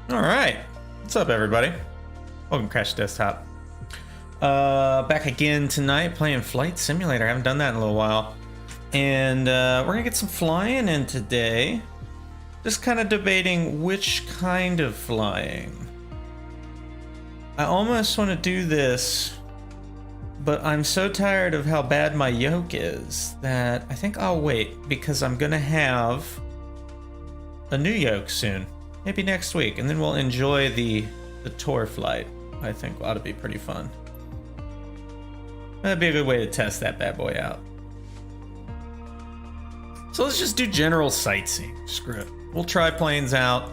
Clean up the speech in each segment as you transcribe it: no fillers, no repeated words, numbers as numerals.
All right, what's up, everybody? Welcome to Crash Desktop. Back again tonight playing Flight Simulator. I haven't done that in a little while, and we're gonna get some flying in today. Just kind of debating which kind of flying. I almost want to do this, but I'm so tired of how bad my yoke is that I think I'll wait, because I'm gonna have a new yoke soon. Maybe next week, and then we'll enjoy the tour flight. I think ought to be pretty fun. That'd be a good way to test that bad boy out. So let's just do general sightseeing. Screw it. We'll try planes out.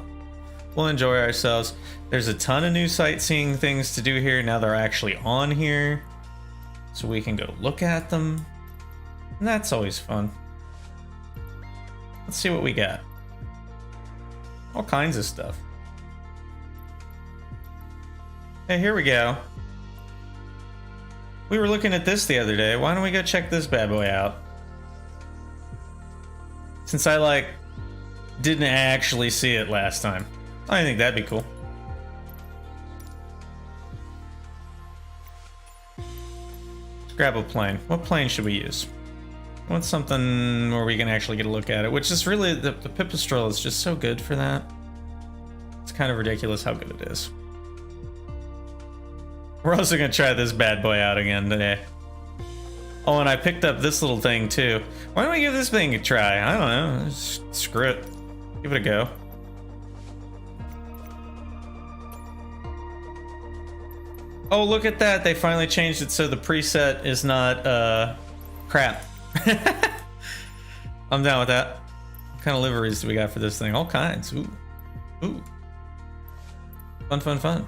We'll enjoy ourselves. There's a ton of new sightseeing things to do here now they're actually on here, so we can go look at them, and that's always fun. Let's see what we got. All kinds of stuff. Hey, here we go. We were looking at this the other day. Why don't we go check this bad boy out? Since I, didn't actually see it last time. I think that'd be cool. Let's grab a plane. What plane should we use? I want something where we can actually get a look at it, which is really, the Pipistrel is just so good for that. It's kind of ridiculous how good it is. We're also gonna try this bad boy out again today. Oh, and I picked up this little thing too. Why don't we give this thing a try? I don't know, just screw it. Give it a go. Oh, look at that, they finally changed it so the preset is not, crap. I'm down with that. What kind of liveries do we got for this thing? All kinds. Ooh. Ooh. Fun, fun, fun.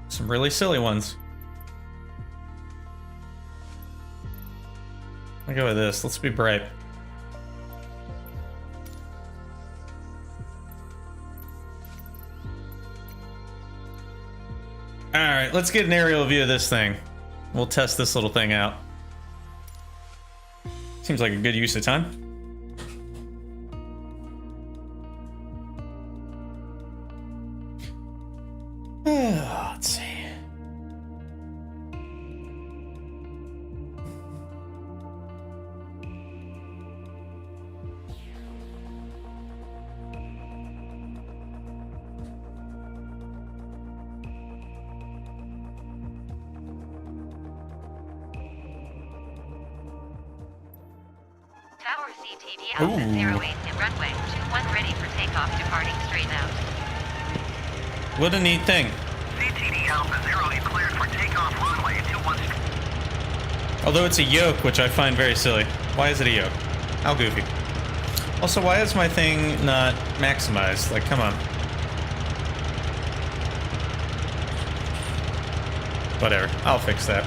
Some really silly ones. I'll go with this. Let's be bright. Alright, let's get an aerial view of this thing. We'll test this little thing out. Seems like a good use of time. Let's see. Tower CTD Alpha 08 in runway 21 ready for takeoff, departing straight out. What a neat thing. CTD Alpha 08 cleared for takeoff runway 21. Although it's a yoke, which I find very silly. Why is it a yoke? How goofy. Also, why is my thing not maximized? Like, come on. Whatever, I'll fix that.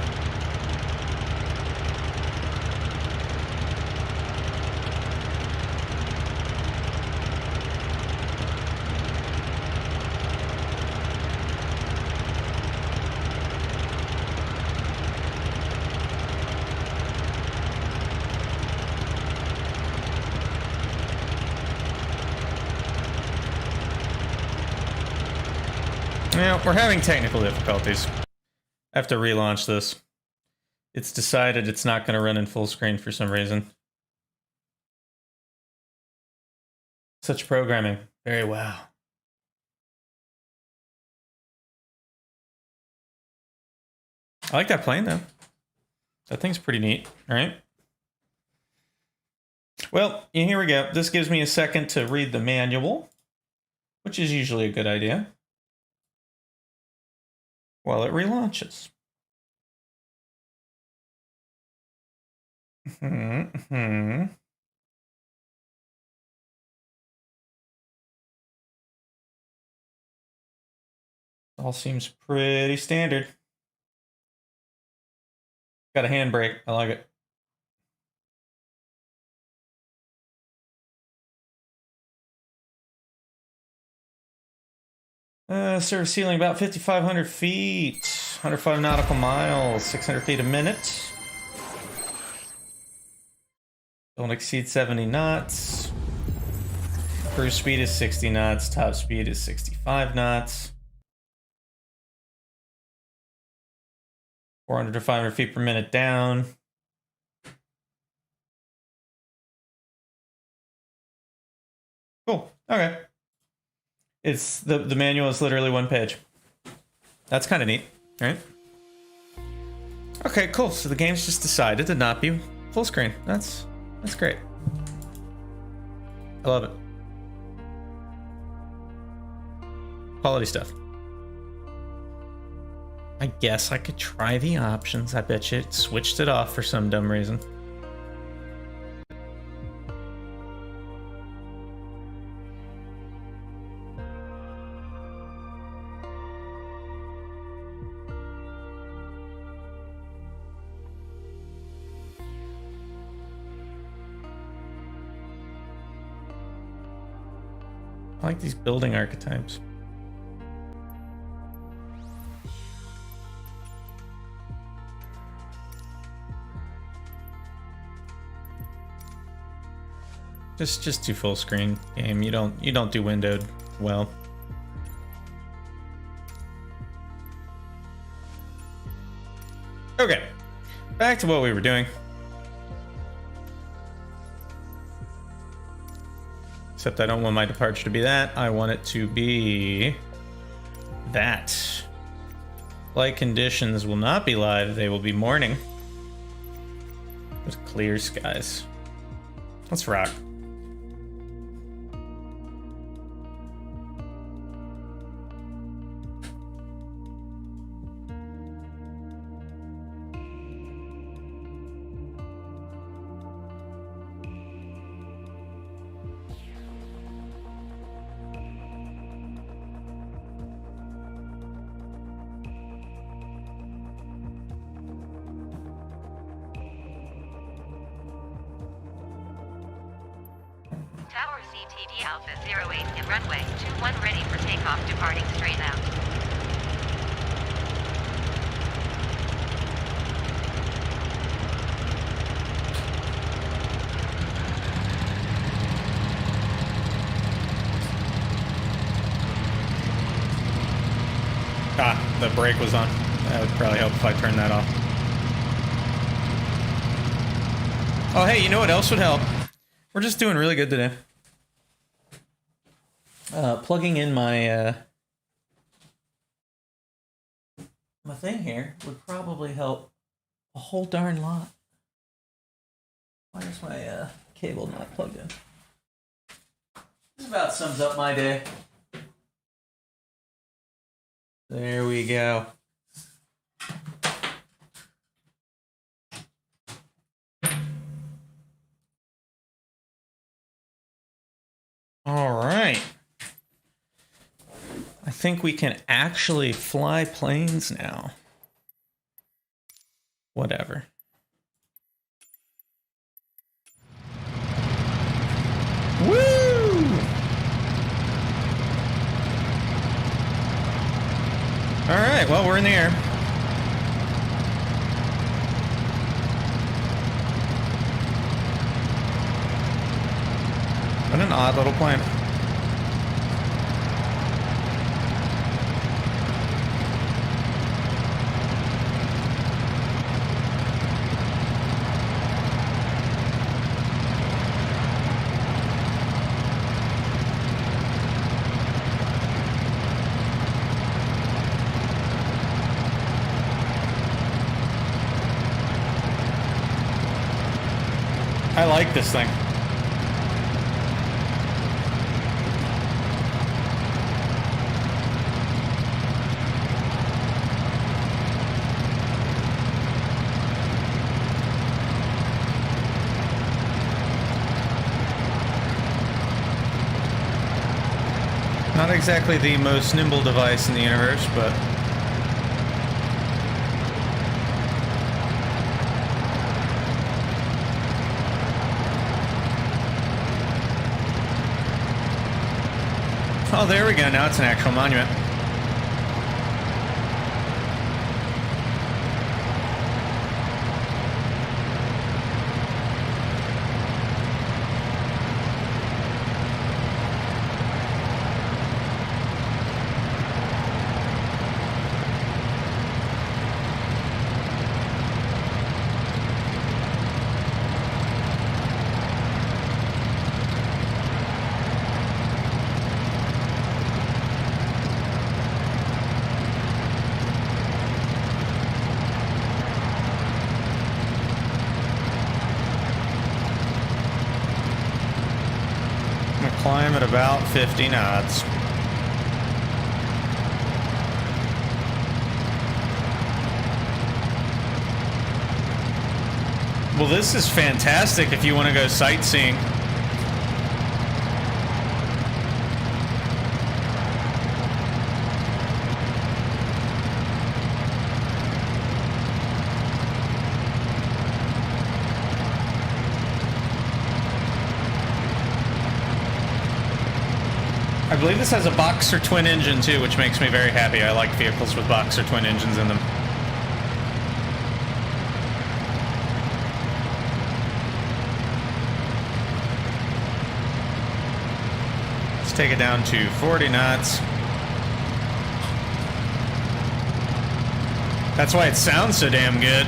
Yeah, we're having technical difficulties. I have to relaunch this. It's decided it's not going to run in full screen for some reason. Such programming. Very well. I like that plane, though. That thing's pretty neat, right? Well, here we go. This gives me a second to read the manual, which is usually a good idea, while it relaunches. All seems pretty standard. Got a handbrake. I like it. Surface ceiling about 5,500 feet, 105 nautical miles, 600 feet a minute. Don't exceed 70 knots. Cruise speed is 60 knots. Top speed is 65 knots. 400 to 500 feet per minute down. Cool. Okay. It's the manual is literally 1 page. That's kind of neat, right? Okay, cool. So the game's just decided to not be full screen. That's great. I love it. Quality stuff. I guess I could try the options. I bet you it switched it off for some dumb reason. I like these building archetypes. Just do full screen game. You don't do windowed well. Okay, back to what we were doing. Except I don't want my departure to be that. I want it to be that. Flight conditions will not be live. They will be morning with clear skies. Let's rock. Tower CTD Alpha 08 and runway 21 ready for takeoff departing straight out. Ah, the brake was on. That would probably help if I turned that off. Oh, hey, you know what else would help? We're just doing really good today. Plugging in my my thing here would probably help a whole darn lot. Why is my cable not plugged in? This about sums up my day. There we go. All right. I think we can actually fly planes now. Whatever. Woo! All right, well, we're in the air. What an odd little plane. I like this thing. Not exactly the most nimble device in the universe, but oh, there we go. Now it's an actual monument. about 50 knots. Well, this is fantastic if you want to go sightseeing. I believe this has a boxer twin engine too, which makes me very happy. I like vehicles with boxer twin engines in them. Let's take it down to 40 knots. That's why it sounds so damn good.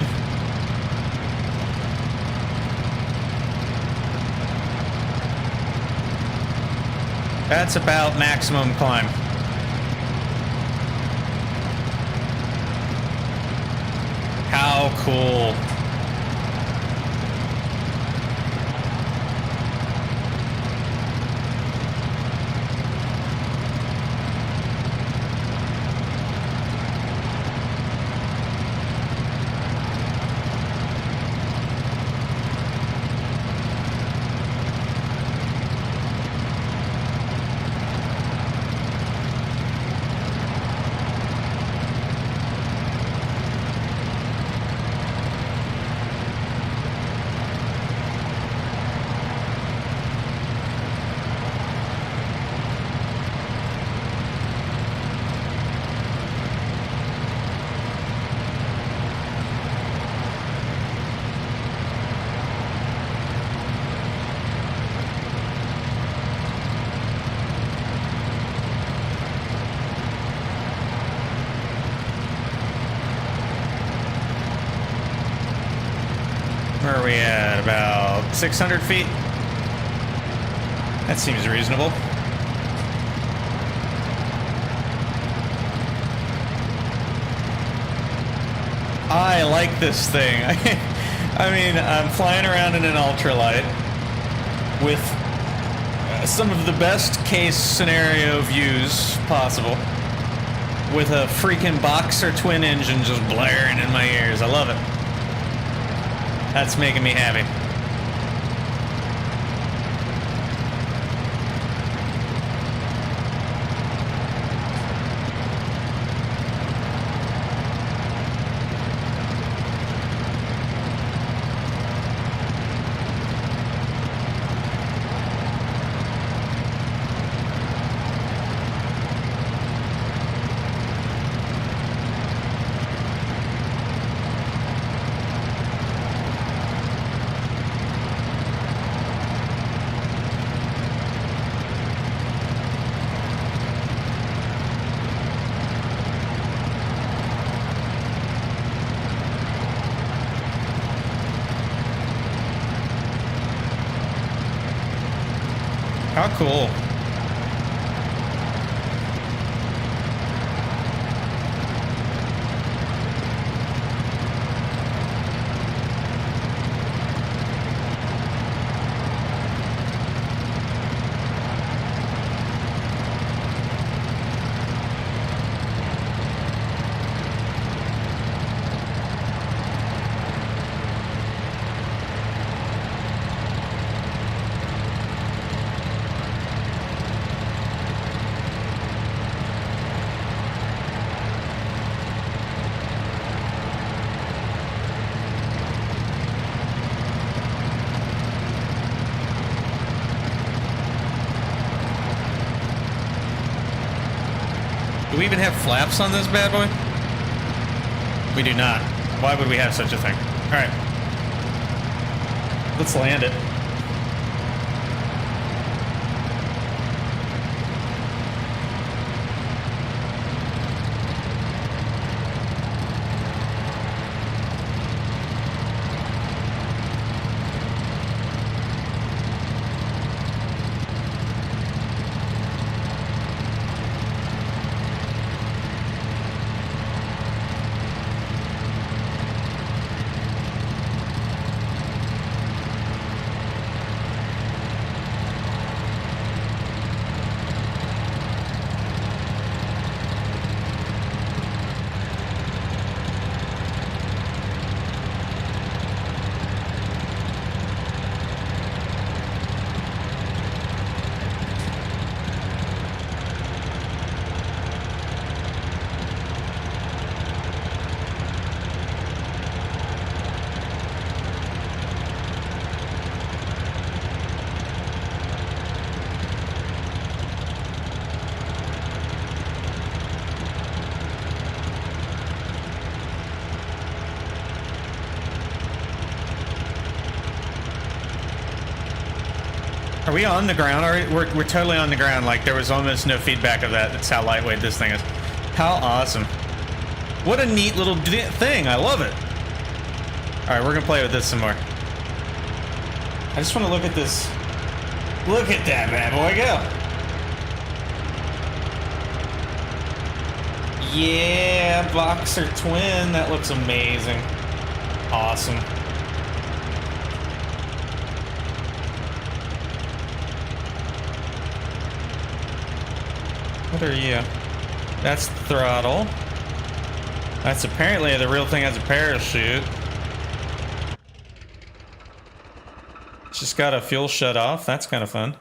That's about maximum climb. How cool. Where are we at? About 600 feet? That seems reasonable. I like this thing. I mean, I'm flying around in an ultralight with some of the best case scenario views possible, with a freaking boxer twin engine just blaring in my ears. I love it. That's making me happy. How cool. Do we even have flaps on this bad boy? We do not. Why would we have such a thing? All right. Let's land it. Are we on the ground? We're totally on the ground. Like, there was almost no feedback of that. That's how lightweight this thing is. How awesome. What a neat little thing. I love it. All right, we're gonna play with this some more. I just want to look at this. Look at that bad boy go. Yeah, boxer twin. That looks amazing. Awesome. What are you? That's the throttle. That's apparently the real thing has a parachute. It's just got a fuel shut off. That's kind of fun.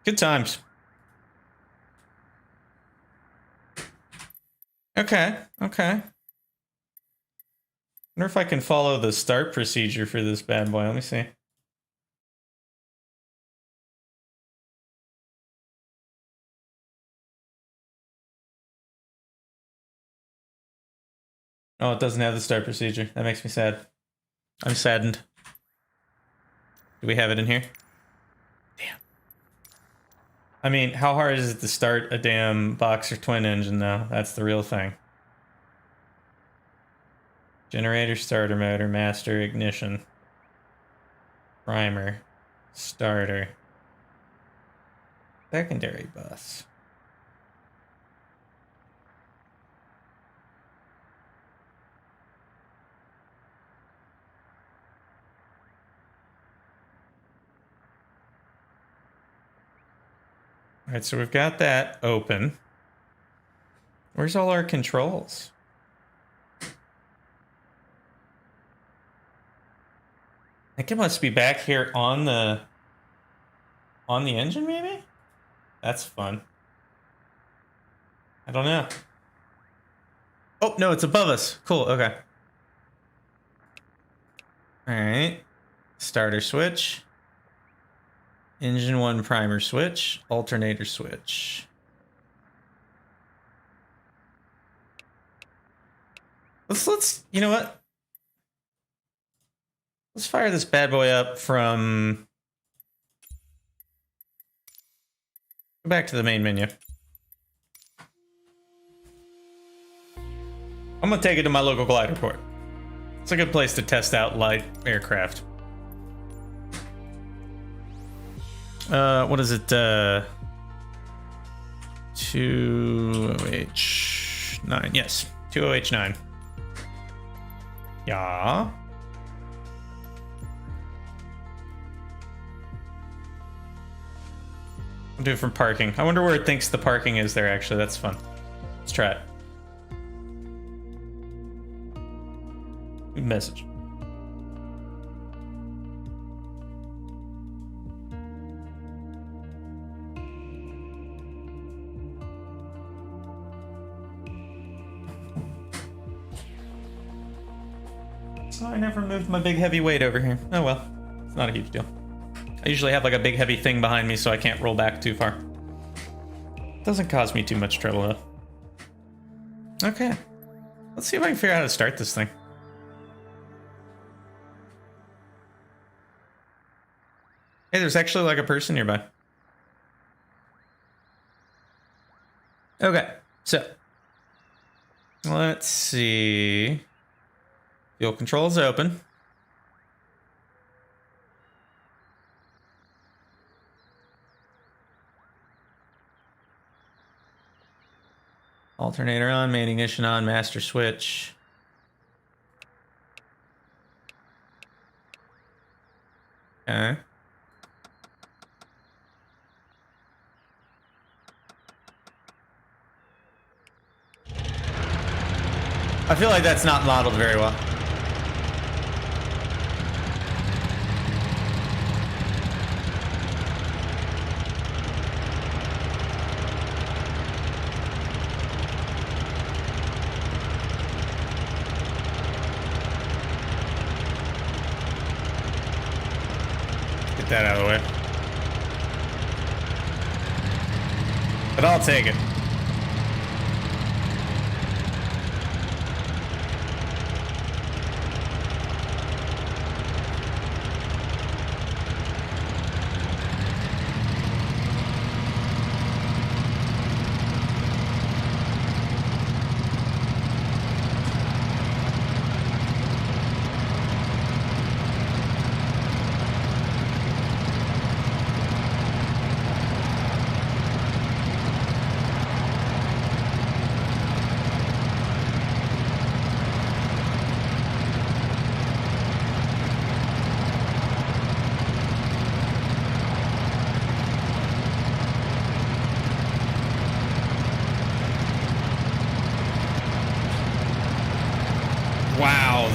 Good times. Okay, okay. Wonder if I can follow the start procedure for this bad boy. Let me see. Oh, it doesn't have the start procedure. That makes me sad. I'm saddened. Do we have it in here? Damn. I mean, how hard is it to start a damn boxer twin engine though? That's the real thing. Generator, starter motor, master, ignition. Primer. Starter. Secondary bus. All right, so we've got that open. Where's all our controls? I think it must be back here on the engine, maybe? That's fun. I don't know. Oh, no, it's above us. Cool, okay. All right. Starter switch. Engine 1 primer switch, alternator switch. Let's you know what? Let's fire this bad boy up from... Go back to the main menu. I'm gonna take it to my local glider port. It's a good place to test out light aircraft. What is it? 20H9. Yes, 20H9. Yeah. I'll do it from parking. I wonder where it thinks the parking is there, actually. That's fun. Let's try it. Good message. So I never moved my big heavy weight over here. Oh well, it's not a huge deal. I usually have like a big heavy thing behind me so I can't roll back too far. Doesn't cause me too much trouble though. Okay, let's see if I can figure out how to start this thing. Hey, there's actually like a person nearby. Okay, so let's see. Fuel control is open. Alternator on, main ignition on, master switch. Okay. I feel like that's not modeled very well. Get that out of the way. But I'll take it.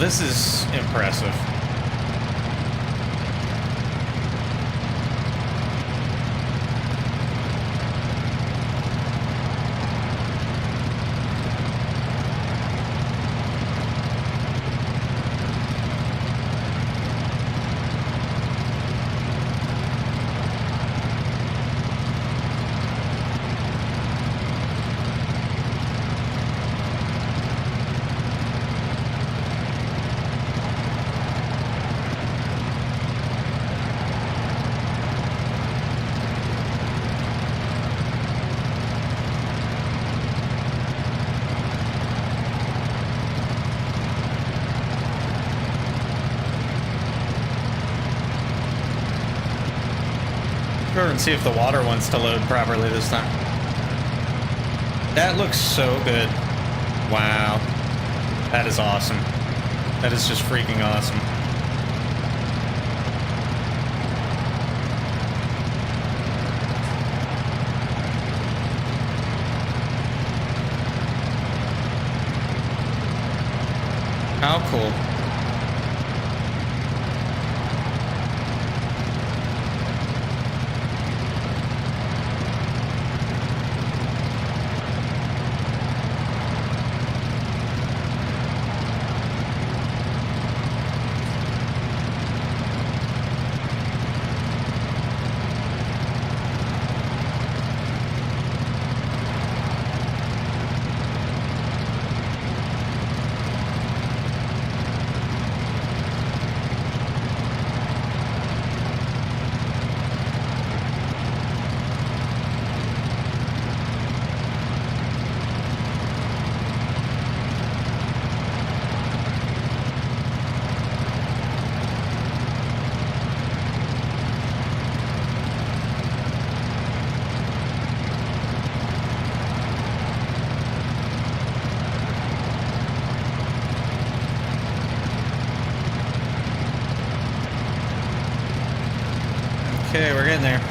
this is impressive. Go over and see if the water wants to load properly this time. That looks so good. Wow. That is awesome. That is just freaking awesome. How cool. Okay, we're getting there.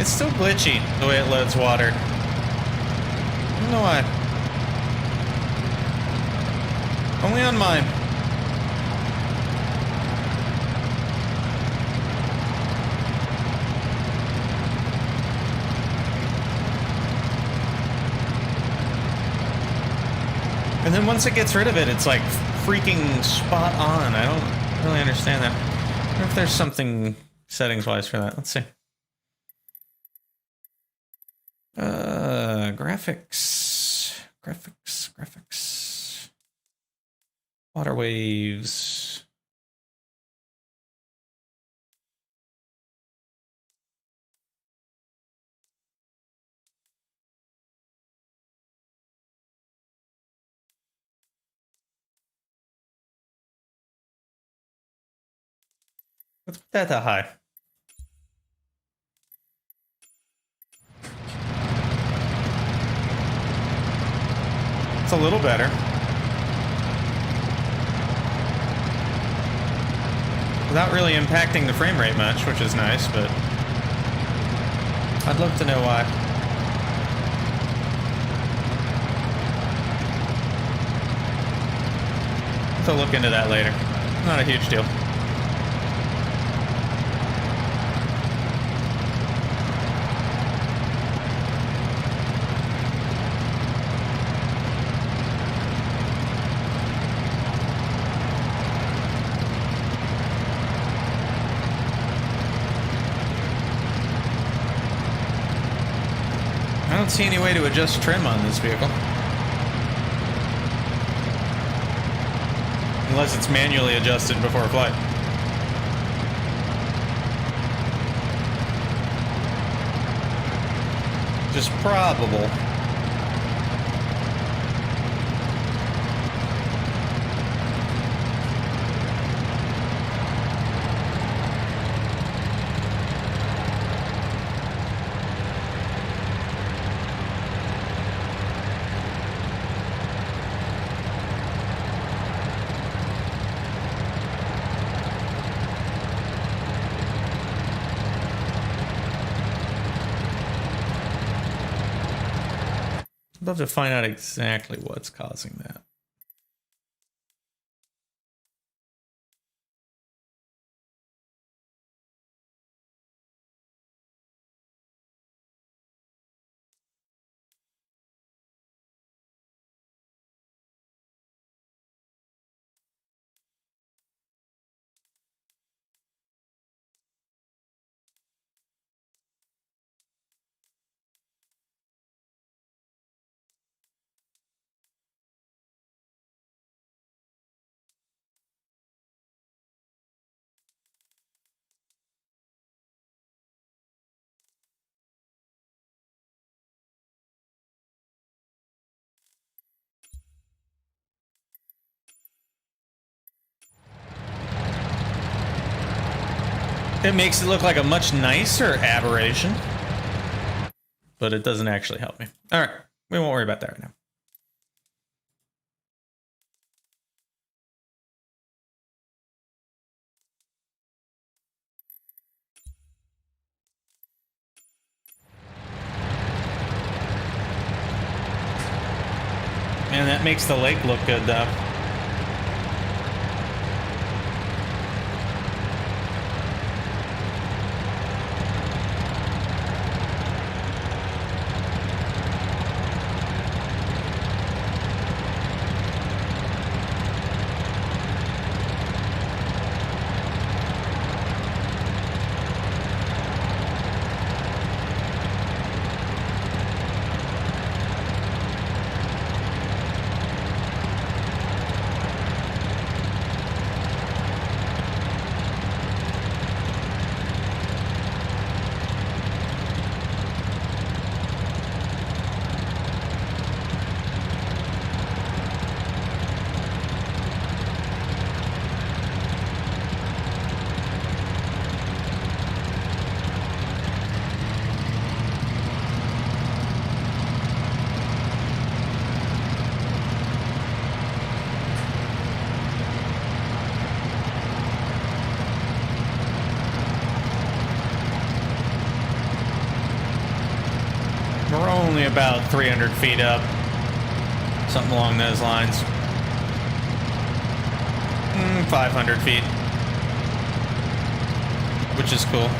It's still glitchy the way it loads water. I don't know why. Only on mine. And then once it gets rid of it, it's like freaking spot on. I don't really understand that. I wonder if there's something settings-wise for that. Let's see. Graphics. Water waves. Let's put that to high. It's a little better. Without really impacting the frame rate much, which is nice, but I'd love to know why. So look into that later. Not a huge deal. I don't see any way to adjust trim on this vehicle. Unless it's manually adjusted before flight. Just probable. I'd love to find out exactly what's causing that. It makes it look like a much nicer aberration, but it doesn't actually help me. All right, we won't worry about that right now. Man, that makes the lake look good, though. We're only about 300 feet up. Something along those lines. 500 feet. Which is cool.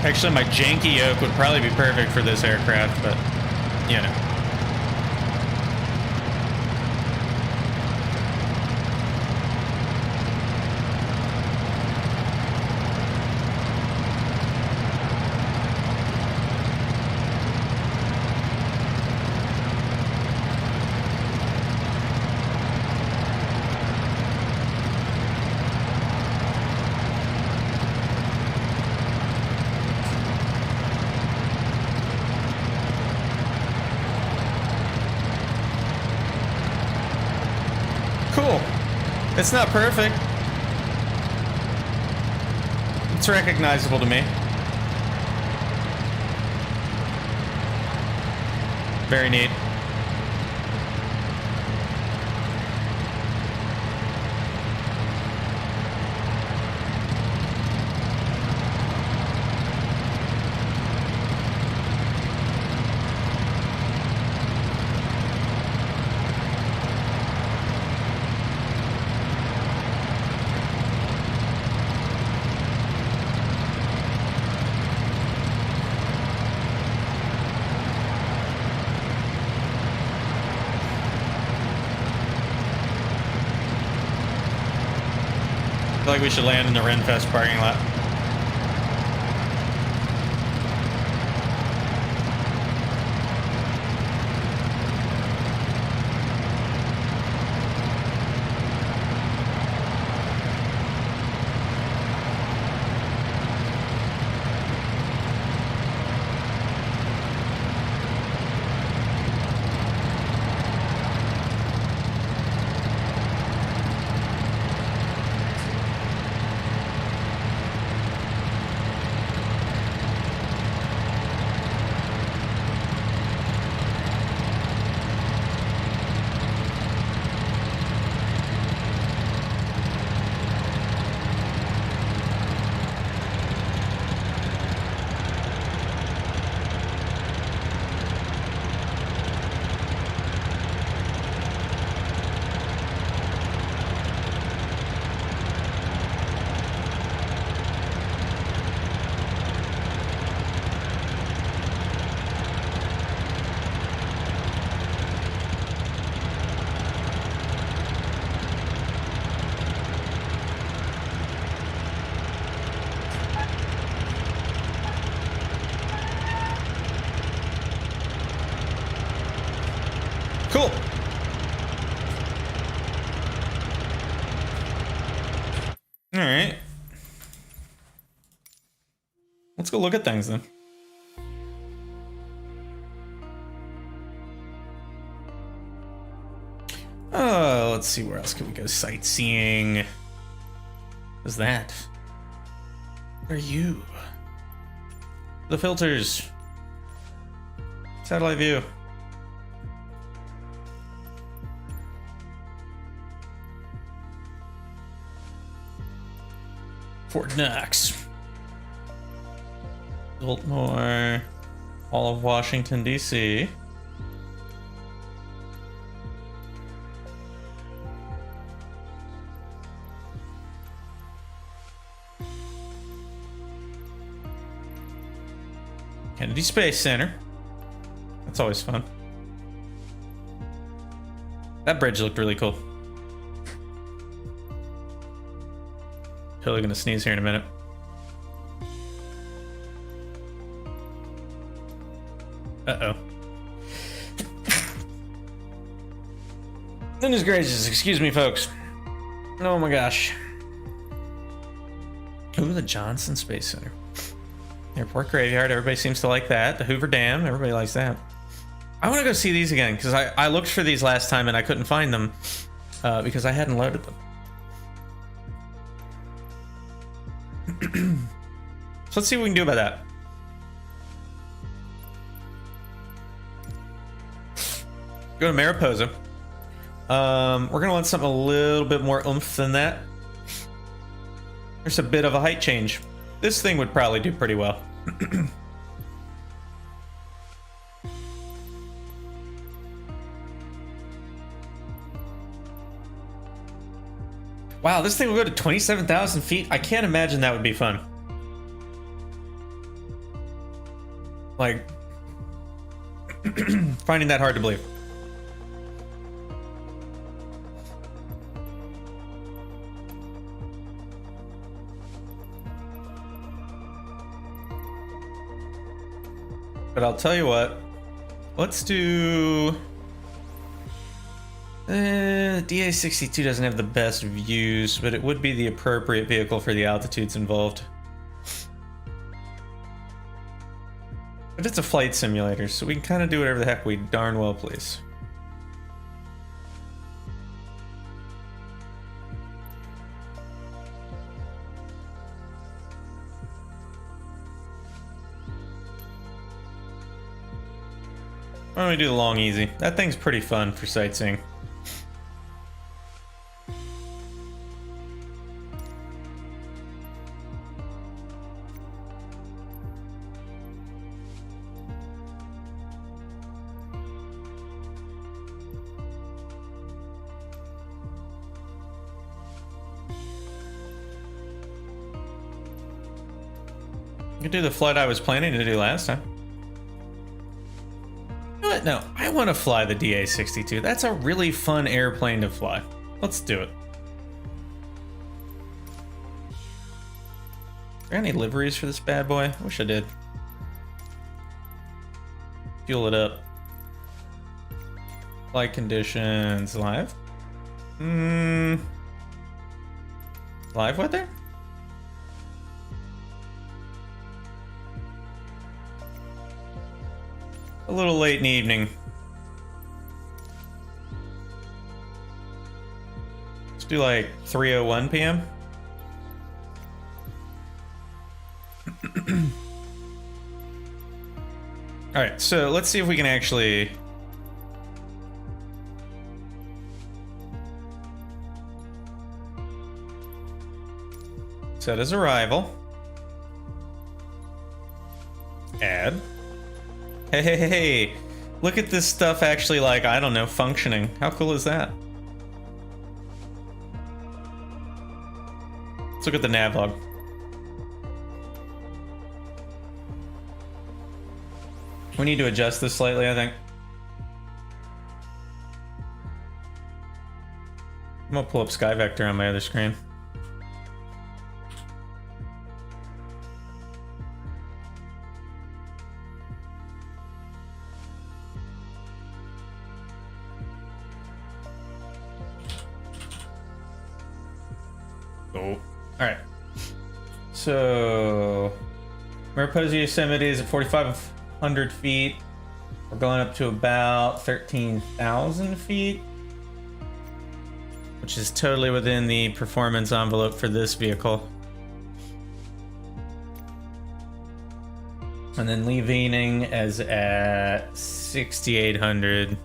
Actually, my janky yoke would probably be perfect for this aircraft, but, you know. Cool. It's not perfect. It's recognizable to me. Very neat. I feel like we should land in the Renfest parking lot. Let's go look at things then. Oh, let's see, where else can we go sightseeing? What's that? Where are you? The filters. Satellite view. Fort Knox. Biltmore. All of Washington, D.C. Kennedy Space Center. That's always fun. That bridge looked really cool. Totally gonna sneeze here in a minute. Uh-oh. Goodness gracious, excuse me, folks. Oh my gosh. Ooh, the Johnson Space Center. Airport graveyard, everybody seems to like that. The Hoover Dam, everybody likes that. I want to go see these again, because I looked for these last time and I couldn't find them because I hadn't loaded them. So let's see what we can do about that. Go to Mariposa. We're going to want something a little bit more oomph than that. There's a bit of a height change. This thing would probably do pretty well. Wow, this thing will go to 27,000 feet. I can't imagine that would be fun. Like, finding that hard to believe. But I'll tell you what, let's do... DA-62 doesn't have the best views, but it would be the appropriate vehicle for the altitudes involved. But it's a flight simulator, so we can kind of do whatever the heck we darn well please. Why don't we do the long easy? That thing's pretty fun for sightseeing. You could do the flight I was planning to do last time. What? No, I want to fly the DA-62. That's a really fun airplane to fly. Let's do it. Got any liveries for this bad boy? I wish I did. Fuel it up. Flight conditions. Live? Live weather? A little late in the evening. Let's do like 3:01 p.m. All right, so let's see if we can actually set as arrival. Add. Hey, look at this stuff actually, like, I don't know, functioning. How cool is that? Let's look at the nav log. We need to adjust this slightly, I think. I'm gonna pull up Sky Vector on my other screen. Oh, all right. So Mariposa Yosemite is at 4,500 feet. We're going up to about 13,000 feet, which is totally within the performance envelope for this vehicle. And then leaving is at 6,800.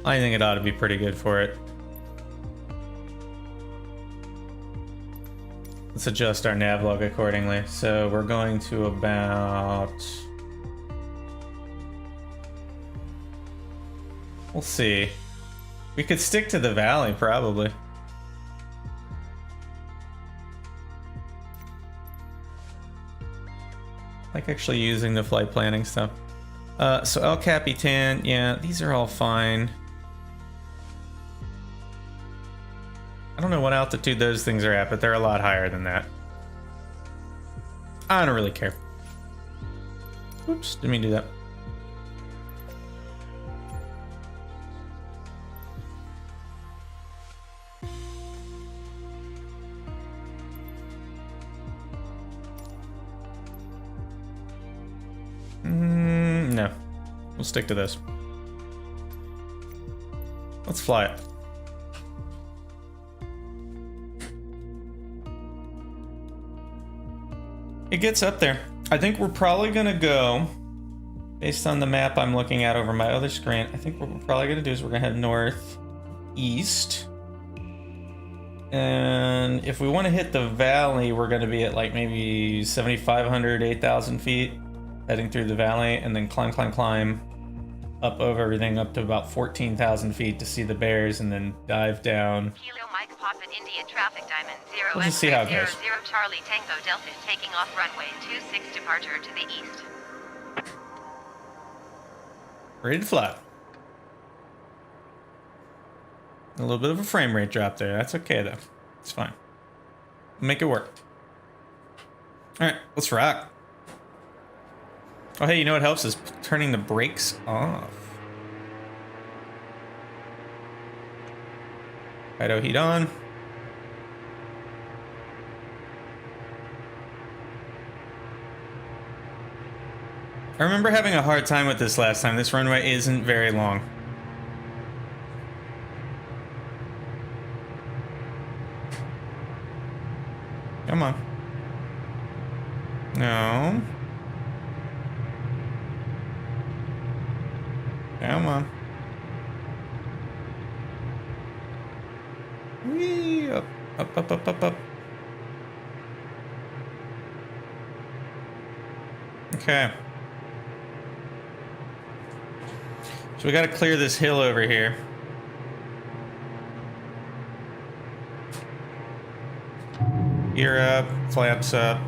I think it ought to be pretty good for it. Let's adjust our nav log accordingly. So we're going to about... We'll see. We could stick to the valley, probably. Like actually using the flight planning stuff. So El Capitan, yeah, these are all fine. I don't know what altitude those things are at, but they're a lot higher than that. I don't really care. Oops, didn't mean to do that. No. We'll stick to this. Let's fly it. It gets up there. I think we're probably gonna go, based on the map I'm looking at over my other screen, I think what we're probably gonna do is we're gonna head northeast. And if we want to hit the valley, we're gonna be at like maybe 7,500, 8,000 feet, heading through the valley, and then climb up over everything up to about 14,000 feet to see the bears, and then dive down. Kilo Mike Pop at India traffic diamond 0 We'll just see how it goes. 0 Charlie Tango Delta taking off runway 26 departure to the east. Ready to fly. A little bit of a frame rate drop there. That's okay though. It's fine. Make it work. All right, let's rock. Oh, hey, you know what helps is turning the brakes off. Idle heat on. I remember having a hard time with this last time. This runway isn't very long. Come on. No. Come on. Whee! Up, up. Okay. So we gotta clear this hill over here. Gear up, flaps up.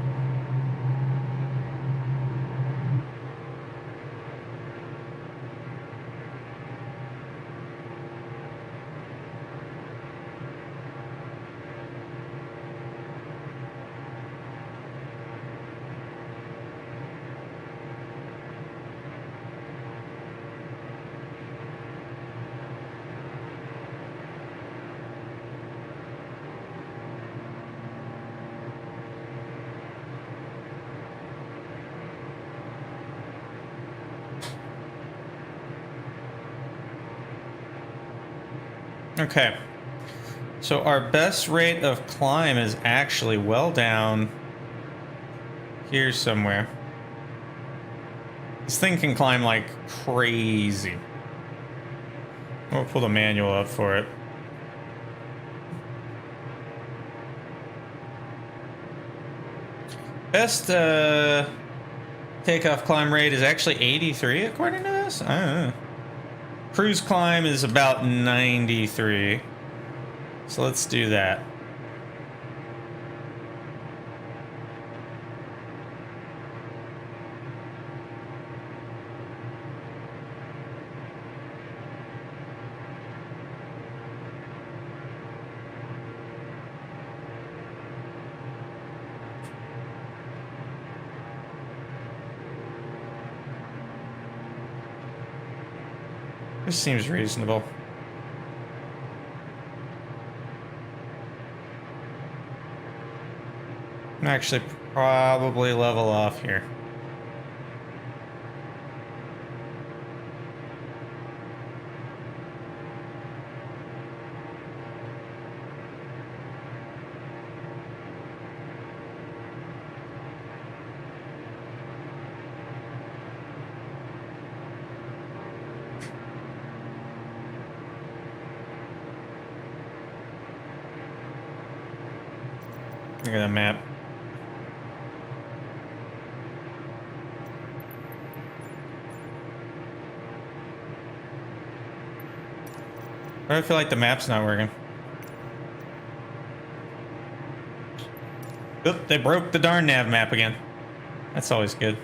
Okay, so our best rate of climb is actually well down here somewhere. This thing can climb like crazy. We'll pull the manual up for it. Best takeoff climb rate is actually 83 according to this? I don't know. Cruise climb is about 93. So let's do that. This seems reasonable. I'm actually probably level off here. Look at that map. I feel like the map's not working. Oop, they broke the darn nav map again. That's always good.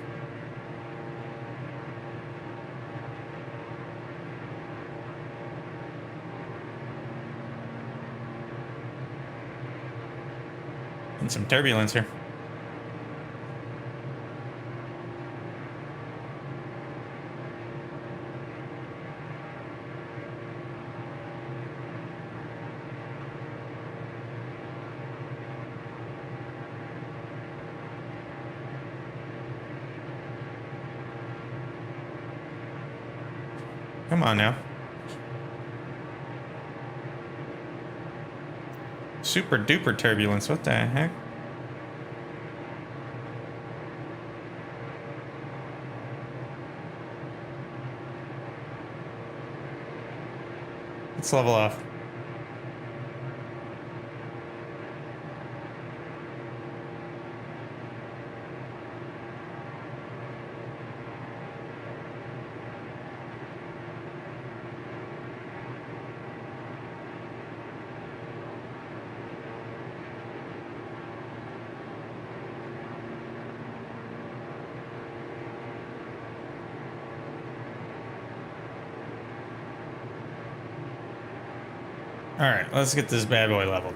And some turbulence here. Come on now. Super duper turbulence. What the heck? Let's level off. All right, let's get this bad boy leveled.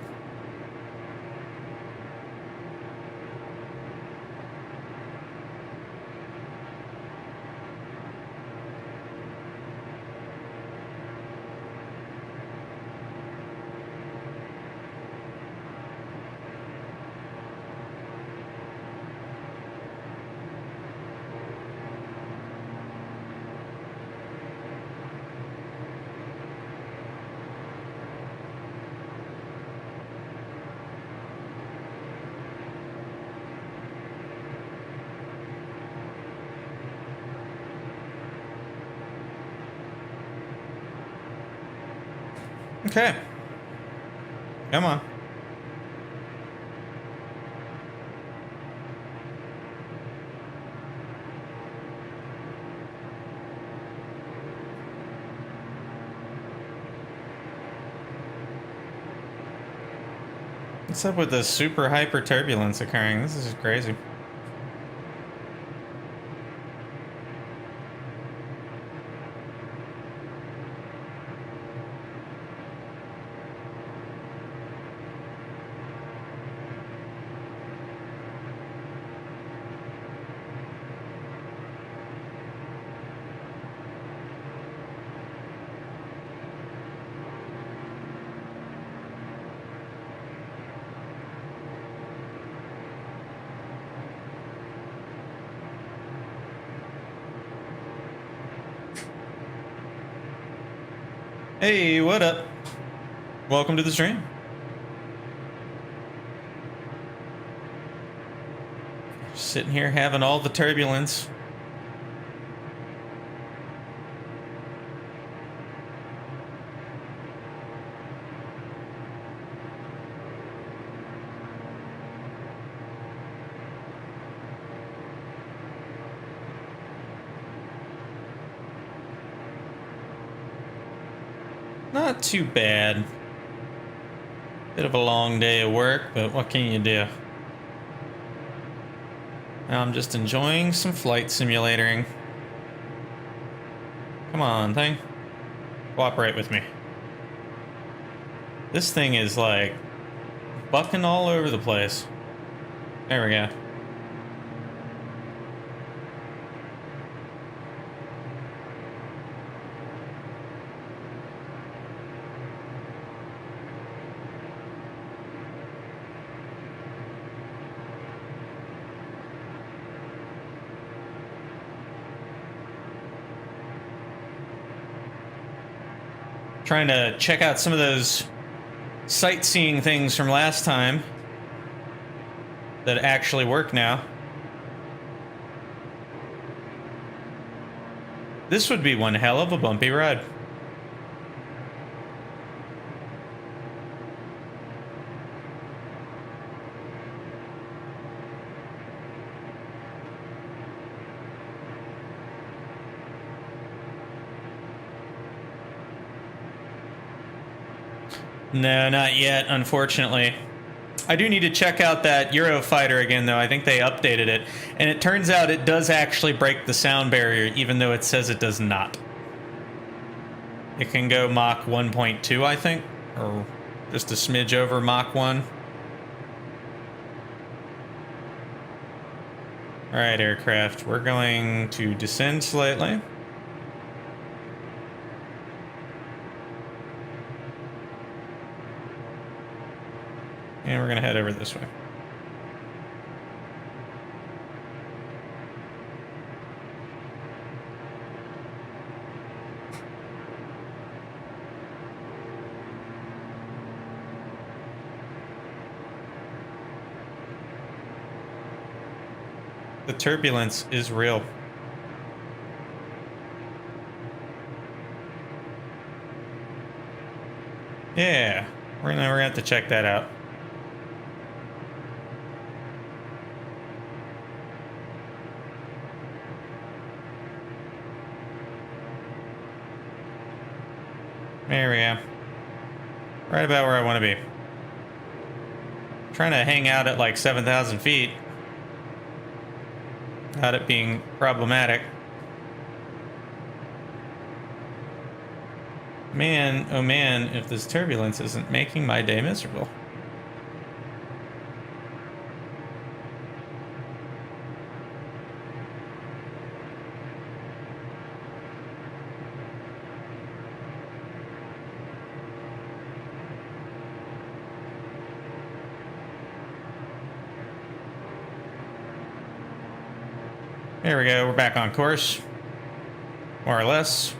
Okay. Come on. What's up with this super hyper turbulence occurring? This is crazy. Hey, what up? Welcome to the stream. Sitting here having all the turbulence. Not too bad. Bit of a long day of work, but what can you do? I'm just enjoying some flight simulatoring. Come on, thing. Cooperate with me. This thing is like bucking all over the place. There we go. Trying to check out some of those sightseeing things from last time that actually work now. This would be one hell of a bumpy ride. No, not yet, unfortunately. I do need to check out that Eurofighter again, though. I think they updated it. And it turns out it does actually break the sound barrier, even though it says it does not. It can go Mach 1.2, I think. Or just a smidge over Mach 1. Alright, aircraft. We're going to descend slightly. And we're going to head over this way. The turbulence is real. Yeah, we're gonna have to check that out. There we go. Right about where I want to be. Trying to hang out at like 7,000 feet. Without it being problematic. Man, oh man, if this turbulence isn't making my day miserable. There we go, we're back on course. More or less.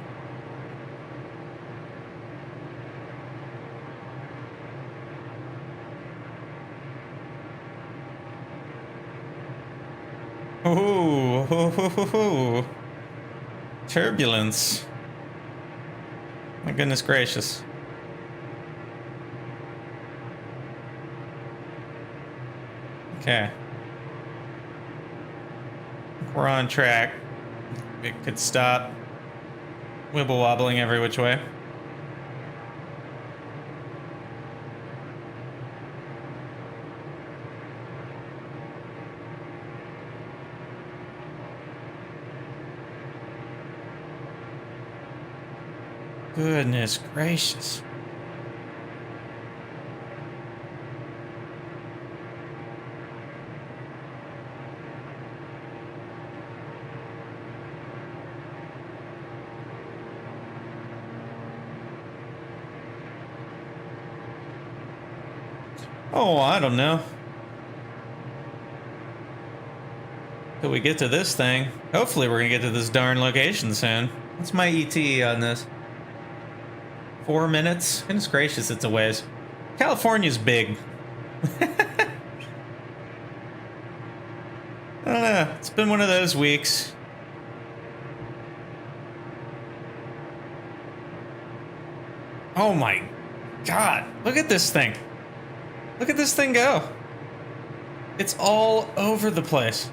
Ooh, turbulence. My goodness gracious. Okay. We're on track. It could stop wibble wobbling every which way. Goodness gracious. Oh, I don't know. Till we get to this thing. Hopefully we're gonna get to this darn location soon. What's my ETA on this? 4 minutes? Goodness gracious, it's a ways. California's big. I don't know. It's been one of those weeks. Oh my God. Look at this thing. Look at this thing go. It's all over the place.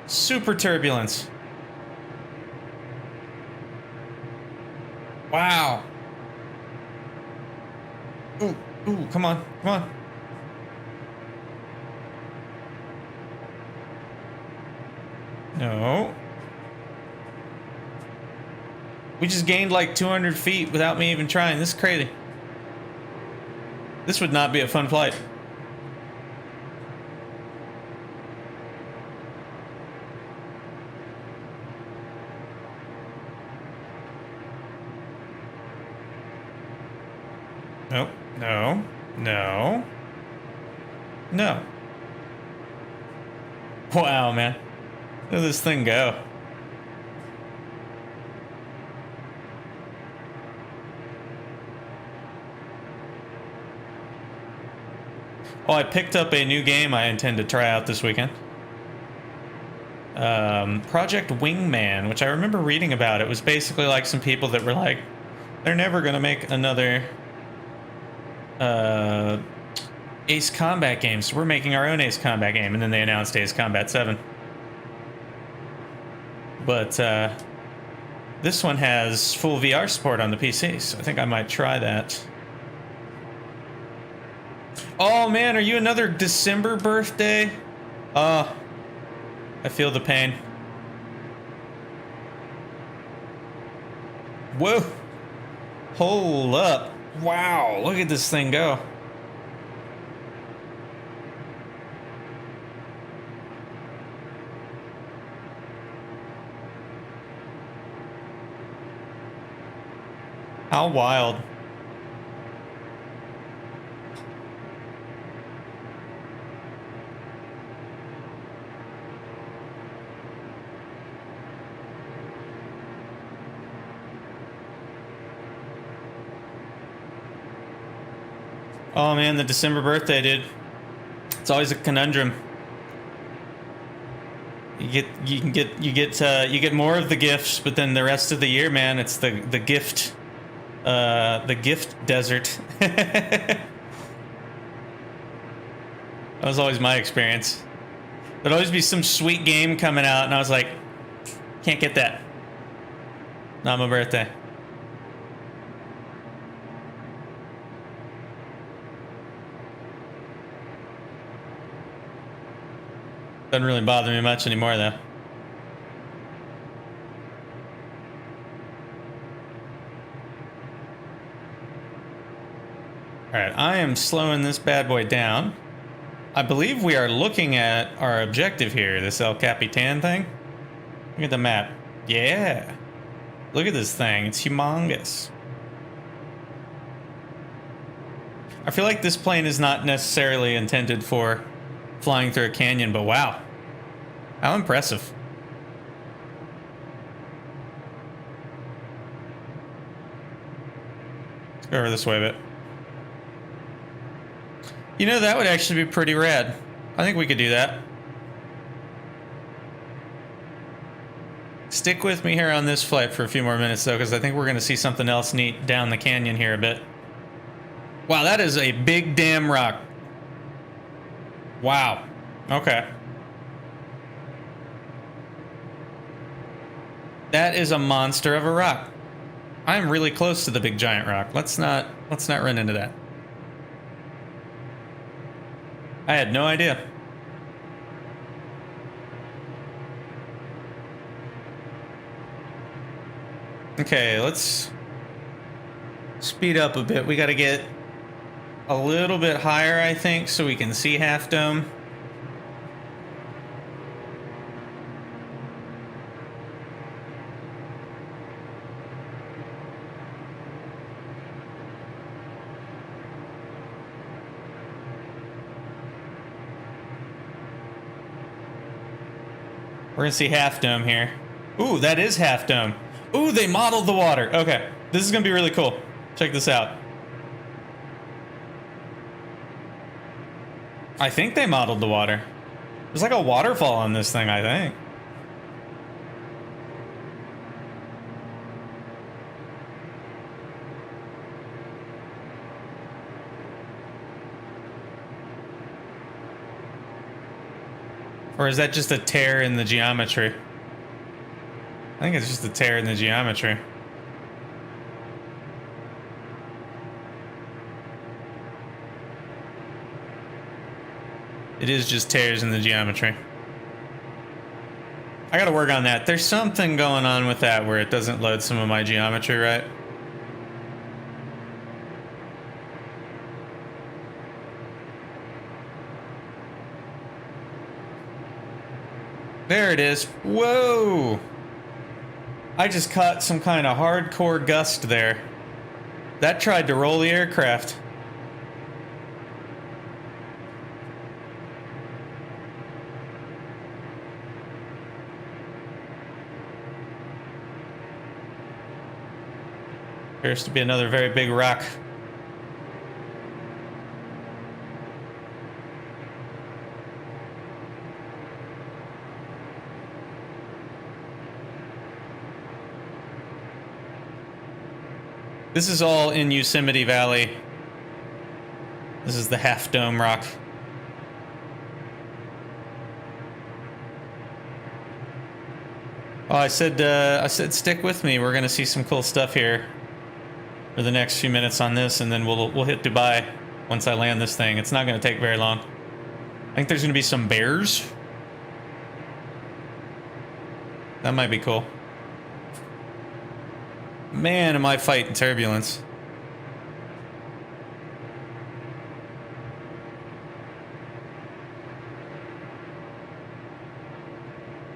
Super turbulence. Wow. Ooh, ooh, come on, come on. No. We just gained like 200 feet without me even trying. This is crazy. This would not be a fun flight. Nope. No. No. No. Wow, man. Look at this thing go. Oh, I picked up a new game I intend to try out this weekend. Project Wingman, which I remember reading about. It was basically like some people that were like, they're never gonna make another Ace Combat game, so we're making our own Ace Combat game, and then they announced Ace Combat 7. But this one has full VR support on the PC, so I think I might try that. Oh man, are you another December birthday? Oh, I feel the pain. Whoa. Hold up. Wow, look at this thing go. How wild. Oh man, the December birthday, dude. It's always a conundrum. You get more of the gifts, but then the rest of the year, man, it's the gift desert. That was always my experience. There'd always be some sweet game coming out, and I was like, can't get that. Not my birthday. Doesn't really bother me much anymore, though. Alright, I am slowing this bad boy down. I believe we are looking at our objective here, this El Capitan thing. Look at the map. Yeah. Look at this thing. It's humongous. I feel like this plane is not necessarily intended for flying through a canyon, but wow. How impressive. Let's go over this way a bit. You know, that would actually be pretty rad. I think we could do that. Stick with me here on this flight for a few more minutes, though, because I think we're going to see something else neat down the canyon here a bit. Wow, that is a big damn rock. Wow. Okay. That is a monster of a rock. I'm really close to the big giant rock. Let's not run into that. I had no idea. Okay, let's speed up a bit. We got to get a little bit higher, I think, so we can see Half Dome. We're gonna see Half Dome here. Ooh, that is Half Dome. Ooh, they modeled the water. Okay, this is gonna be really cool. Check this out. I think they modeled the water. There's like a waterfall on this thing, I think. Or is that just a tear in the geometry? I think it's just a tear in the geometry. It is just tears in the geometry. I gotta work on that. There's something going on with that where it doesn't load some of my geometry right. There it is. Whoa! I just caught some kind of hardcore gust there. That tried to roll the aircraft. Appears to be another very big rock. This is all in Yosemite Valley. This is the Half Dome Rock. Oh, I said stick with me. We're gonna see some cool stuff here for the next few minutes on this, and then we'll hit Dubai once I land this thing. It's not gonna take very long. I think there's gonna be some bears. That might be cool. Man, am I fighting turbulence.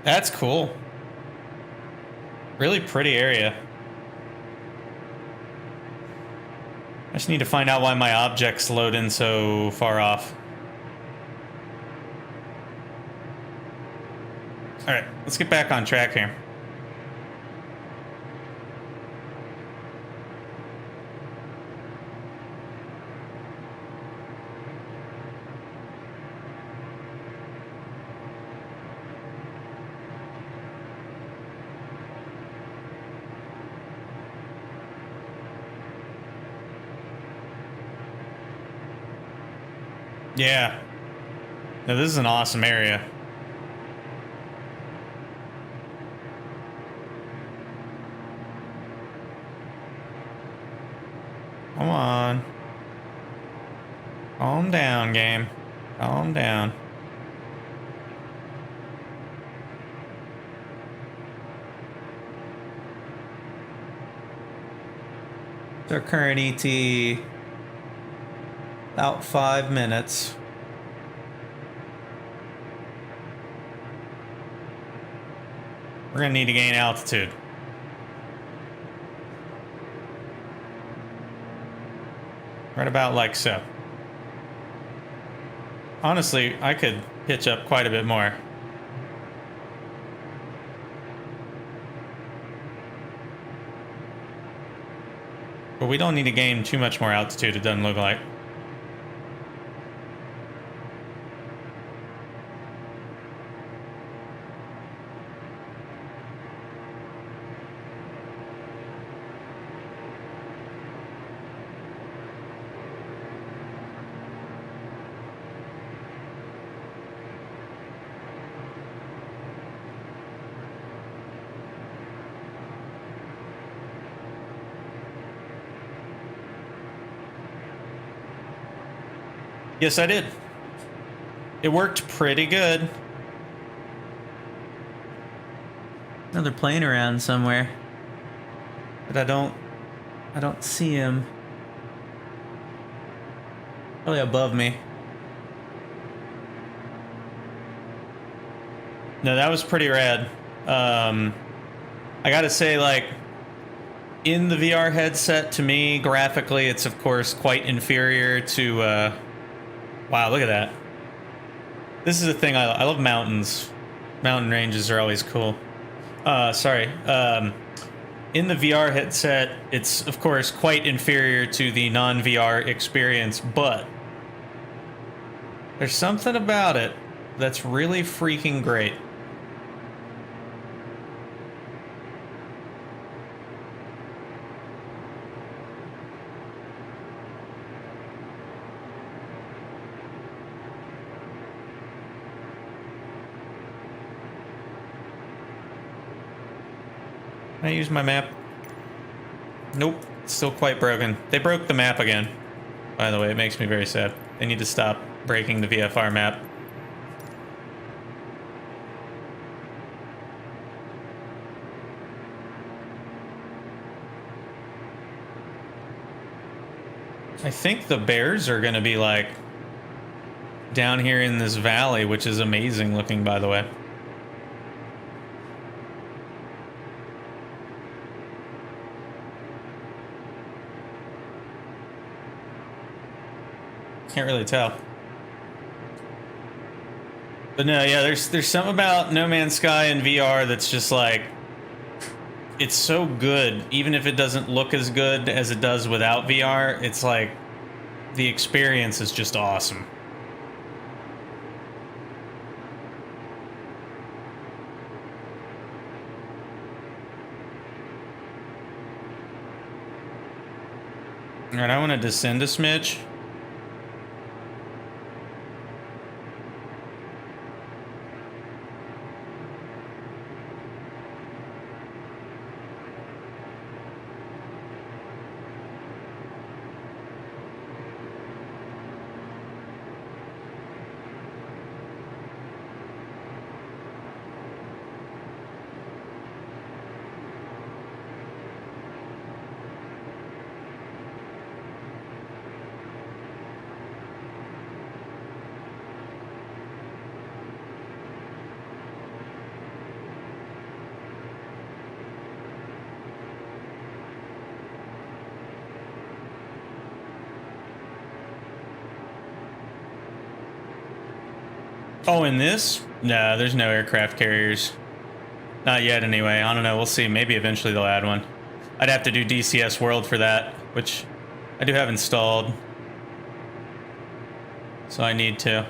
That's cool. Really pretty area. I just need to find out why my objects load in so far off. Alright, let's get back on track here. Yeah. No, this is an awesome area. Come on. Calm down, game. Calm down. It's our current ET. About 5 minutes. We're gonna need to gain altitude. Right about like so. Honestly, I could pitch up quite a bit more. But we don't need to gain too much more altitude, it doesn't look like. Yes, I did. It worked pretty good. Another plane around somewhere. But I don't see him. Probably above me. No, that was pretty rad. I gotta say, like, in the VR headset, to me, graphically, it's of course quite inferior to, wow, look at that. This is the thing, I love mountains. Mountain ranges are always cool. Sorry. In the VR headset, it's of course quite inferior to the non-VR experience, but there's something about it that's really freaking great. Can I use my map? Nope, it's still quite broken. They broke the map again. By the way, it makes me very sad. They need to stop breaking the VFR map. I think the bears are gonna be like down here in this valley, which is amazing looking, by the way. Can't really tell. But no, yeah, there's something about No Man's Sky and VR that's just like, it's so good, even if it doesn't look as good as it does without VR. It's like, the experience is just awesome. All right, I want to descend a smidge. Oh, in this? No, there's no aircraft carriers. Not yet, anyway. I don't know. We'll see. Maybe eventually they'll add one. I'd have to do DCS World for that, which I do have installed. So I need to.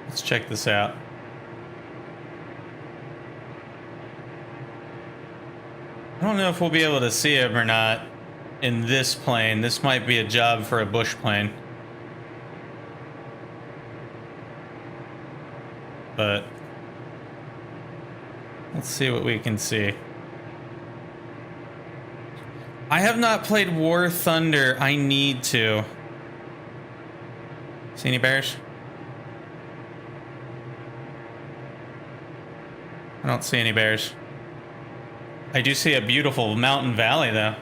Let's check this out. I don't know if we'll be able to see him or not in this plane. This might be a job for a bush plane. But let's see what we can see. I have not played War Thunder. I need to. See any bears? I don't see any bears. I do see a beautiful mountain valley, though.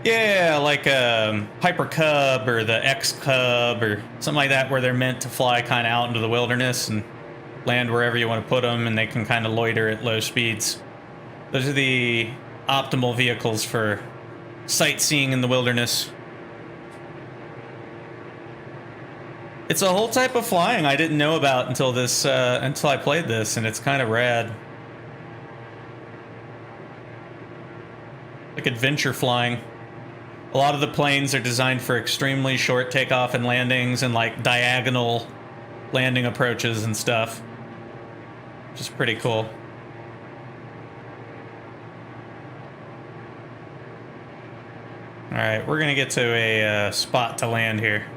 Yeah, like a Hyper Cub or the X Cub or something like that, where they're meant to fly kind of out into the wilderness and land wherever you want to put them, and they can kind of loiter at low speeds. Those are the optimal vehicles for sightseeing in the wilderness. It's a whole type of flying I didn't know about until this, until I played this, and it's kind of rad. Like adventure flying. A lot of the planes are designed for extremely short takeoff and landings and like diagonal landing approaches and stuff. Which is pretty cool. Alright, we're gonna get to a spot to land here.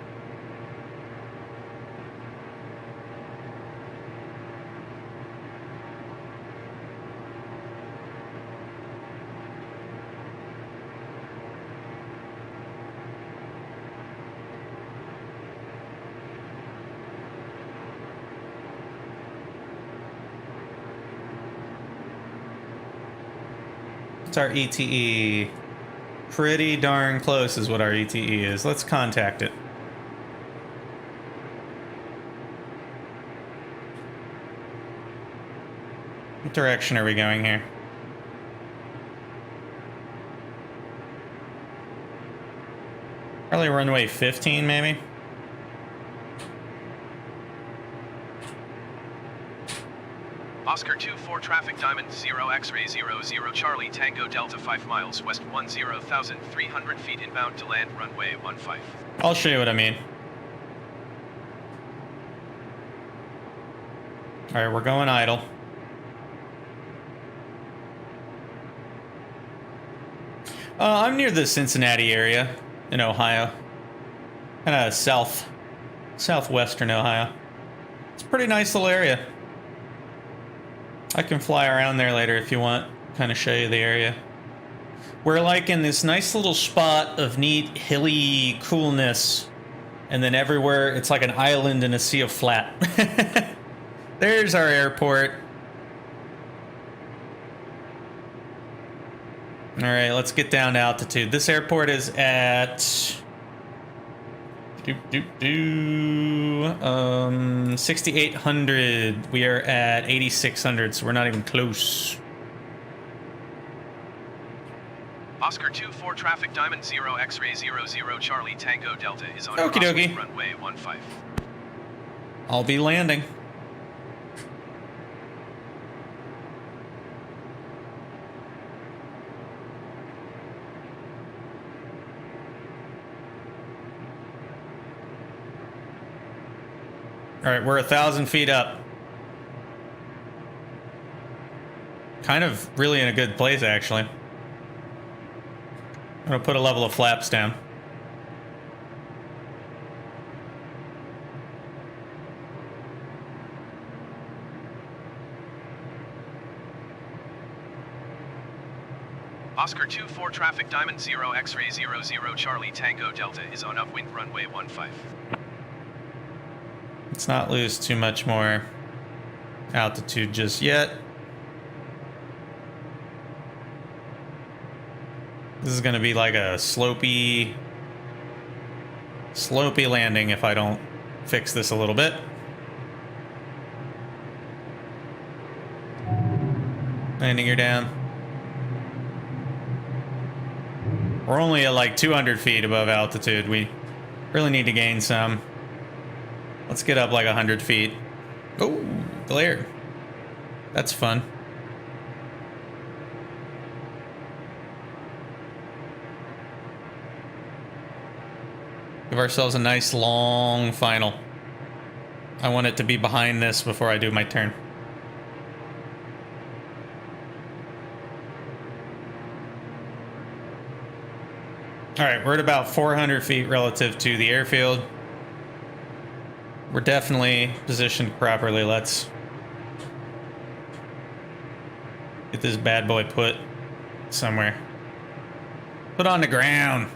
What's our ETE? Pretty darn close is what our ETE is. Let's contact it. What direction are we going here? Probably runway 15, maybe? Oscar 24 traffic diamond 0 X-ray 00 Charlie Tango Delta 5 miles west 10,300 feet inbound to land runway 15. I'll show you what I mean. All right, we're going idle. I'm near the Cincinnati area in Ohio. Kind of southwestern Ohio. It's a pretty nice little area. I can fly around there later if you want, kind of show you the area. We're like in this nice little spot of neat hilly coolness, and then everywhere it's like an island in a sea of flat. There's our airport. All right, let's get down to altitude. This airport is at 6,800. We are at 8,600, so we're not even close. Oscar 24 traffic diamond 0 X-ray 00 Charlie Tango Delta is on Okie dokie. runway 15. I'll be landing. All right, we're 1,000 feet up. kind of really in a good place, actually. I'm gonna put a level of flaps down. Oscar 24 traffic Diamond 0 X-ray 00 Charlie Tango Delta is on upwind runway 15. Let's not lose too much more altitude just yet. This is gonna be like a slopey landing if I don't fix this a little bit. Landing gear down. We're only at like 200 feet above altitude. We really need to gain some. Let's get up like 100 feet. Oh, glare. That's fun. Give ourselves a nice long final. I want it to be behind this before I do my turn. All right, we're at about 400 feet relative to the airfield. We're definitely positioned properly. Let's get this bad boy put somewhere. Put on the ground.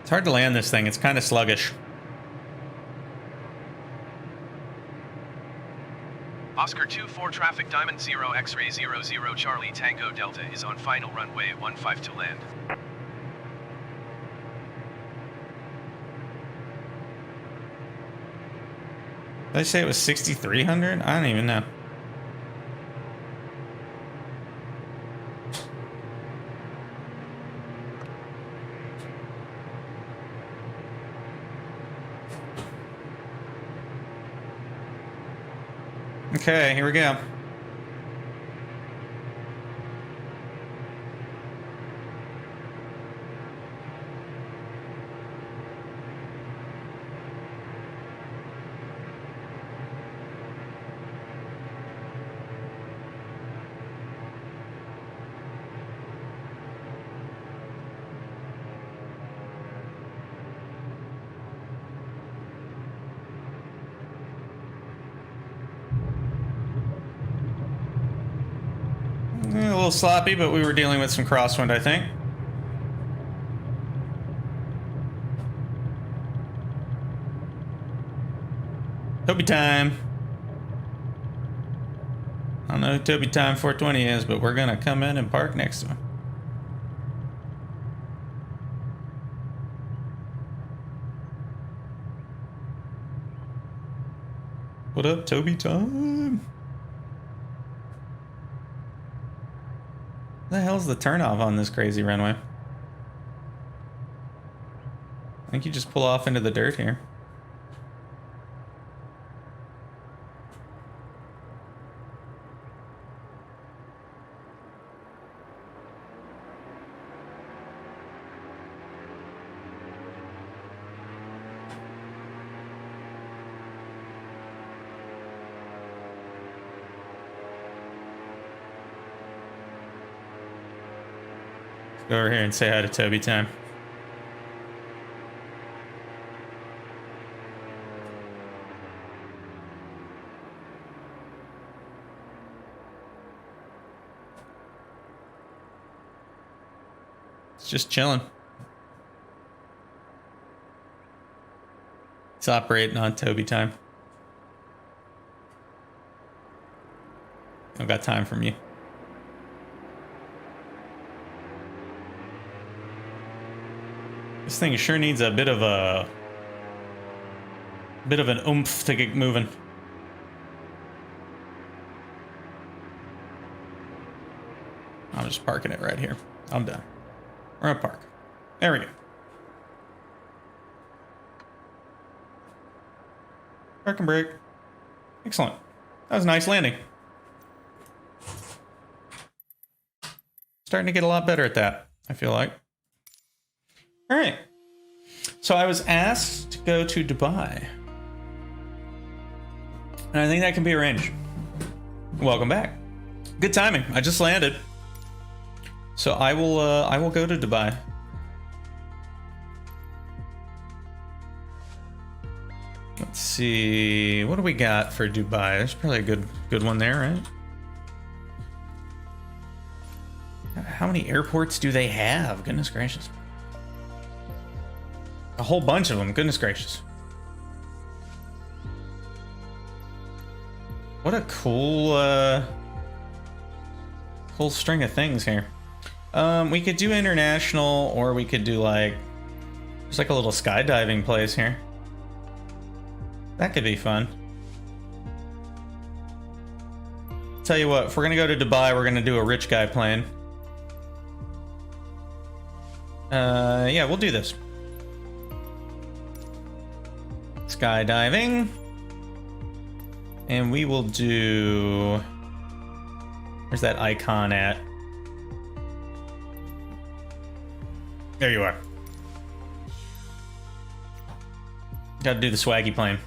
It's hard to land this thing. It's kind of sluggish. Oscar 24 traffic Diamond 0 X-ray 00 Charlie Tango Delta is on final runway 15 to land. Did I say it was 6,300? I don't even know. Okay, here we go. A little sloppy, but we were dealing with some crosswind, I think. Toby time. I don't know who Toby time 420 is, but we're gonna come in and park next to him. What up, Toby time? What the hell's the turnoff on this crazy runway? I think you just pull off into the dirt here. Go over here and say hi to Toby time. It's just chilling. It's operating on Toby time. I've got time from you. This thing sure needs a bit of an oomph to get moving. I'm just parking it right here. I'm done. We're gonna park. There we go. Park and brake. Excellent. That was a nice landing. Starting to get a lot better at that, I feel like. All right. So I was asked to go to Dubai. And I think that can be arranged. Welcome back. Good timing. I just landed. So I will go to Dubai. Let's see. What do we got for Dubai? There's probably a good one there, right? How many airports do they have? Goodness gracious. A whole bunch of them. Goodness gracious. What a cool cool string of things here. We could do international, or we could do like, there's like a little skydiving place here. That could be fun. Tell you what, if we're gonna go to Dubai, we're gonna do a rich guy plane. Yeah, we'll do this. Skydiving. And we will do... Where's that icon at? There you are. Gotta do the swaggy plane.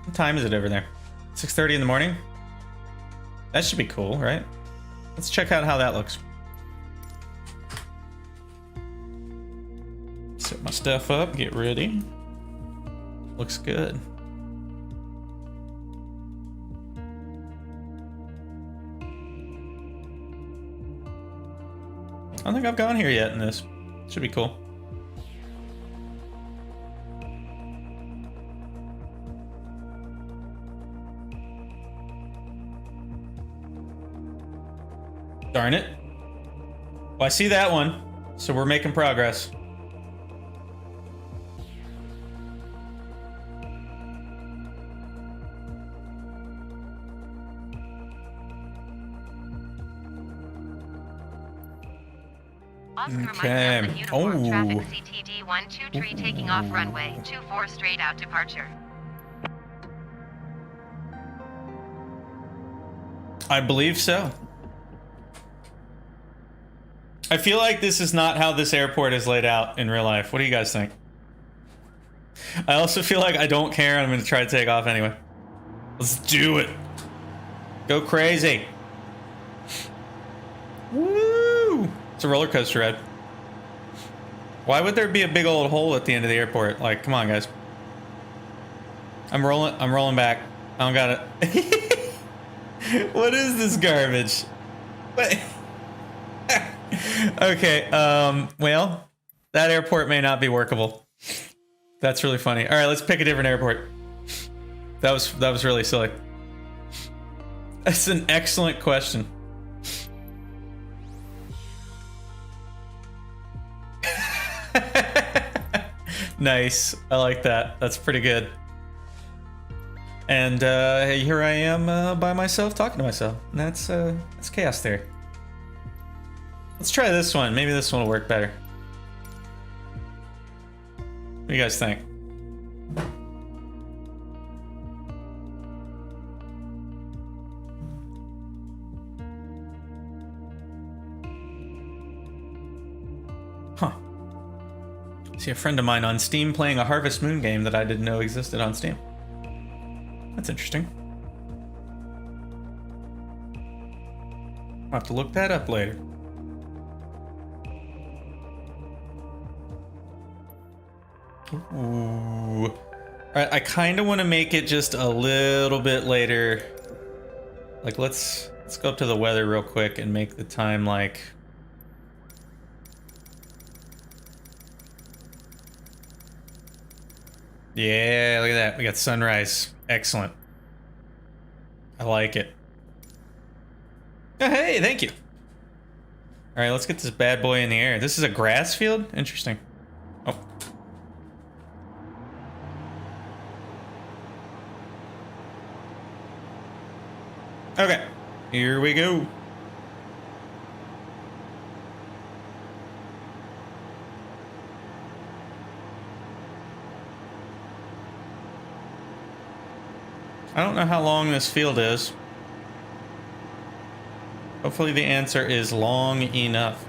What time is it over there? 6:30 in the morning? That should be cool, right? Let's check out how that looks. Set my stuff up, get ready. Looks good. I don't think I've gone here yet in this. Should be cool. Darn it. Well, I see that one, so we're making progress. Oscar Mike Okay. Delta Uniform Oh. traffic CTD 123 taking off runway 24 straight out departure. I believe so. I feel like this is not how this airport is laid out in real life. What do you guys think? I also feel like I don't care. I'm going to try to take off anyway. Let's do it. Go crazy. Woo! It's a roller coaster ride. Why would there be a big old hole at the end of the airport? Like, come on, guys. I'm rolling back. I don't got it. What is this garbage? What? Okay, well, that airport may not be workable. That's really funny. All right, let's pick a different airport. That was really silly. That's an excellent question. Nice. I like that. That's pretty good. And here I am by myself talking to myself. And that's chaos there. Let's try this one. Maybe this one will work better. What do you guys think? Huh. See a friend of mine on Steam playing a Harvest Moon game that I didn't know existed on Steam. That's interesting. I'll have to look that up later. Ooh. Alright, I kind of want to make it just a little bit later. Like, let's go up to the weather real quick and make the time like... Yeah, look at that. We got sunrise. Excellent. I like it. Oh, hey, thank you. All right, let's get this bad boy in the air. This is a grass field? Interesting. Oh. Okay, here we go. I don't know how long this field is. Hopefully the answer is long enough.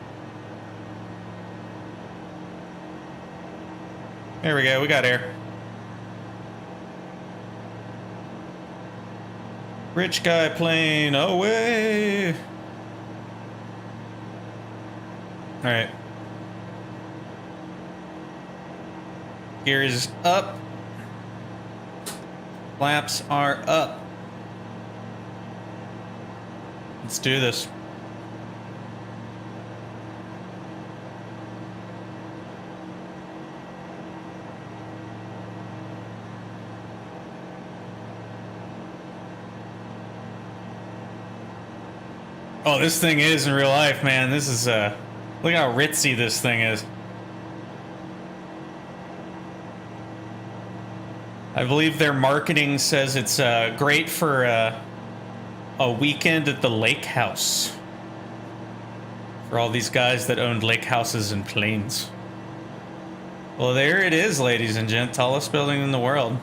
There we go, we got air. Rich guy plane away. All right. Gears up. Flaps are up. Let's do this. Oh, this thing is in real life, man. This is, look how ritzy this thing is. I believe their marketing says it's great for a weekend at the lake house. For all these guys that owned lake houses and planes. Well, there it is, ladies and gents. Tallest building in the world.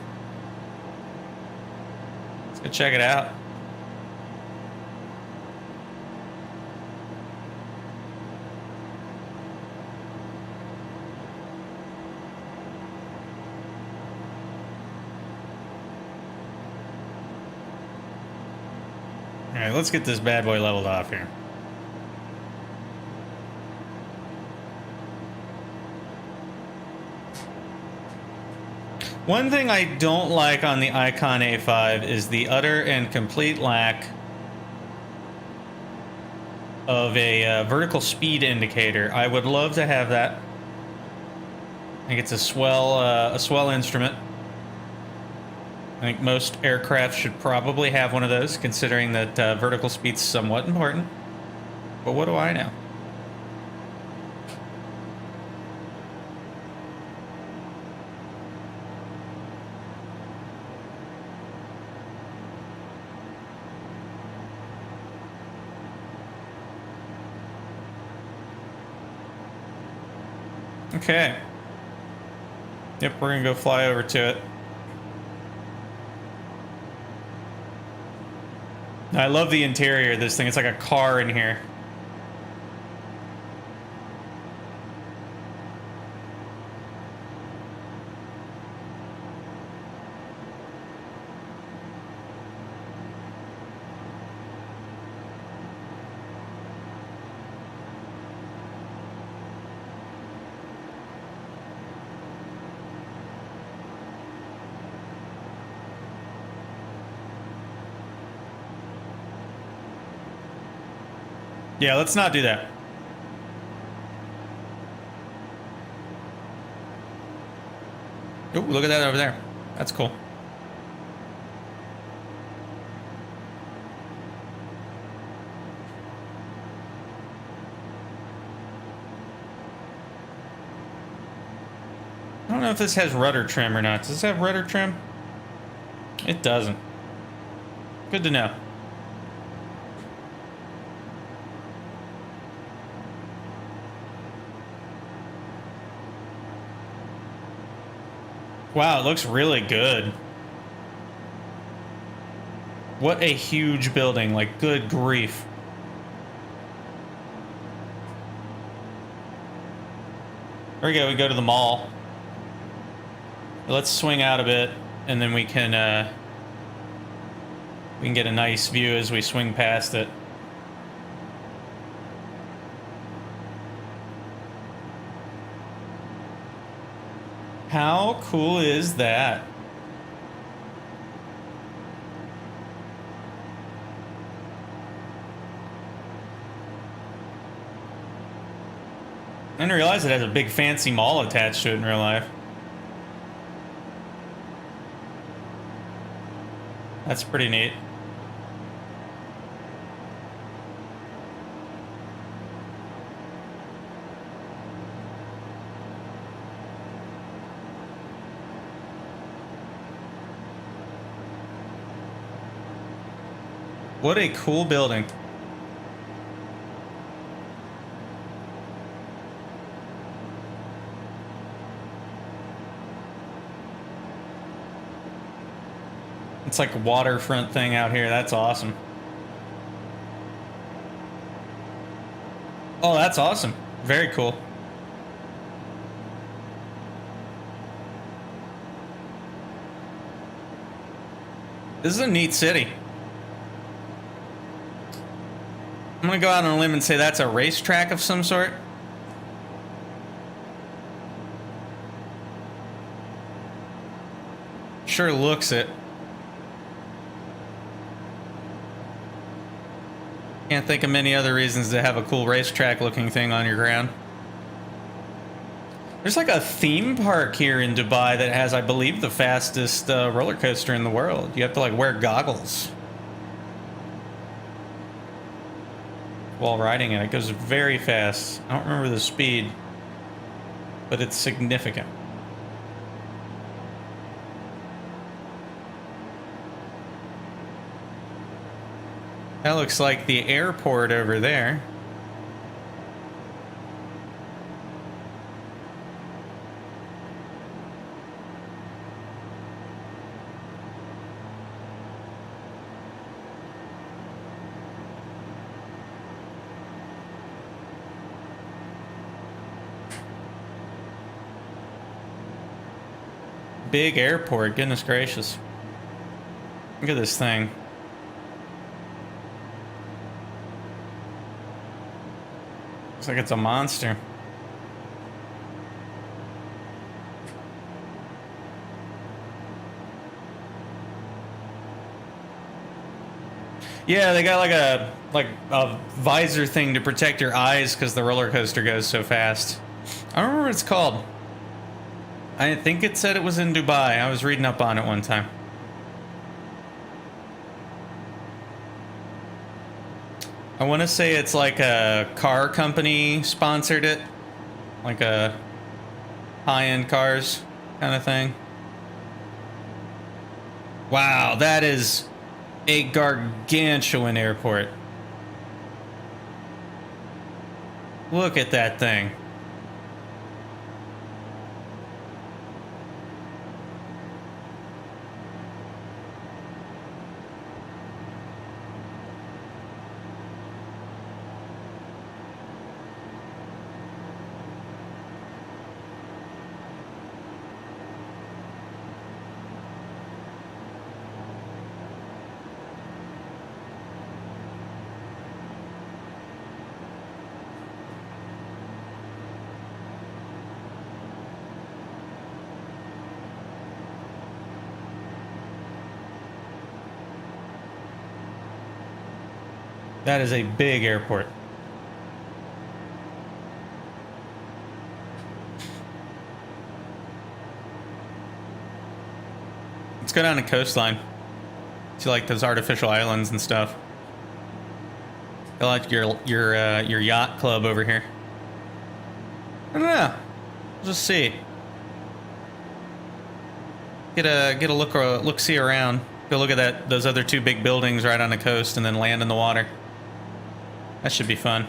Let's go check it out. Alright, let's get this bad boy leveled off here. One thing I don't like on the Icon A5 is the utter and complete lack of a vertical speed indicator. I would love to have that. I think it's a swell instrument. I think most aircraft should probably have one of those, considering that vertical speed's somewhat important. But what do I know? Okay. Yep, we're gonna go fly over to it. I love the interior of this thing. It's like a car in here. Yeah, let's not do that. Oh, look at that over there. That's cool. I don't know if this has rudder trim or not. Does this have rudder trim? It doesn't. Good to know. Wow, it looks really good. What a huge building, like, good grief. There we go, we go to the mall. Let's swing out a bit, and then we can get a nice view as we swing past it. How cool is that? I didn't realize it has a big fancy mall attached to it in real life. That's pretty neat. What a cool building. It's like a waterfront thing out here. That's awesome. Oh, that's awesome. Very cool. This is a neat city. I'm gonna go out on a limb and say that's a racetrack of some sort. Sure looks it. Can't think of many other reasons to have a cool racetrack looking thing on your ground. There's like a theme park here in Dubai that has, I believe, the fastest roller coaster in the world. You have to like wear goggles while riding it. It goes very fast. I don't remember the speed, but it's significant. That looks like the airport over there. Big airport, goodness gracious. Look at this thing. Looks like it's a monster. Yeah, they got like a visor thing to protect your eyes because the roller coaster goes so fast. I don't remember what it's called. I think it said it was in Dubai. I was reading up on it one time. I want to say it's like a car company sponsored it. Like a high-end cars kind of thing. Wow, that is a gargantuan airport. Look at that thing. That is a big airport. Let's go down the coastline. See like those artificial islands and stuff. I like your yacht club over here. I don't know. We'll just see. Get a look see around. Go look at those other two big buildings right on the coast, and then land in the water. That should be fun.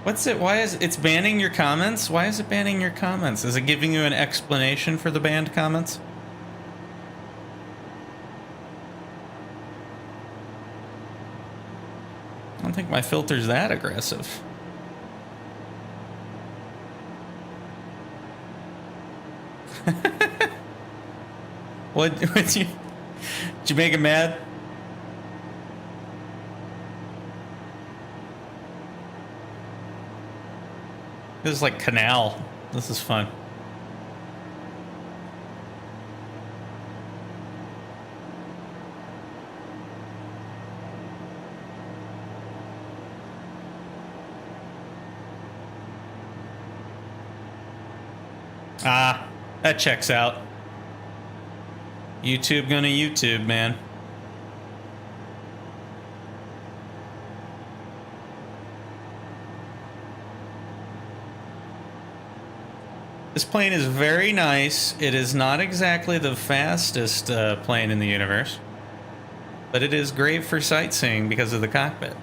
What's it? Why is it's banning your comments? Why is it banning your comments? Is it giving you an explanation for the banned comments? I don't think my filter's that aggressive. Did you make him mad? This is like canal. This is fun. Ah, that checks out. YouTube gonna YouTube, man. This plane is very nice. It is not exactly the fastest plane in the universe, but it is great for sightseeing because of the cockpit.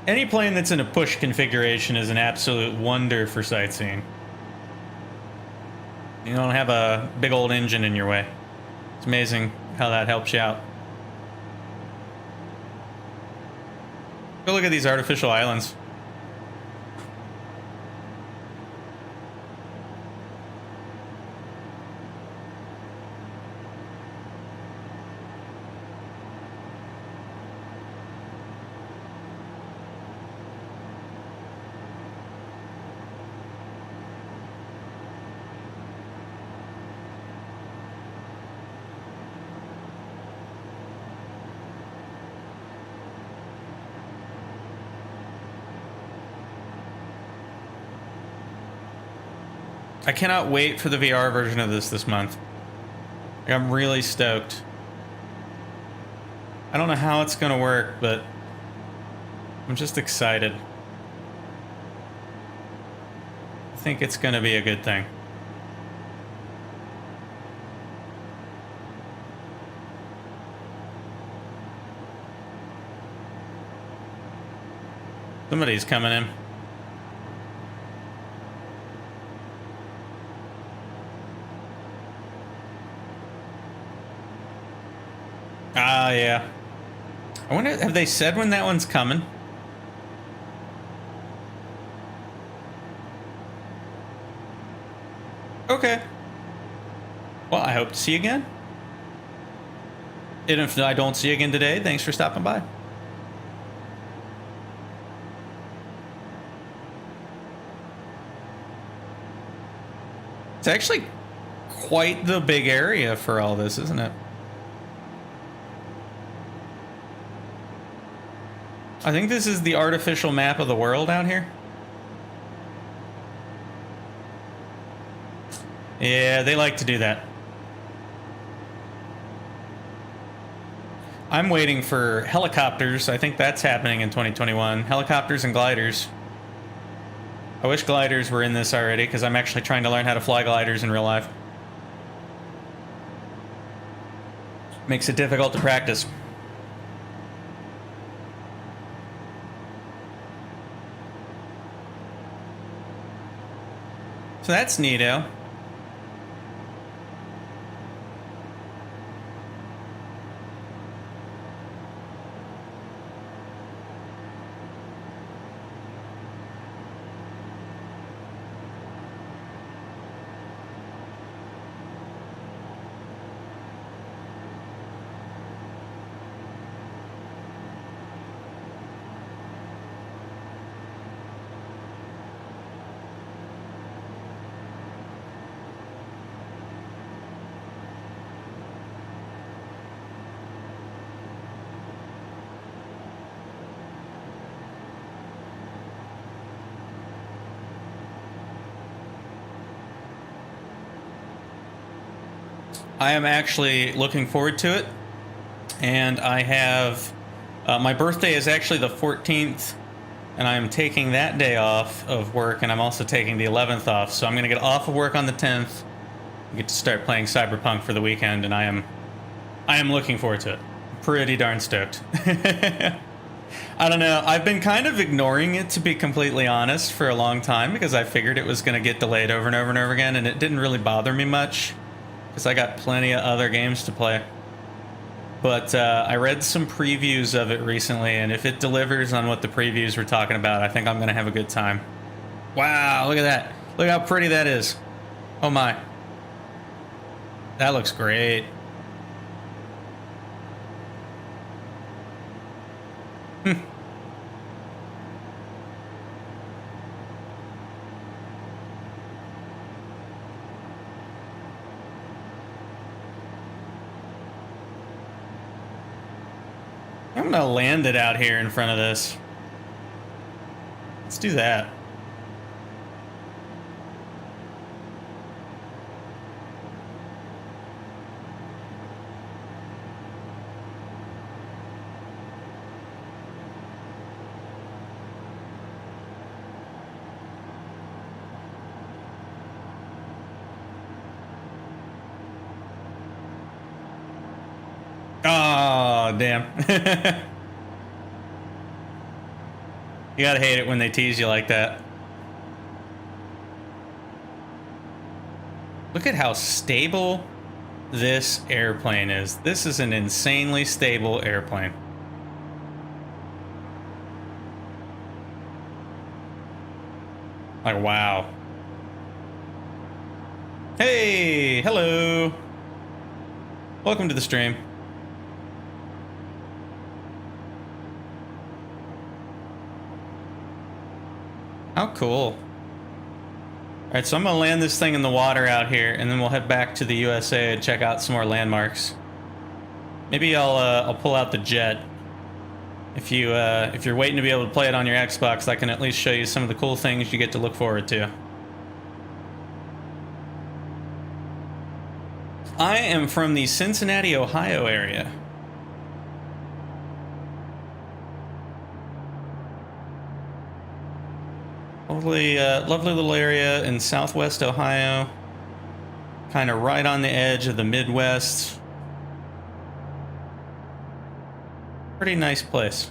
Any plane that's in a push configuration is an absolute wonder for sightseeing. You don't have a big old engine in your way. It's amazing how that helps you out. Go look at these artificial islands. I cannot wait for the VR version of this month. Like, I'm really stoked. I don't know how it's gonna work, but I'm just excited. I think it's gonna be a good thing. Somebody's coming in. Ah, yeah. I wonder, have they said when that one's coming? Okay. Well, I hope to see you again. And if I don't see you again today, thanks for stopping by. It's actually quite the big area for all this, isn't it? I think this is the artificial map of the world out here. Yeah, they like to do that. I'm waiting for helicopters. I think that's happening in 2021. Helicopters and gliders. I wish gliders were in this already, because I'm actually trying to learn how to fly gliders in real life. Makes it difficult to practice. So that's neato. I am actually looking forward to it, and I have my birthday is actually the 14th, and I am taking that day off of work, and I'm also taking the 11th off, so I'm going to get off of work on the 10th and get to start playing Cyberpunk for the weekend, and I am looking forward to it. Pretty darn stoked. I don't know, I've been kind of ignoring it, to be completely honest, for a long time, because I figured it was going to get delayed over and over and over again, and it didn't really bother me much, because I got plenty of other games to play. But I read some previews of it recently, and if it delivers on what the previews were talking about, I think I'm going to have a good time. Wow, look at that. Look how pretty that is. Oh my. That looks great. I'm gonna land it out here in front of this. Let's do that. Oh, damn. You gotta hate it when they tease you like that. Look at how stable this airplane is. This is an insanely stable airplane. Like, wow. Hey, hello. Welcome to the stream. How cool. All right, so I'm gonna land this thing in the water out here, and then we'll head back to the USA and check out some more landmarks. Maybe I'll pull out the jet. If you're waiting to be able to play it on your Xbox, I can at least show you some of the cool things you get to look forward to. I am from the Cincinnati, Ohio area. Lovely little area in southwest Ohio. Kind of right on the edge of the Midwest. Pretty nice place.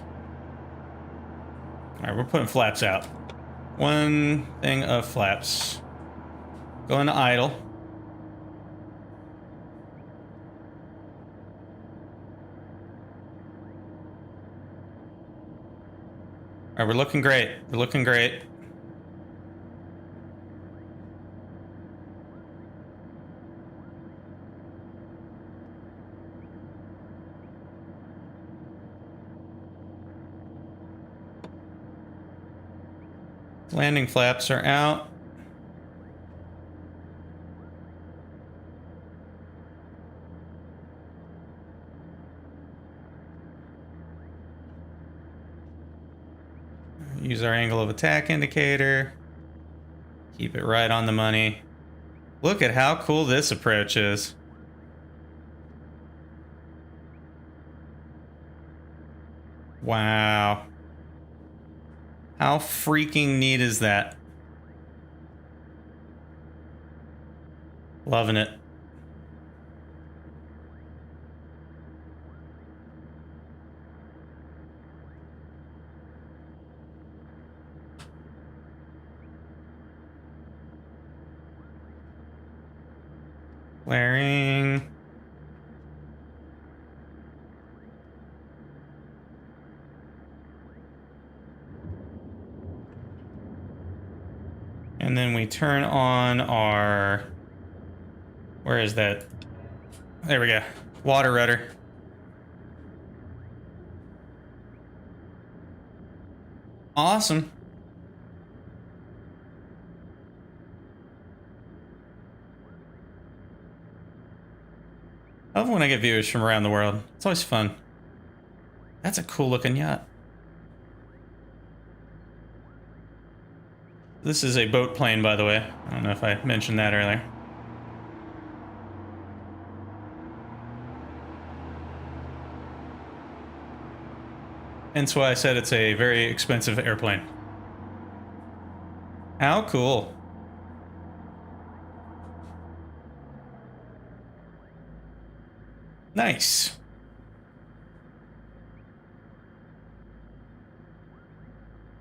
All right, we're putting flaps out. One thing of flaps. Going to idle. All right, we're looking great. We're looking great. Landing flaps are out. Use our angle of attack indicator. Keep it right on the money. Look at how cool this approach is. Wow. How freaking neat is that? Loving it. Flaring. And then we turn on our... Where is that? There we go. Water rudder. Awesome. I love when I get viewers from around the world. It's always fun. That's a cool looking yacht. This is a boat plane, by the way. I don't know if I mentioned that earlier. Hence why I said it's a very expensive airplane. How cool. Nice.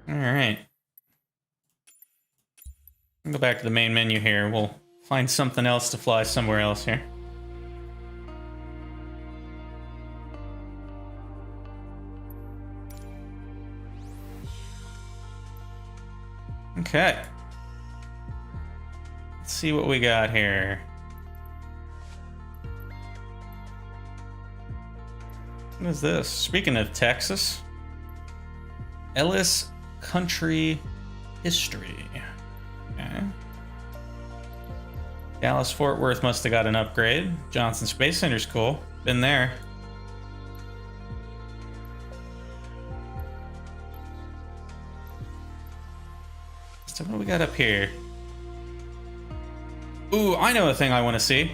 All right. Go back to the main menu here. We'll find something else to fly somewhere else here. Okay. Let's see what we got here. What is this? Speaking of Texas, Ellis Country History. Okay. Dallas Fort Worth must have got an upgrade. Johnson Space Center's cool. Been there. So what do we got up here? Ooh, I know a thing I want to see.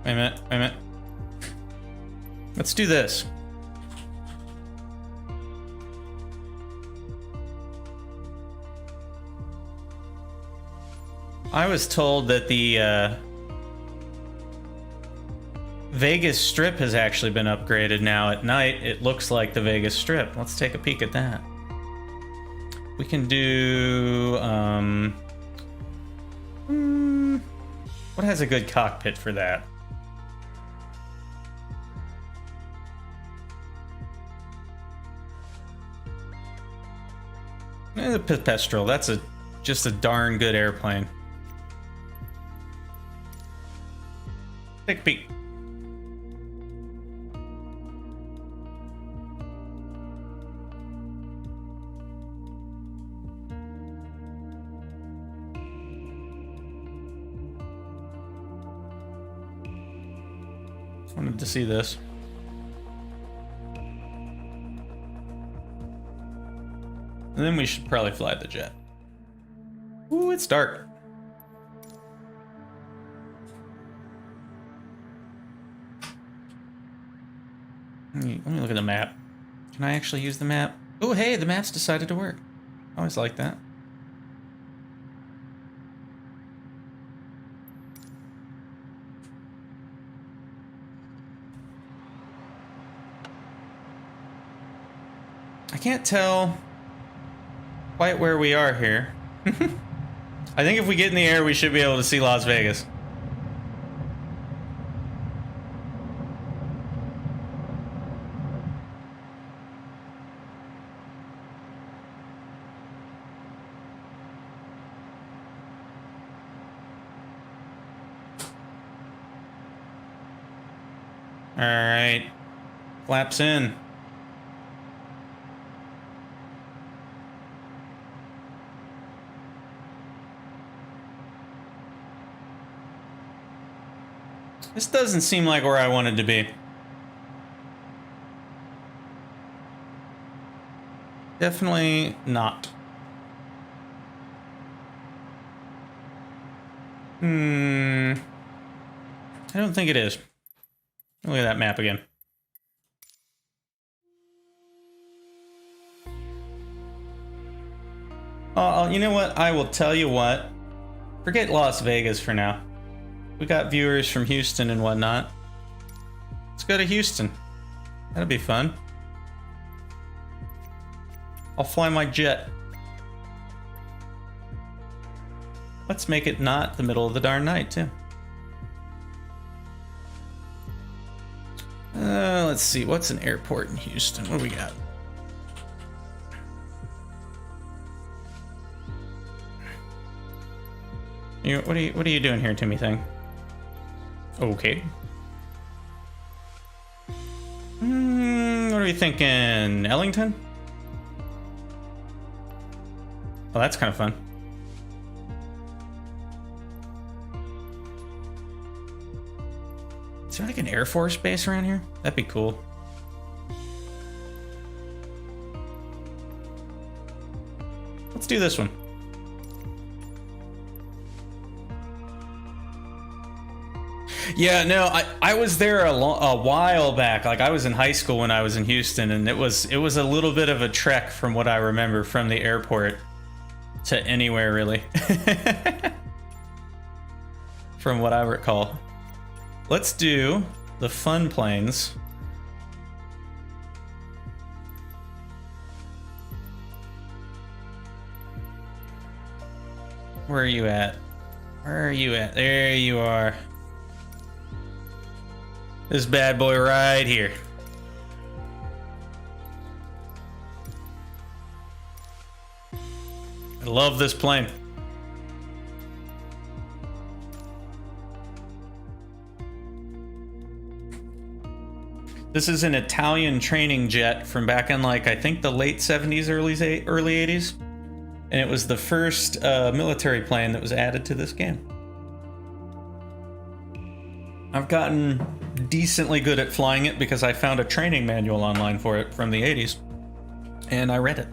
Wait a minute, wait a minute. Let's do this. I was told that the Vegas Strip has actually been upgraded now. At night, it looks like the Vegas Strip. Let's take a peek at that. We can do... what has a good cockpit for that? The Pipistrel, that's just a darn good airplane. Take a peek. Wanted to see this. And then we should probably fly the jet. Ooh, it's dark. Let me look at the map. Can I actually use the map? Oh, hey, the map's decided to work. I always like that. I can't tell quite where we are here. I think if we get in the air, we should be able to see Las Vegas. All right, flaps in. This doesn't seem like where I wanted to be. Definitely not. I don't think it is. Look at that map again. You know what? I will tell you what. Forget Las Vegas for now. We got viewers from Houston and whatnot. Let's go to Houston. That'll be fun. I'll fly my jet. Let's make it not the middle of the darn night, too. Let's see. What's an airport in Houston? What do we got? What are you doing here, Timmy thing? Okay. What are we thinking? Ellington? Oh, that's kind of fun. Is there like an Air Force base around here? That'd be cool. Let's do this one. Yeah, no, I was there a while back. Like, I was in high school when I was in Houston, and it was a little bit of a trek from what I remember from the airport to anywhere, really. From what I recall. Let's do the fun planes. Where are you at? Where are you at? There you are. This bad boy right here. I love this plane. This is an Italian training jet from back in, like, I think the late 70s, early 80s. And it was the first military plane that was added to this game. I've gotten decently good at flying it because I found a training manual online for it from the 80s. And I read it.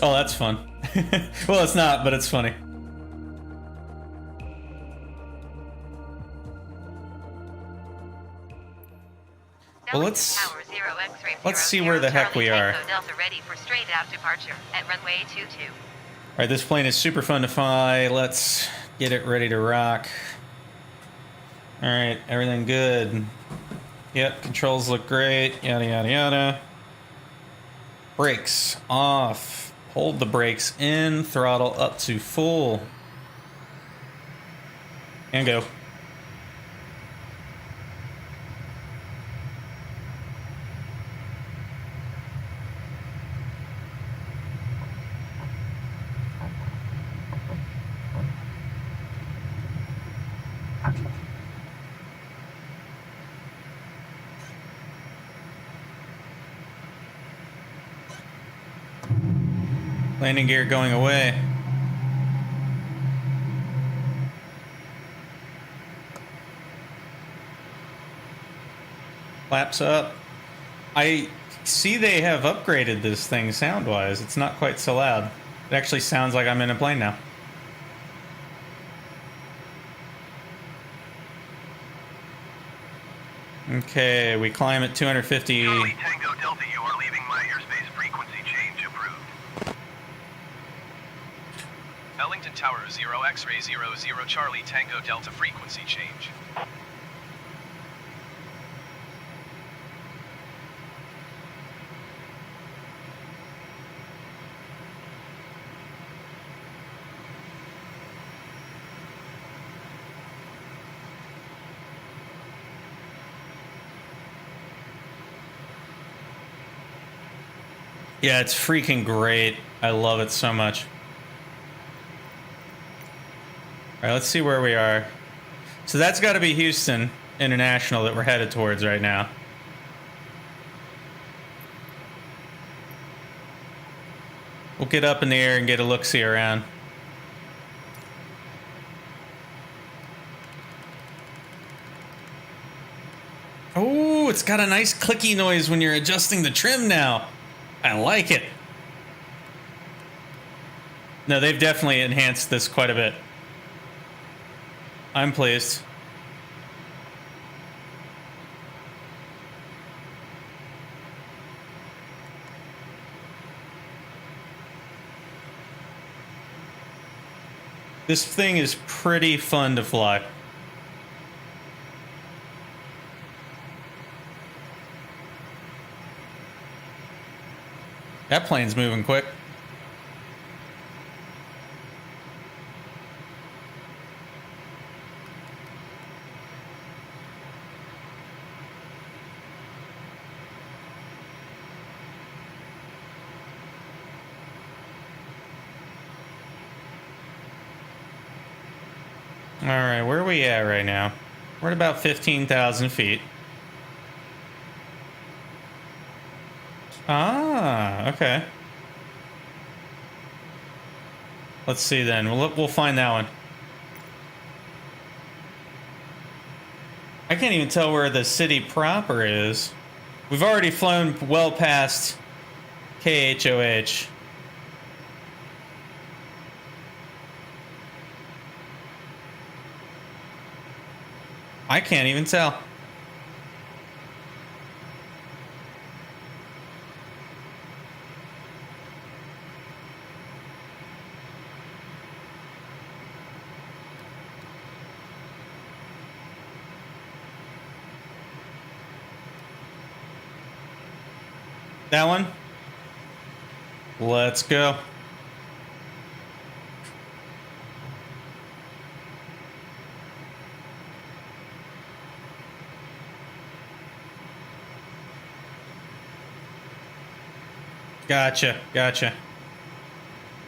Oh, that's fun. Well, it's not, but it's funny. Well, Ellington Tower 0 X-ray let's 00 see where the heck Charlie we are. Tango Delta ready for straight out departure at runway 22. All right, this plane is super fun to fly. Let's get it ready to rock. All right, everything good. Yep, controls look great. Yada, yada, yada. Brakes off. Hold the brakes in. Throttle up to full. And go. Landing gear going away. Flaps up. I see they have upgraded this thing sound-wise. It's not quite so loud. It actually sounds like I'm in a plane now. Okay, we climb at 250. Charlie Tango Delta, you are leaving my airspace. Frequency change approved. Ellington Tower 0 X-ray 00 Charlie Tango Delta frequency change. Yeah, it's freaking great. I love it so much. All right, let's see where we are. So that's got to be Houston International that we're headed towards right now. We'll get up in the air and get a look-see around. Oh, it's got a nice clicky noise when you're adjusting the trim now. I like it. No, they've definitely enhanced this quite a bit. I'm pleased. This thing is pretty fun to fly. That plane's moving quick. All right, where are we at right now? We're at about 15,000 feet. Ah, okay. Let's see then. We'll find that one. I can't even tell where the city proper is. We've already flown well past KHOH. I can't even tell. That one? Let's go. Gotcha, gotcha.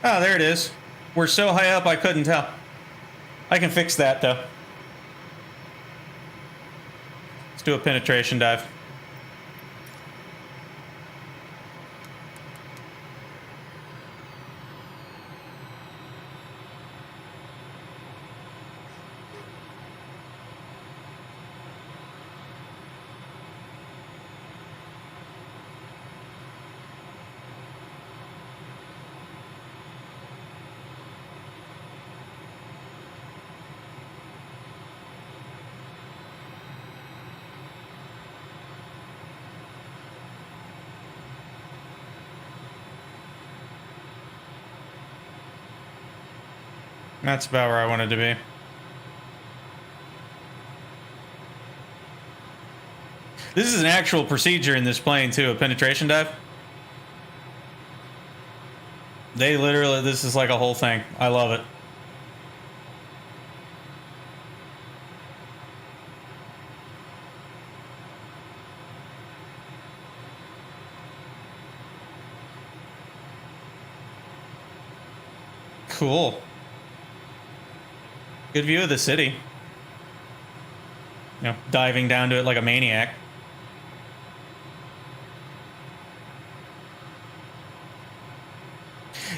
Oh, there it is. We're so high up I couldn't tell. I can fix that though. Let's do a penetration dive. That's about where I wanted to be. This is an actual procedure in this plane too, a penetration dive. They literally, this is like a whole thing. I love it. Cool. Good view of the city. You know, diving down to it like a maniac.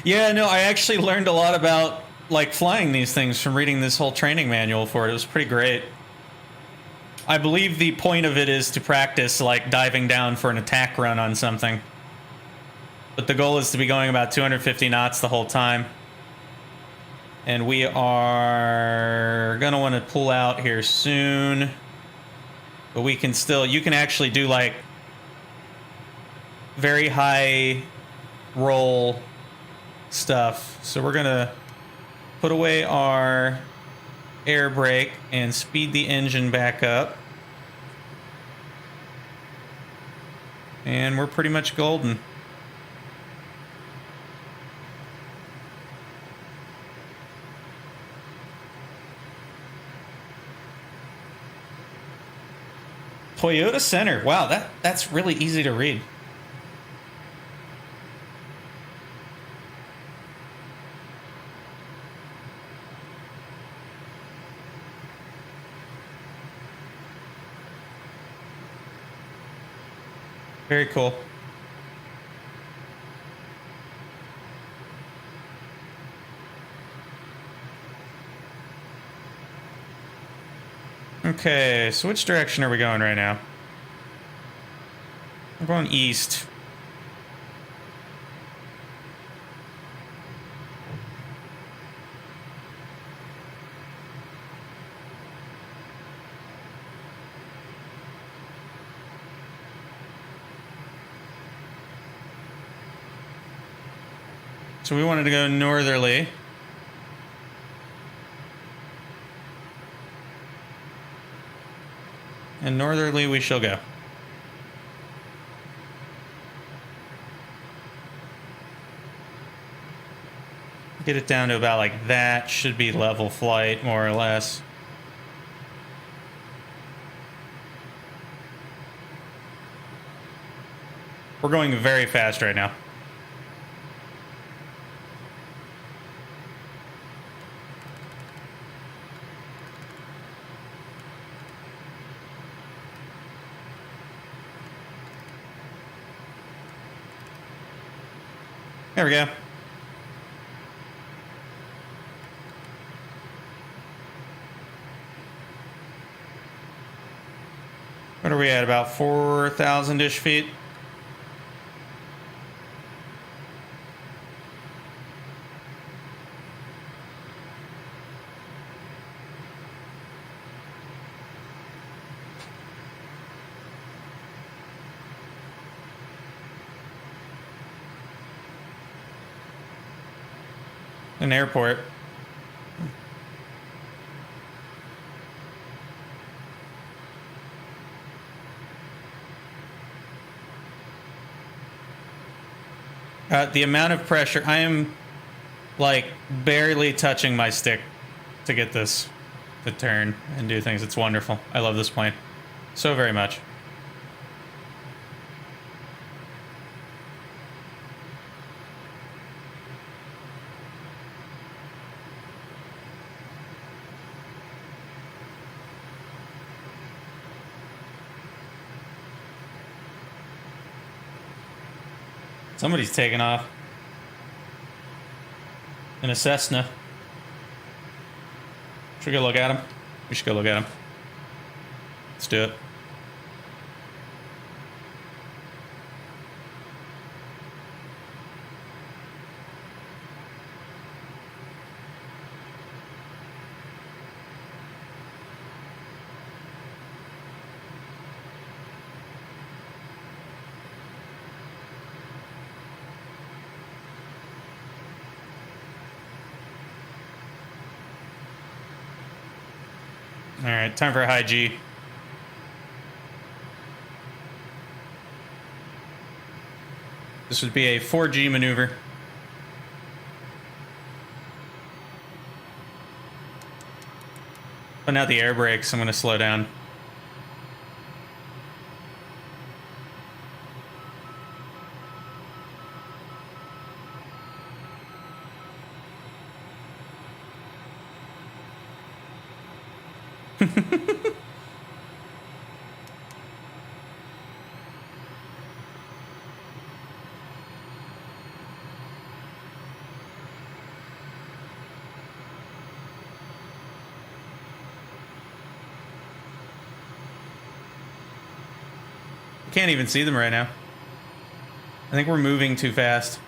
Yeah, no, I actually learned a lot about like flying these things from reading this whole training manual for it. It was pretty great. I believe the point of it is to practice like diving down for an attack run on something. But the goal is to be going about 250 knots the whole time. And we are gonna want to pull out here soon. But we can still, you can actually do like very high roll stuff. So we're gonna put away our air brake and speed the engine back up. And we're pretty much golden. Toyota Center. Wow, that's really easy to read. Very cool. Okay, so which direction are we going right now? We're going east. So we wanted to go northerly. And northerly we shall go. Get it down to about like that. Should be level flight, more or less. We're going very fast right now. There we go. What are we at? About 4,000-ish feet? An airport. The amount of pressure, I am like barely touching my stick to get this to turn and do things. It's wonderful. I love this plane so very much. Somebody's taking off in a Cessna. Should we go look at him? We should go look at him. Let's do it. All right, time for a high G. This would be a 4G maneuver. But now the air brakes, I'm going to slow down. Can't even see them right now. I think we're moving too fast.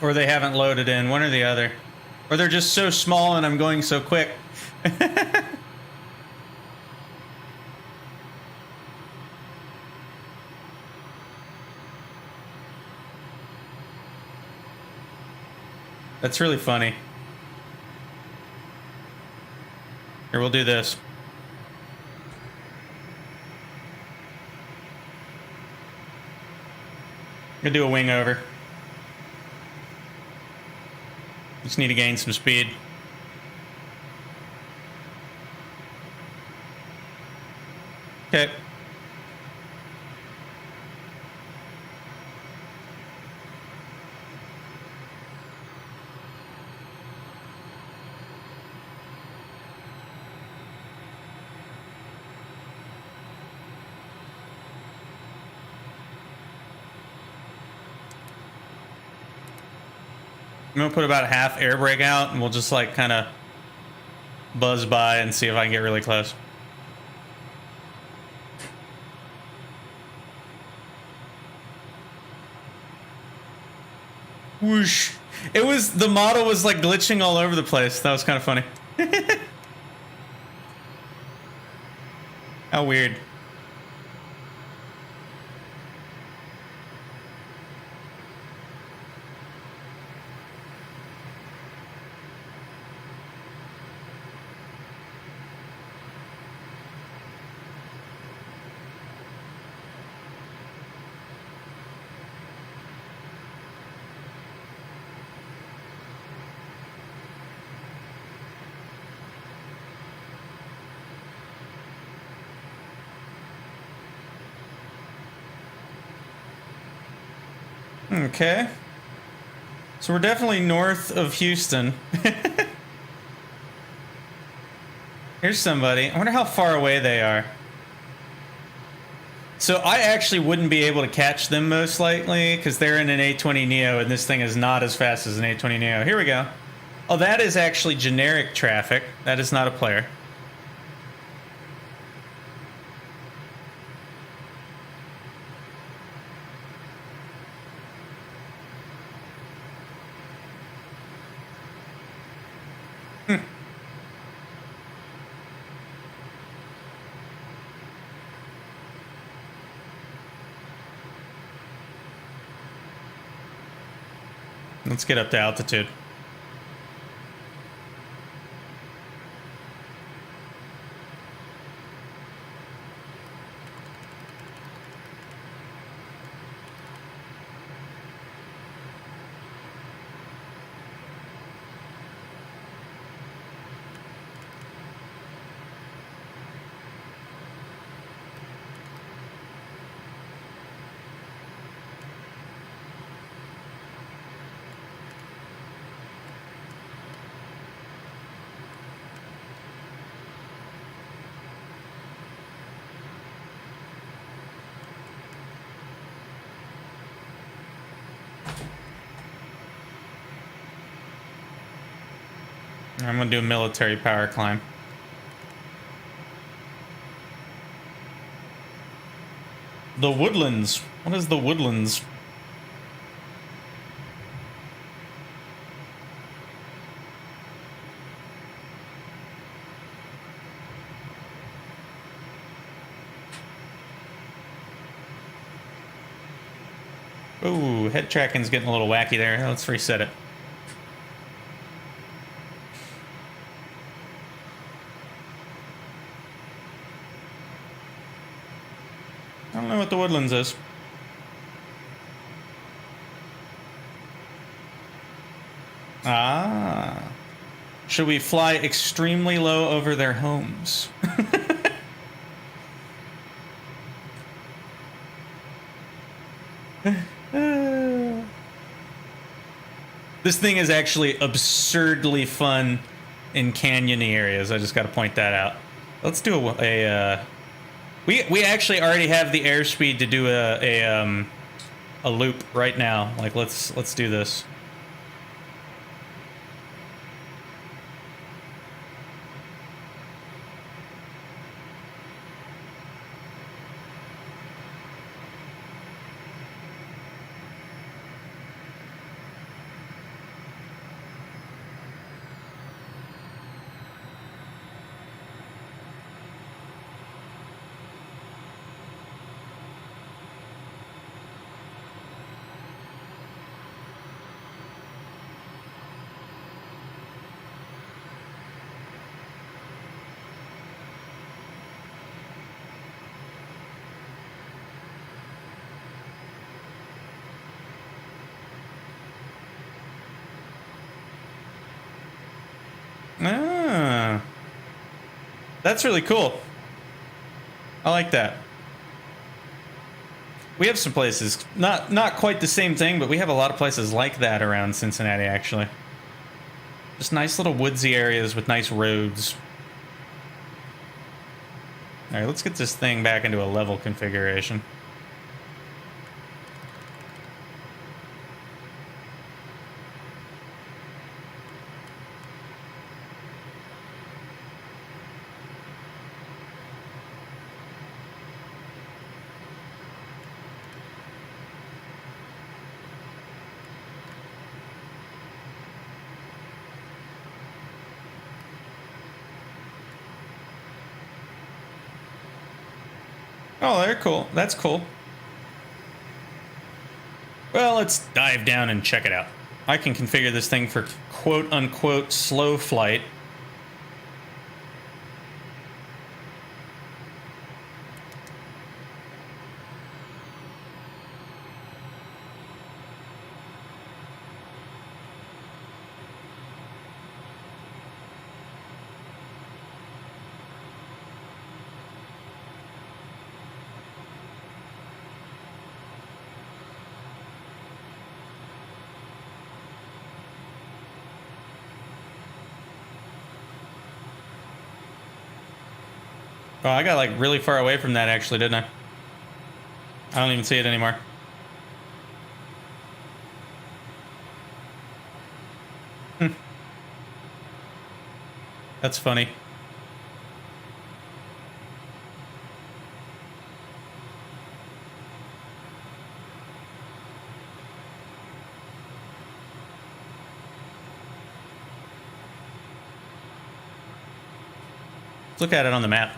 Or they haven't loaded in, one or the other. Or they're just so small and I'm going so quick. That's really funny. Here, we'll do this. I'm gonna do a wing over. Just need to gain some speed. Okay. I'm gonna put about half air brake out and we'll just like kind of buzz by and see if I can get really close. Whoosh. It was, the model was like glitching all over the place. That was kind of funny. How weird. Okay. So we're definitely north of Houston. Here's somebody. I wonder how far away they are. So I actually wouldn't be able to catch them most likely because they're in an A20 Neo and this thing is not as fast as an A20 Neo. Here we go. Oh, that is actually generic traffic. That is not a player. Let's get up to altitude. I'm gonna do a military power climb. The Woodlands. What is the Woodlands? Ooh, head tracking's getting a little wacky there. Let's reset it. I don't know what the Woodlands is. Ah. Should we fly extremely low over their homes? This thing is actually absurdly fun in canyony areas. I just got to point that out. Let's do we actually already have the airspeed to do a loop right now. Like let's do this. Ah, that's really cool. I like that. We have some places, not quite the same thing, but we have a lot of places like that around Cincinnati, actually. Just nice little woodsy areas with nice roads. All right, let's get this thing back into a level configuration. Oh, they're cool. That's cool. Well, let's dive down and check it out. I can configure this thing for quote-unquote slow flight. Oh, I got like really far away from that actually, didn't I? I don't even see it anymore. That's funny. Let's look at it on the map.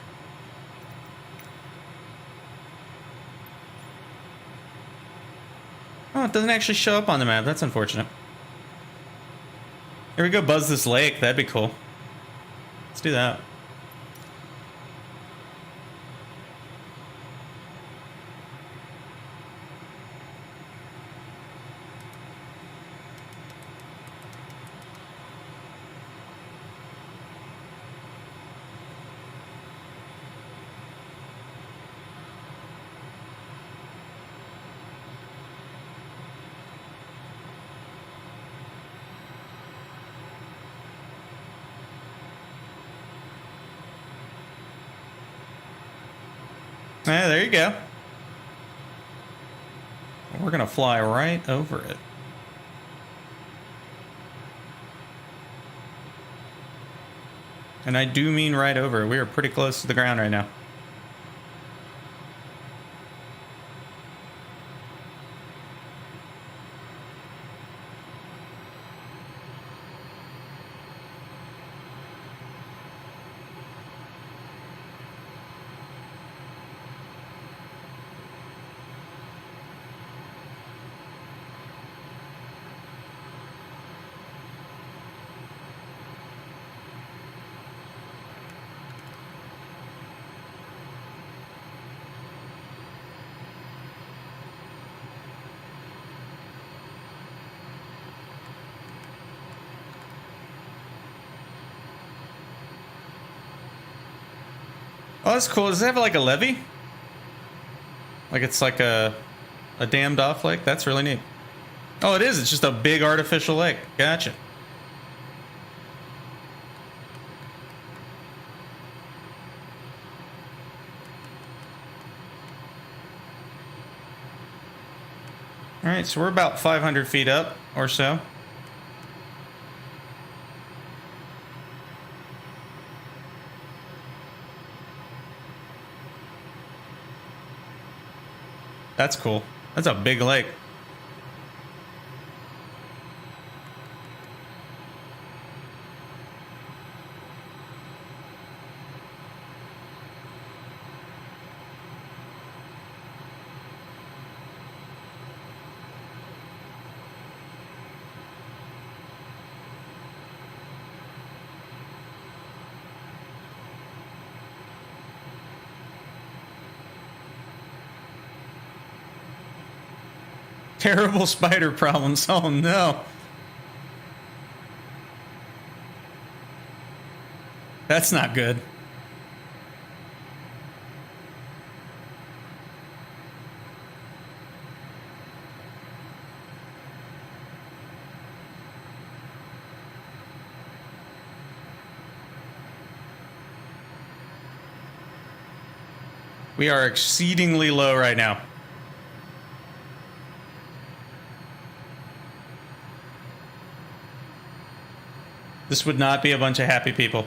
Oh, it doesn't actually show up on the map. That's unfortunate. Here we go, buzz this lake. That'd be cool. Let's do that. Yeah, there you go. We're gonna fly right over it. And I do mean right over it. We are pretty close to the ground right now. Oh, that's cool. Does it have like a levee? Like it's like a dammed off lake? That's really neat. Oh, it is. It's just a big artificial lake. Gotcha. All right, so we're about 500 feet up or so. That's cool. That's a big lake. Terrible spider problems. Oh no. That's not good. We are exceedingly low right now. This would not be a bunch of happy people.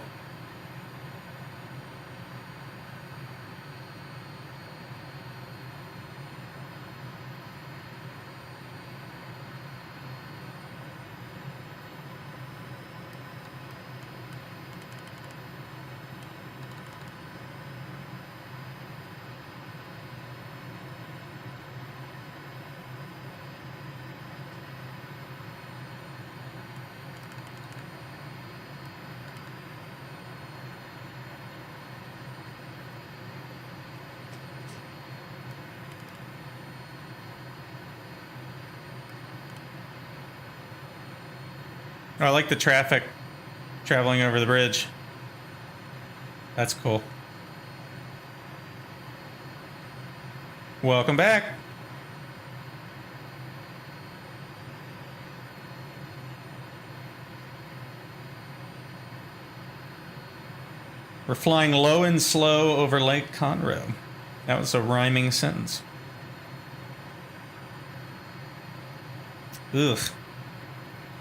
Oh, I like the traffic traveling over the bridge. That's cool. Welcome back. We're flying low and slow over Lake Conroe. That was a rhyming sentence. Ugh.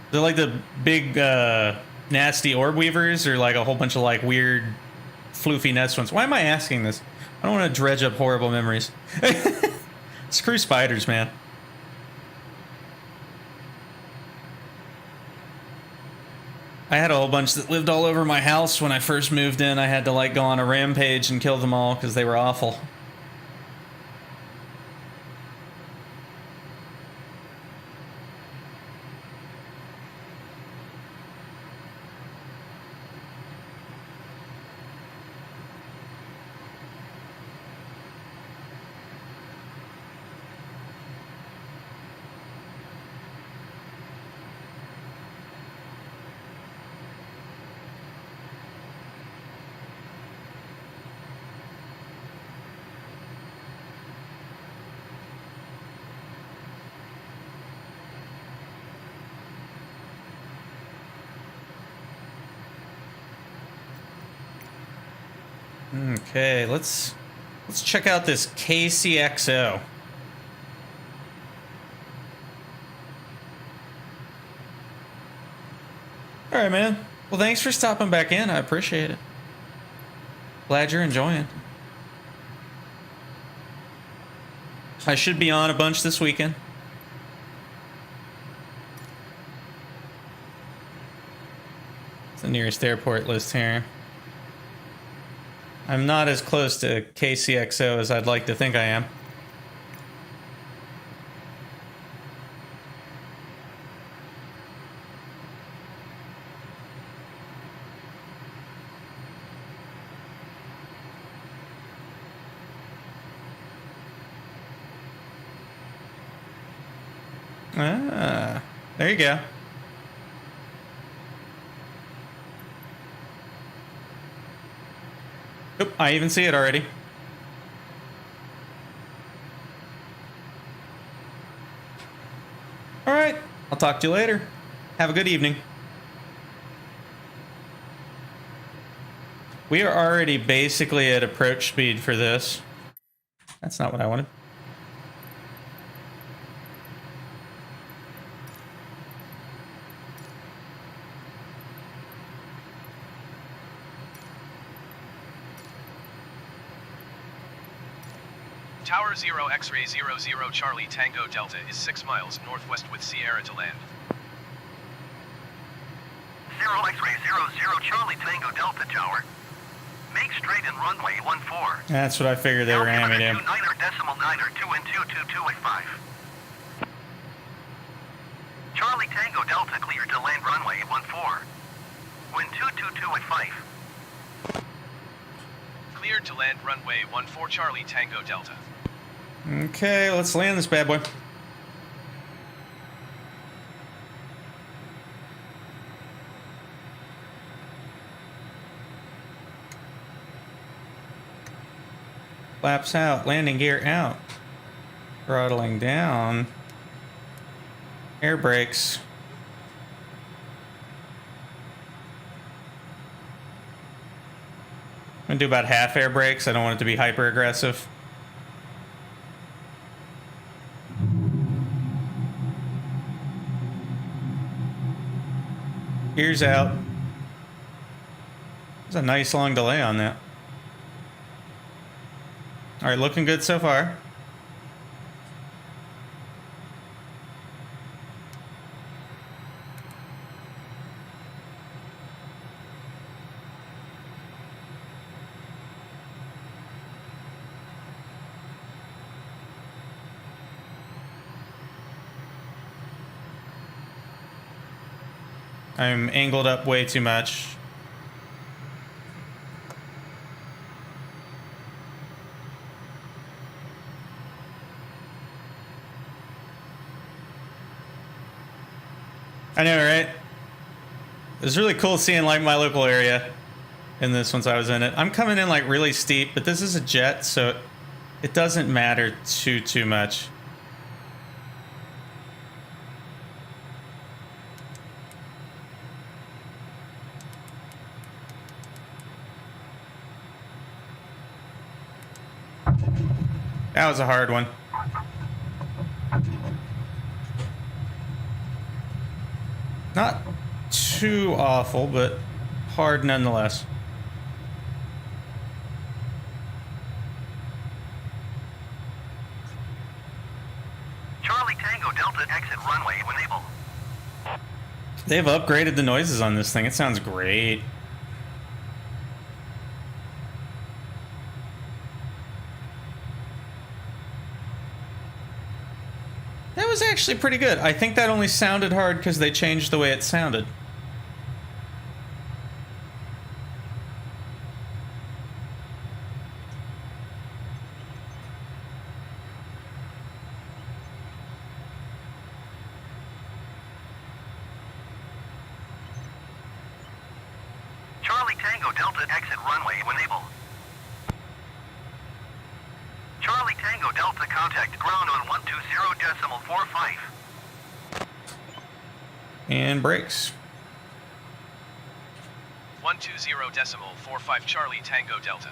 They're like the big, nasty orb weavers, or like a whole bunch of like weird, floofy nest ones. Why am I asking this? I don't want to dredge up horrible memories. Screw spiders, man. I had a whole bunch that lived all over my house when I first moved in. I had to like go on a rampage and kill them all because they were awful. Okay, let's check out this KCXO. All right, man. Well, thanks for stopping back in. I appreciate it. Glad you're enjoying. I should be on a bunch this weekend. It's the nearest airport list here. I'm not as close to KCXO as I'd like to think I am. Ah, there you go. Oop, I even see it already. All right, I'll talk to you later. Have a good evening. We are already basically at approach speed for this. That's not what I wanted. Tower 0 X-ray 00 Charlie Tango Delta is 6 miles northwest with Sierra to land. 0 X-ray 00 Charlie Tango Delta Tower. Make straight and runway 14. That's what I figured they were gonna have me do. 9.9 or 2 and 22285. Charlie Tango Delta cleared to land runway 14. Wind 22285. Cleared to land runway 14 Charlie Tango Delta. Okay, let's land this bad boy. Flaps out, landing gear out. Throttling down. Air brakes. I'm gonna do about half air brakes. I don't want it to be hyper aggressive. Gears out. There's a nice long delay on that. All right, looking good so far. I'm angled up way too much. I know, right? It was really cool seeing like my local area in this once I was in it. I'm coming in like really steep, but this is a jet, so it doesn't matter too much. That was a hard one. Not too awful, but hard nonetheless. Charlie Tango Delta exit runway when able. They've upgraded the noises on this thing. It sounds great. That was actually pretty good. I think that only sounded hard because they changed the way it sounded. Charlie Tango Delta exit runway when able. Charlie Tango Delta contact ground on 120.45. And brakes. 120.45 Charlie Tango Delta.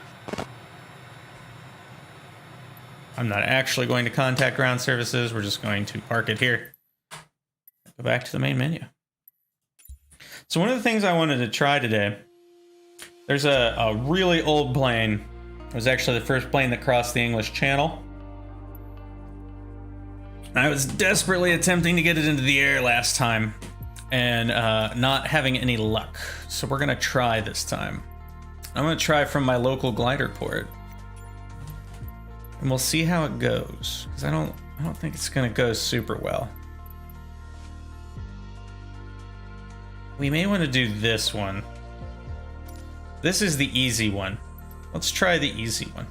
I'm not actually going to contact ground services. We're just going to park it here. Go back to the main menu. So one of the things I wanted to try today, there's a really old plane. It was actually the first plane that crossed the English Channel. I was desperately attempting to get it into the air last time and not having any luck. So we're gonna try this time. I'm gonna try from my local glider port. And we'll see how it goes. Because I don't think it's gonna go super well. We may want to do this one. This is the easy one. Let's try the easy one.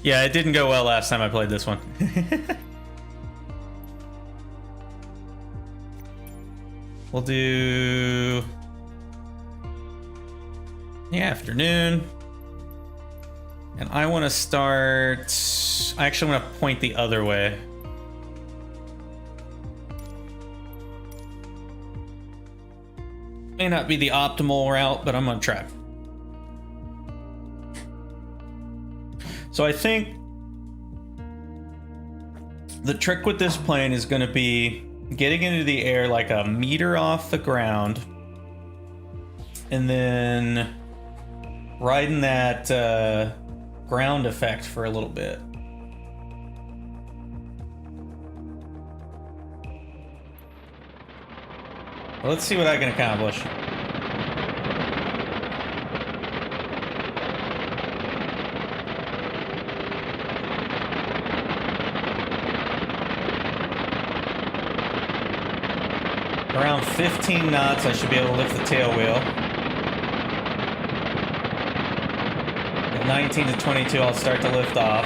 Yeah, it didn't go well last time I played this one. We'll do the afternoon. And I want to start... I actually want to point the other way. May not be the optimal route, but I'm going to try. So I think the trick with this plane is going to be getting into the air like a meter off the ground and then riding that ground effect for a little bit. Well, let's see what I can accomplish. Around 15 knots, I should be able to lift the tail wheel. At 19 to 22, I'll start to lift off.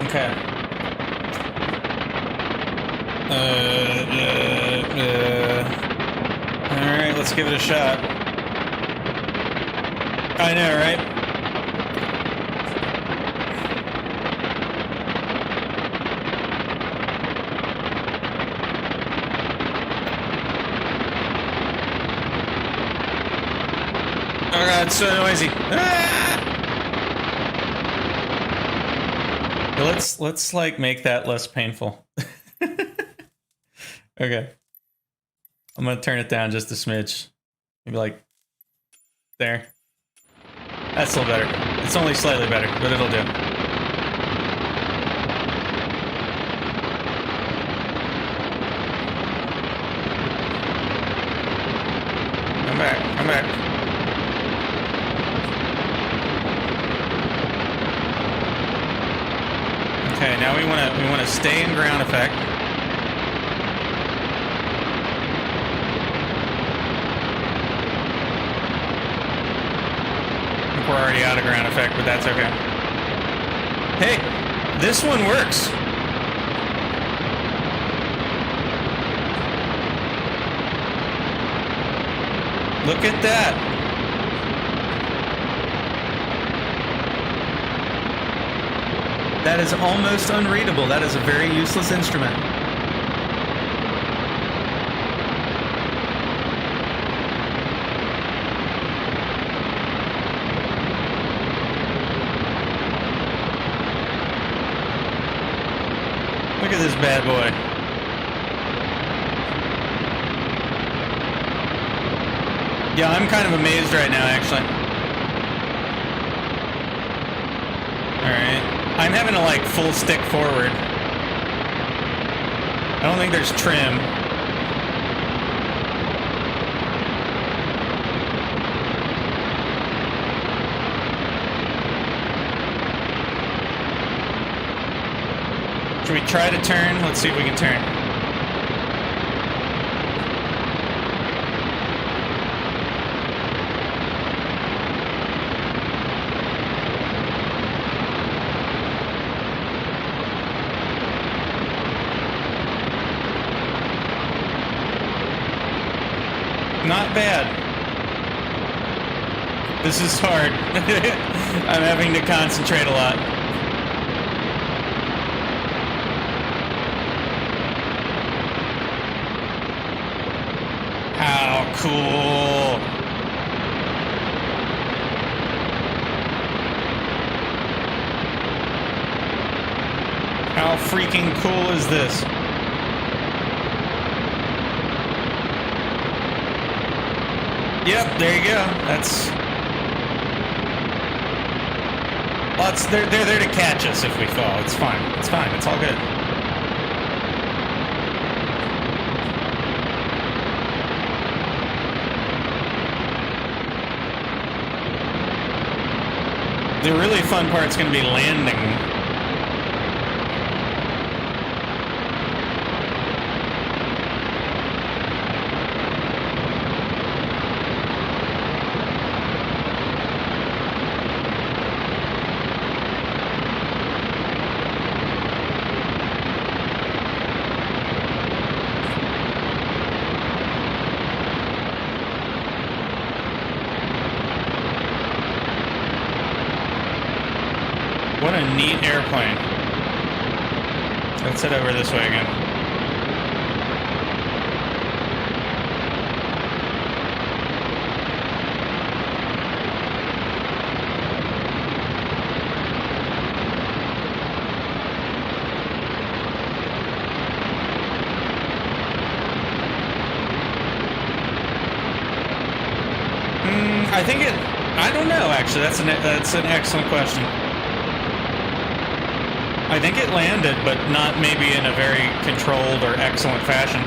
Okay. Alright, let's give it a shot. I know, right? Oh god, it's so noisy. Ah! Let's like make that less painful. Okay. I'm gonna turn it down just a smidge. Maybe like there. That's a little better. It's only slightly better, but it'll do. Come back, come back. Okay, now we wanna stay in ground effect. I think we're already out of ground effect, but that's okay. Hey, this one works. Look at that. That is almost unreadable. That is a very useless instrument. Look at this bad boy. Yeah, I'm kind of amazed right now, actually. Alright. I'm having to like full stick forward. I don't think there's trim. Should we try to turn? Let's see if we can turn. Not bad. This is hard. I'm having to concentrate a lot. How cool. How freaking cool is this? Yep, there you go. That's... Well, they're there to catch us if we fall. It's fine. It's fine. It's all good. The really fun part's going to be landing. neat airplane. Let's head over this way again. I don't know, actually. That's an excellent question. I think it landed, but not maybe in a very controlled or excellent fashion.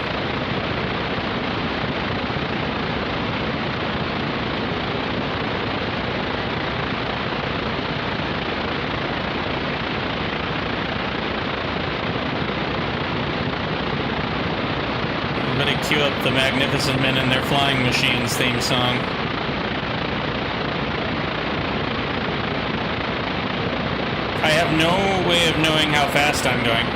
Everybody cue up the Magnificent Men and Their Flying Machines theme song. I have no way of knowing how fast I'm going.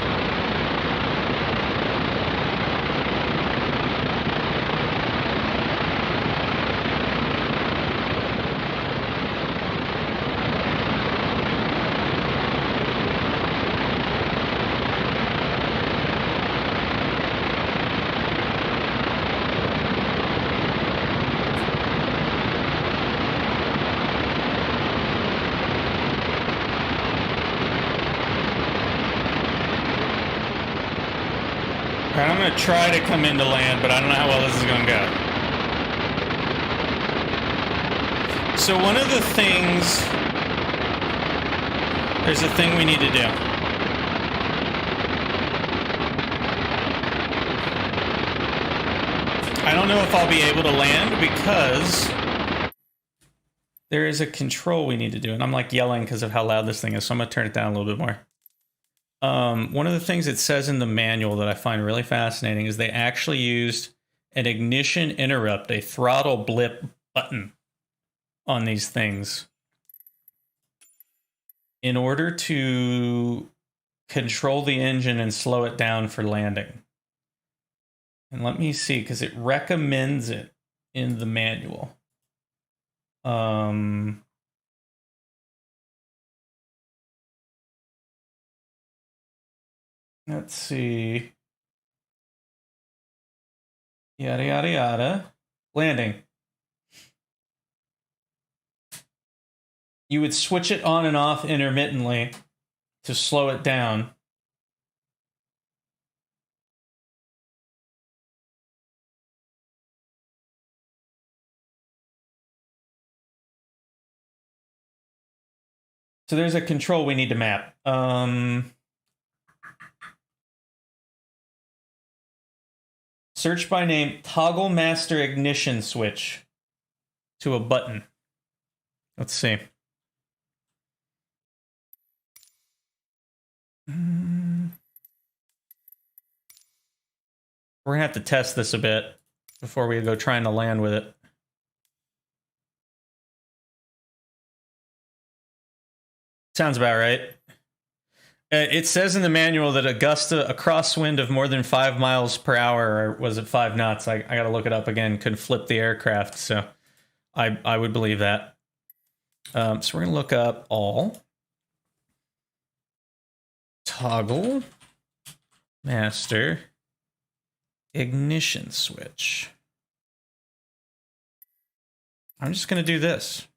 Alright, I'm gonna try to come into land, but I don't know how well this is gonna go. So one of the things... There's a thing we need to do. I don't know if I'll be able to land because there is a control we need to do. And I'm like yelling because of how loud this thing is, so I'm gonna turn it down a little bit more. One of the things it says in the manual that I find really fascinating is they actually used an ignition interrupt, a throttle blip button on these things in order to control the engine and slow it down for landing. And let me see, because it recommends it in the manual. Let's see. Yada, yada, yada. Landing. You would switch it on and off intermittently to slow it down. So there's a control we need to map. Search by name, toggle master ignition switch to a button. Let's see. We're gonna have to test this a bit before we go trying to land with it. Sounds about right. It says in the manual that a crosswind of more than 5 miles per hour, or was it 5 knots? I gotta look it up again, could flip the aircraft, so I would believe that. So we're gonna look up all. Toggle master ignition switch. I'm just gonna do this.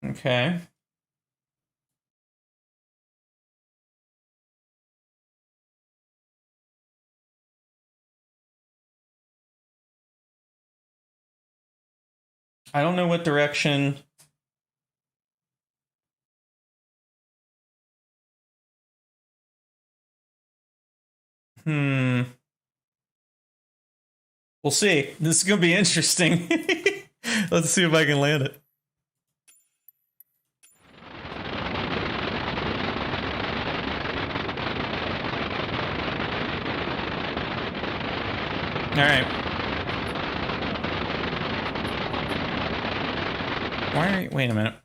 Okay. I don't know what direction. We'll see. This is going to be interesting. Let's see if I can land it. All right. Wait a minute.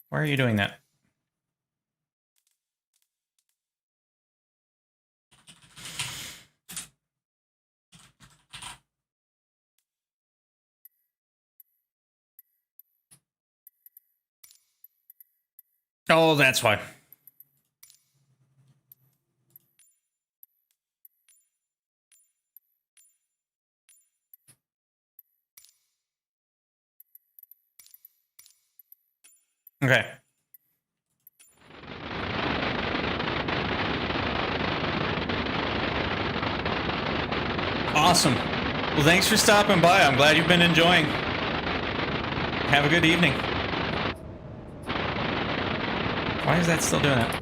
Why are you doing that? Oh, that's why. Okay. Awesome. Well, thanks for stopping by. I'm glad you've been enjoying. Have a good evening. Why is that still doing that?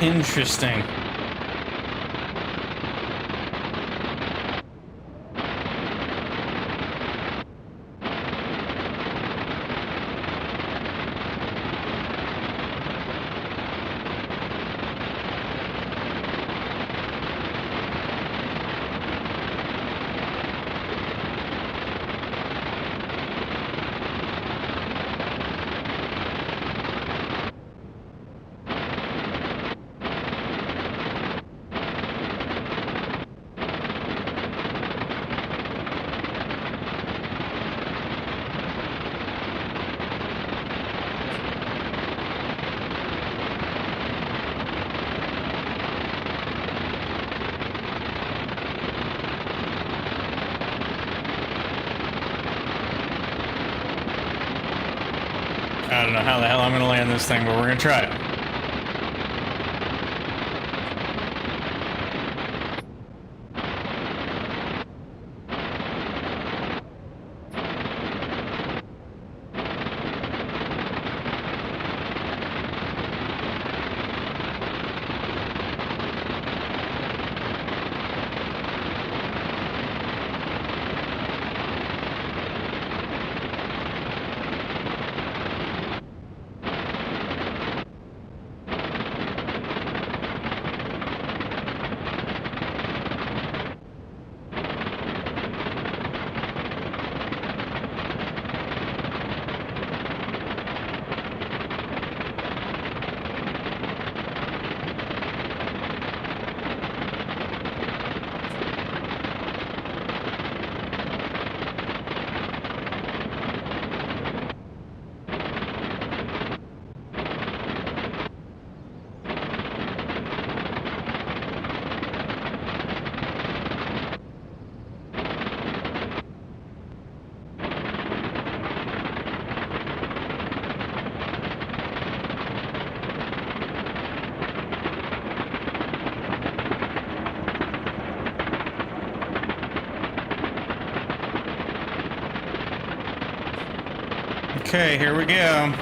Interesting. I don't know how the hell I'm going to land this thing, but we're going to try it. Okay, here we go.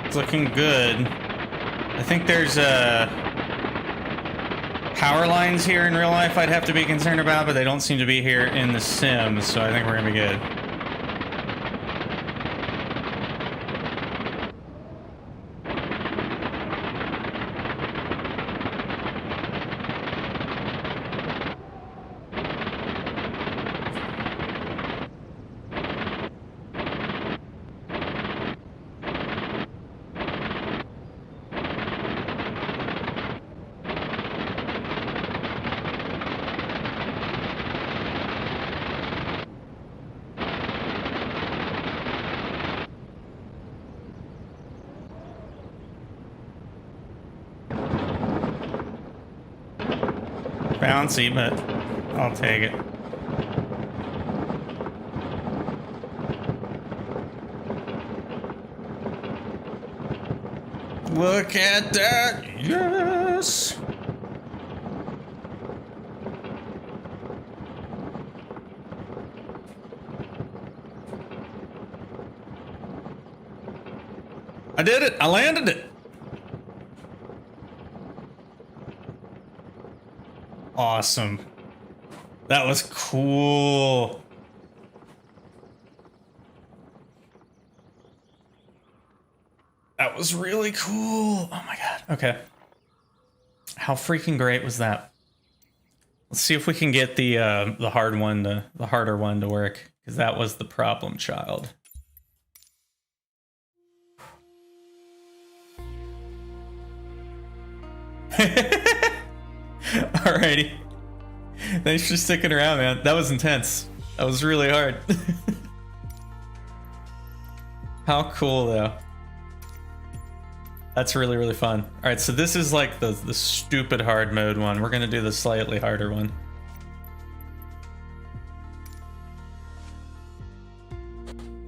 It's looking good. I think there's power lines here in real life I'd have to be concerned about, but they don't seem to be here in the Sims, so I think we're gonna be good. Bouncy, but I'll take it. Look at that! Yes! I did it! I landed it! Awesome. That was cool. That was really cool. Oh my god. Okay. How freaking great was that? Let's see if we can get the harder one to work, because that was the problem child. Alrighty. Thanks for sticking around, man. That was intense. That was really hard. How cool, though. That's really, really fun. Alright, so this is like the stupid hard mode one. We're gonna do the slightly harder one.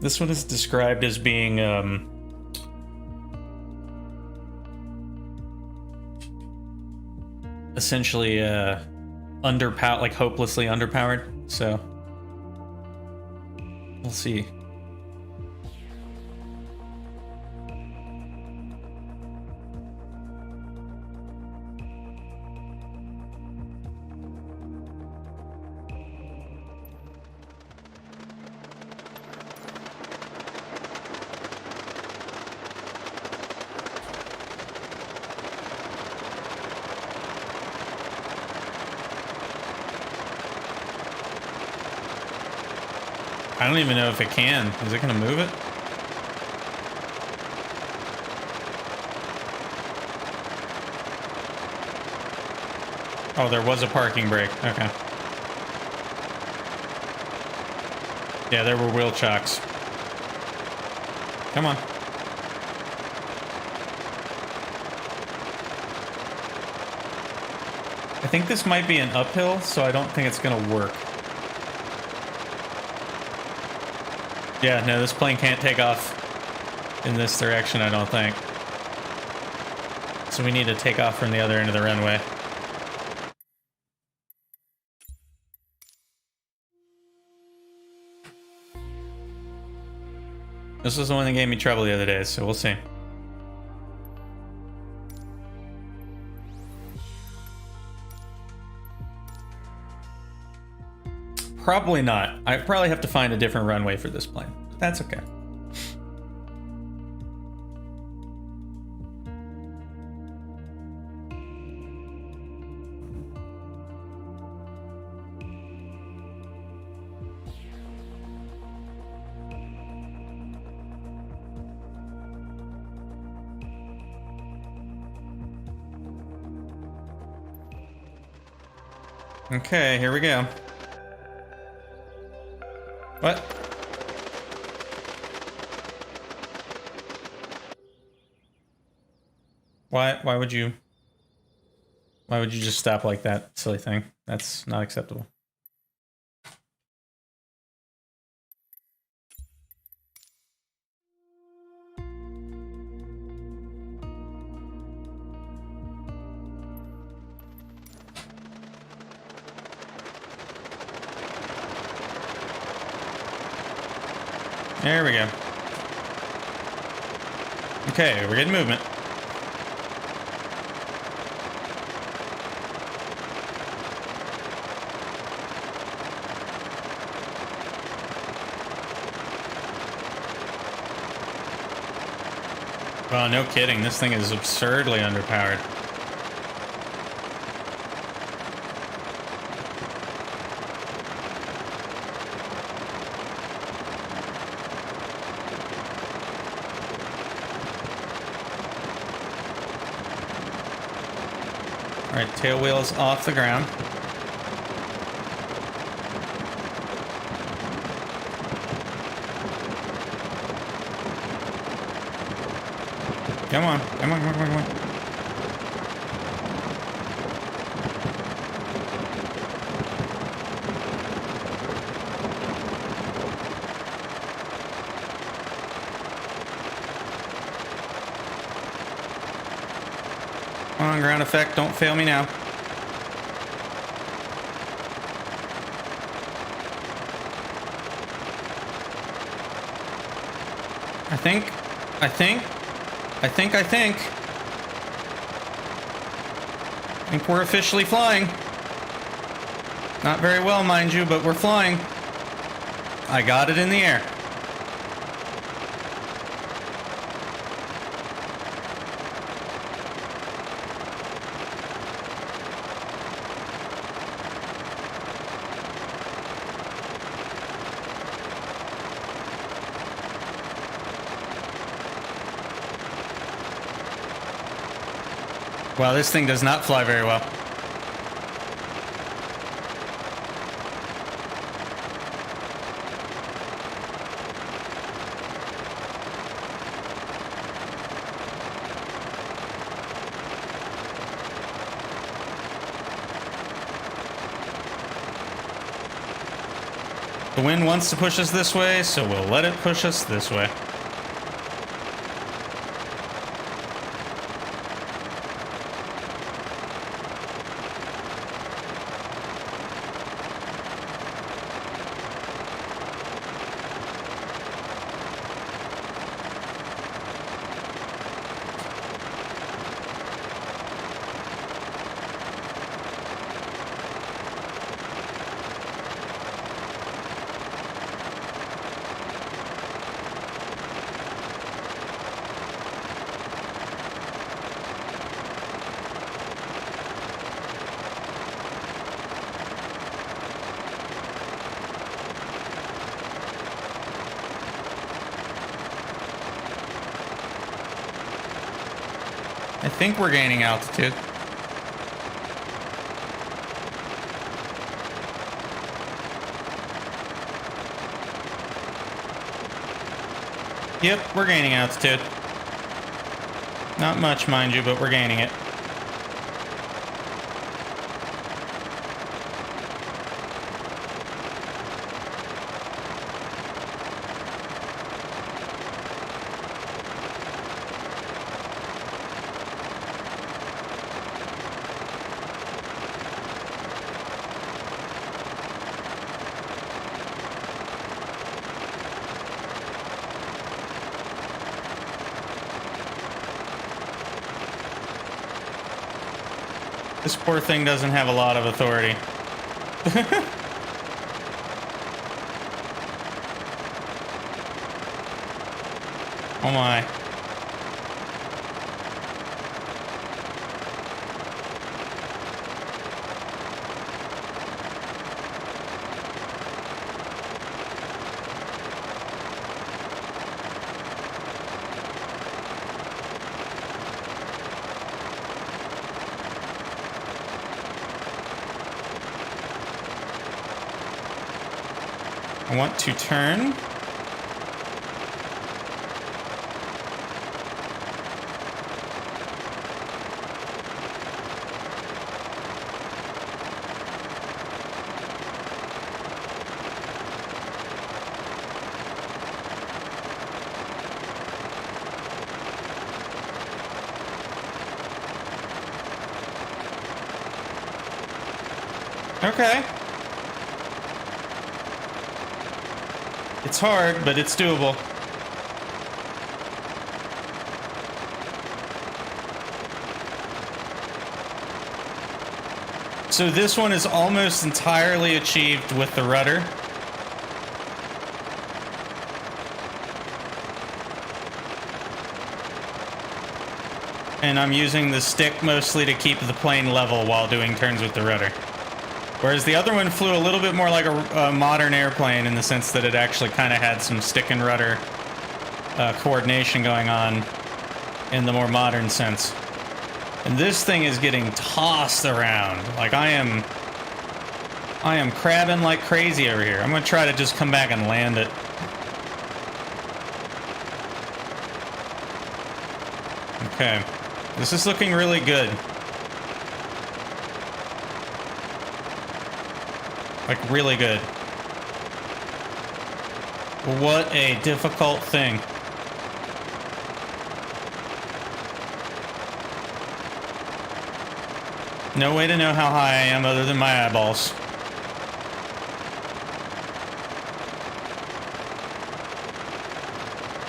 This one is described as being, essentially, underpowered, like hopelessly underpowered, so we'll see. I don't even know if it can. Is it gonna move it? Oh, there was a parking brake. Okay. Yeah, there were wheel chocks. Come on. I think this might be an uphill, so I don't think it's gonna work. Yeah, no, this plane can't take off in this direction, I don't think. So we need to take off from the other end of the runway. This was the one that gave me trouble the other day, so we'll see. Probably not. I probably have to find a different runway for this plane. But that's okay. Okay, here we go. What? Why would you just stop like that, silly thing? That's not acceptable. There we go. Okay, we're getting movement. Well, no kidding. This thing is absurdly underpowered. All right, tail wheels off the ground. Come on, come on, come on, come on. Come on, ground effect, don't fail me now. I think we're officially flying. Not very well, mind you, but we're flying. I got it in the air. Wow, this thing does not fly very well. The wind wants to push us this way, so we'll let it push us this way. I think we're gaining altitude. Yep, we're gaining altitude. Not much, mind you, but we're gaining it. This poor thing doesn't have a lot of authority. Oh my. I want to turn. Okay. It's hard, but it's doable. So this one is almost entirely achieved with the rudder. And I'm using the stick mostly to keep the plane level while doing turns with the rudder. Whereas the other one flew a little bit more like a modern airplane in the sense that it actually kind of had some stick and rudder coordination going on in the more modern sense. And this thing is getting tossed around. Like I am crabbing like crazy over here. I'm gonna try to just come back and land it. Okay, this is looking really good. Like, really good. What a difficult thing. No way to know how high I am other than my eyeballs.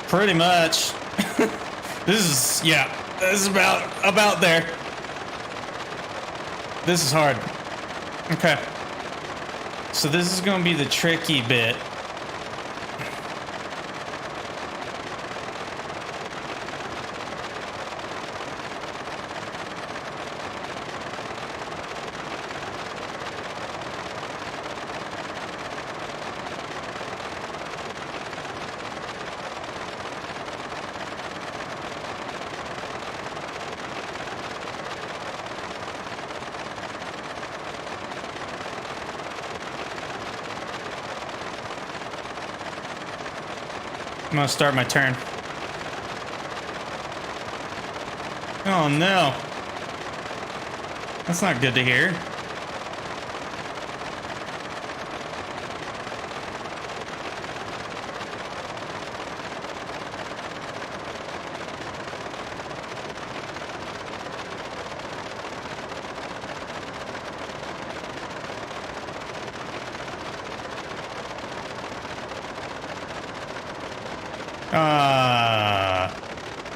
Pretty much. This is about there. This is hard. Okay. So this is going to be the tricky bit. I'm gonna start my turn. Oh no. That's not good to hear.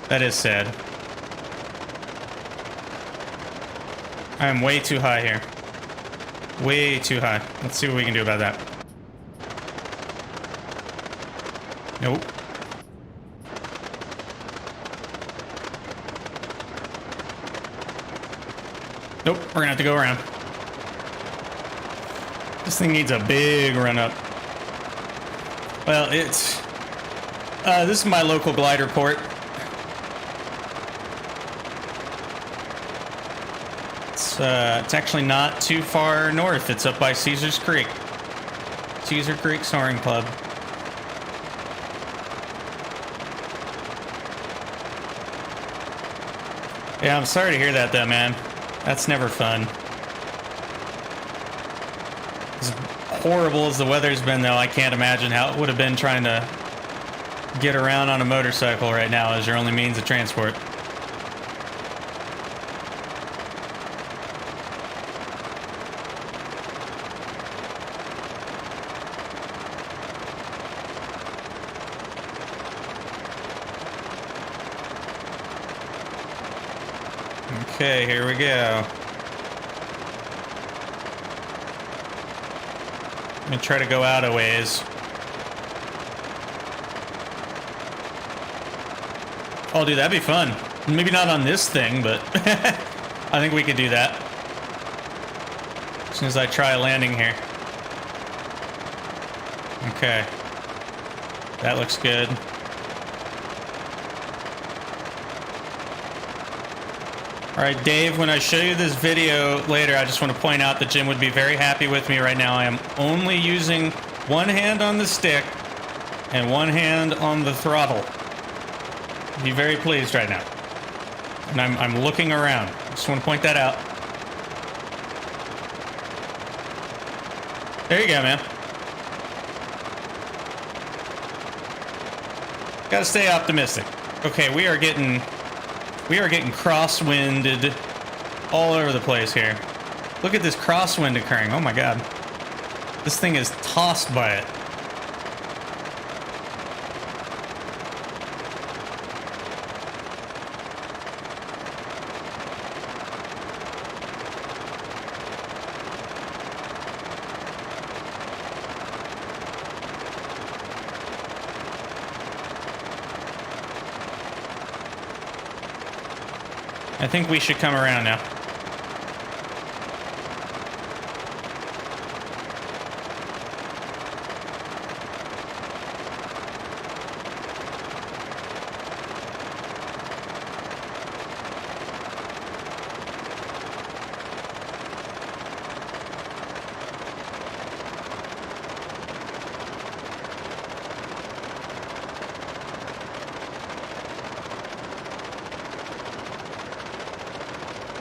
That is sad. I am way too high here. Way too high. Let's see what we can do about that. Nope. Nope, we're gonna have to go around. This thing needs a big run up. Well, it's... this is my local glider port. It's actually not too far north. It's up by Caesar's Creek. Caesar Creek Soaring Club. Yeah, I'm sorry to hear that though, man. That's never fun. As horrible as the weather's been though, I can't imagine how it would have been trying to get around on a motorcycle right now as your only means of transport. Okay, here we go. I'm gonna try to go out a ways. Oh, dude, that'd be fun. Maybe not on this thing, but I think we could do that. As soon as I try landing here. Okay. That looks good. Alright, Dave, when I show you this video later, I just want to point out that Jim would be very happy with me right now. I am only using one hand on the stick and one hand on the throttle. Be very pleased right now. And I'm looking around. Just want to point that out. There you go, man. Gotta stay optimistic. Okay, we are getting crosswinded all over the place here. Look at this crosswind occurring. Oh my god. This thing is tossed by it. I think we should come around now.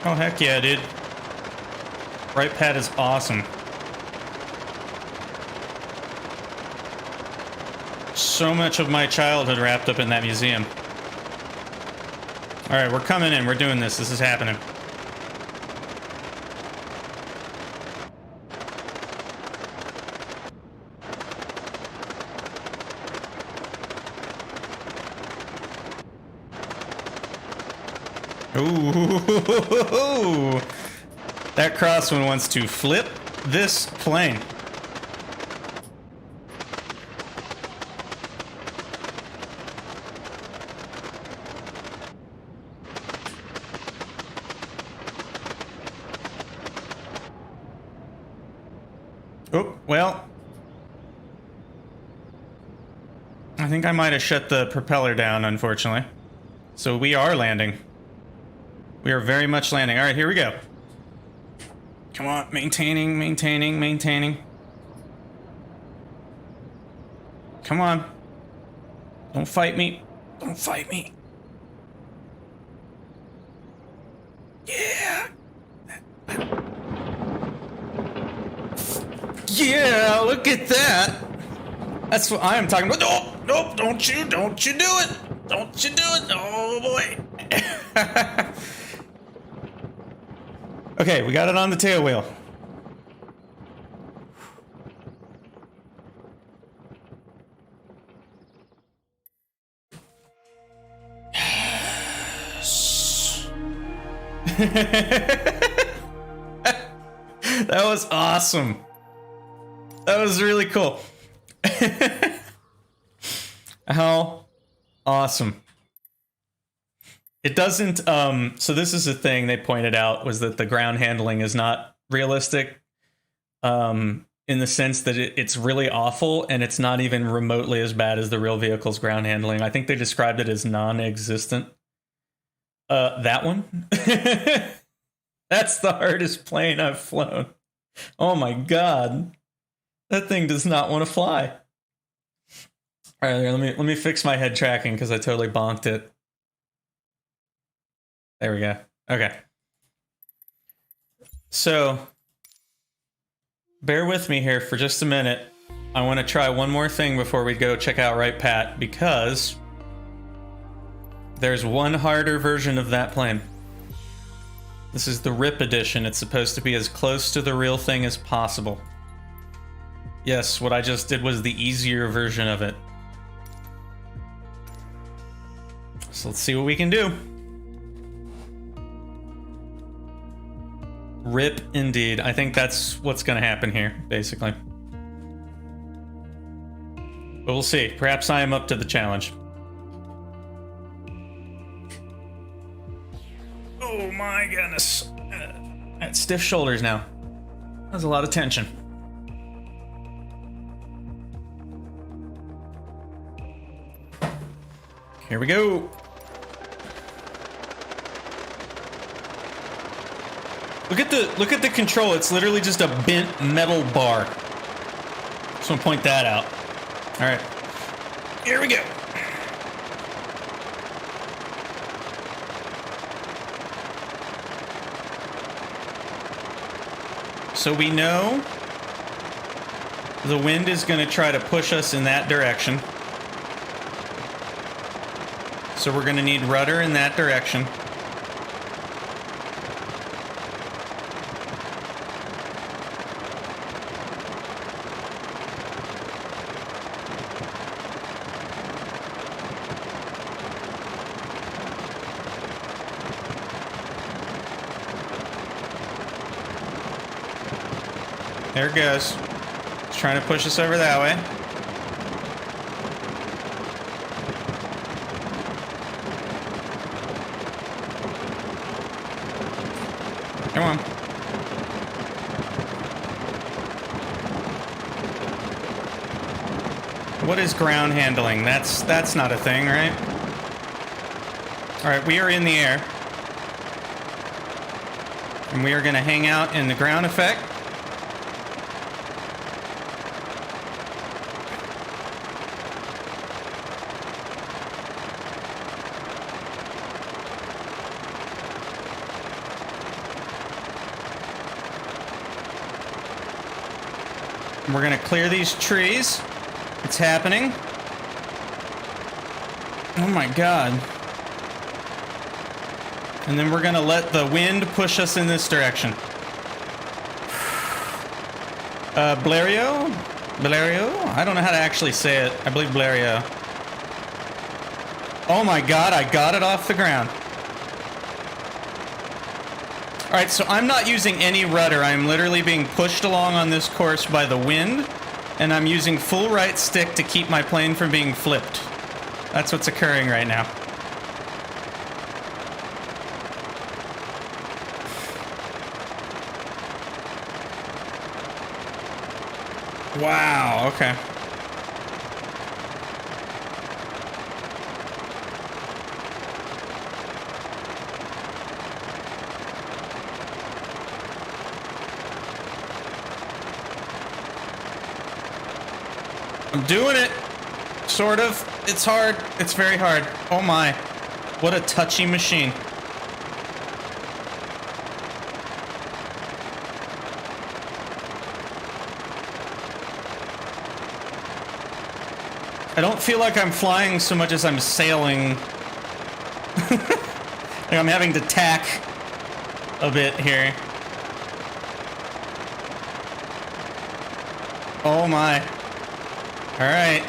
Oh, heck yeah, dude. Right pad is awesome. So much of my childhood wrapped up in that museum. Alright, we're coming in. We're doing this. This is happening. Ooh, that crosswind wants to flip this plane. Oh, well. I think I might have shut the propeller down, unfortunately. So we are landing. We are very much landing. All right, here we go. Come on, maintaining, maintaining, maintaining. Come on. Don't fight me. Don't fight me. Yeah. Yeah, look at that. That's what I am talking about. No, nope, don't you do it. Don't you do it. Oh boy. Okay, we got it on the tail wheel. That was awesome. That was really cool. How awesome. It doesn't, so this is the thing they pointed out, was that the ground handling is not realistic, in the sense that it's really awful, and it's not even remotely as bad as the real vehicle's ground handling. I think they described it as non-existent. That one? That's the hardest plane I've flown. Oh my god. That thing does not want to fly. All right, let me fix my head tracking because I totally bonked it. There we go. Okay. So, bear with me here for just a minute. I want to try one more thing before we go check out Right Pat, because there's one harder version of that plane. This is the RIP edition. It's supposed to be as close to the real thing as possible. Yes, what I just did was the easier version of it. So let's see what we can do. RIP indeed. I think that's what's going to happen here, basically. But we'll see. Perhaps I am up to the challenge. Oh my goodness. I had stiff shoulders now. That's a lot of tension. Here we go. Look at the control. It's literally just a bent metal bar. Just want to point that out. All right. Here we go. So we know the wind is going to try to push us in that direction. So we're going to need rudder in that direction. There it goes. It's trying to push us over that way. Come on. What is ground handling? That's not a thing, right? All right, we are in the air. And we are going to hang out in the ground effect. We're gonna clear these trees. It's happening. Oh my god. And then we're gonna let the wind push us in this direction. Bleriot? Bleriot? I don't know how to actually say it. I believe Bleriot. Oh my god, I got it off the ground. Alright, so I'm not using any rudder. I'm literally being pushed along on this course by the wind, and I'm using full right stick to keep my plane from being flipped. That's what's occurring right now. Wow, okay. I'm doing it. Sort of. It's hard. It's very hard. Oh my. What a touchy machine. I don't feel like I'm flying so much as I'm sailing. Like I'm having to tack a bit here. Oh my. All right.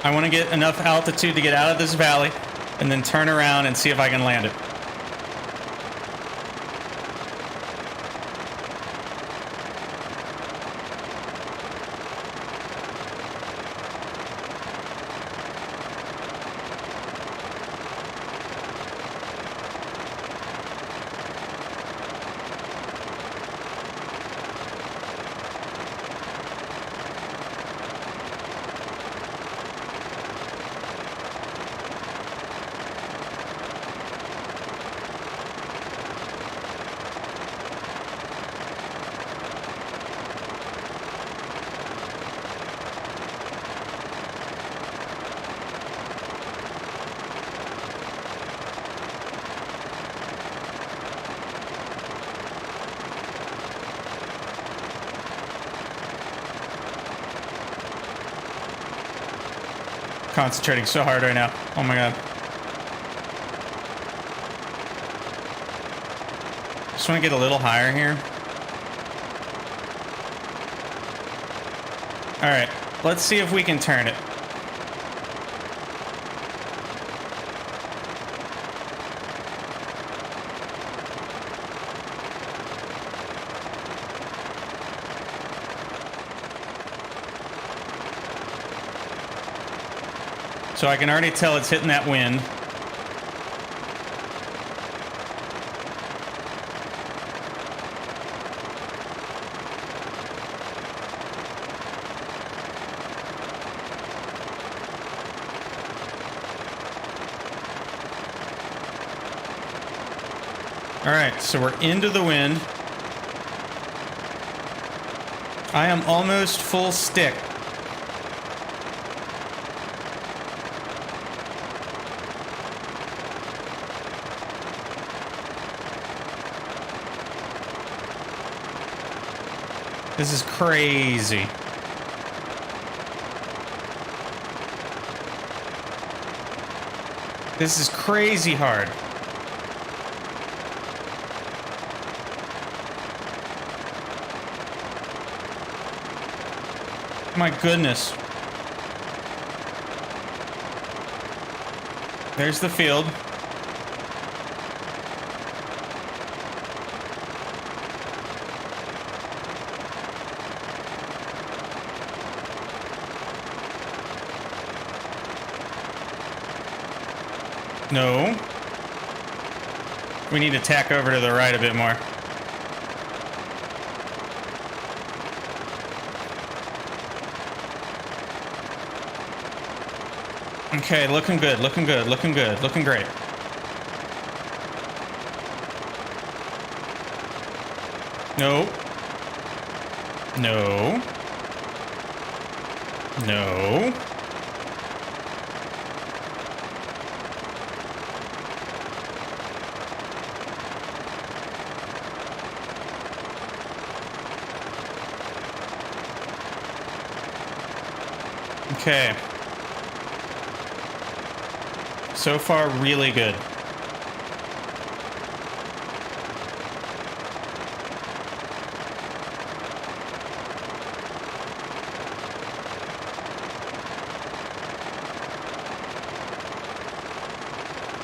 I want to get enough altitude to get out of this valley and then turn around and see if I can land it. Concentrating so hard right now. Oh my god. Just want to get a little higher here. Alright, let's see if we can turn it. So I can already tell it's hitting that wind. All right, so we're into the wind. I am almost full stick. This is crazy. This is crazy hard. My goodness. There's the field. No. We need to tack over to the right a bit more. Okay, looking good, looking good, looking good, looking great. No. No. No. Okay. So far, really good.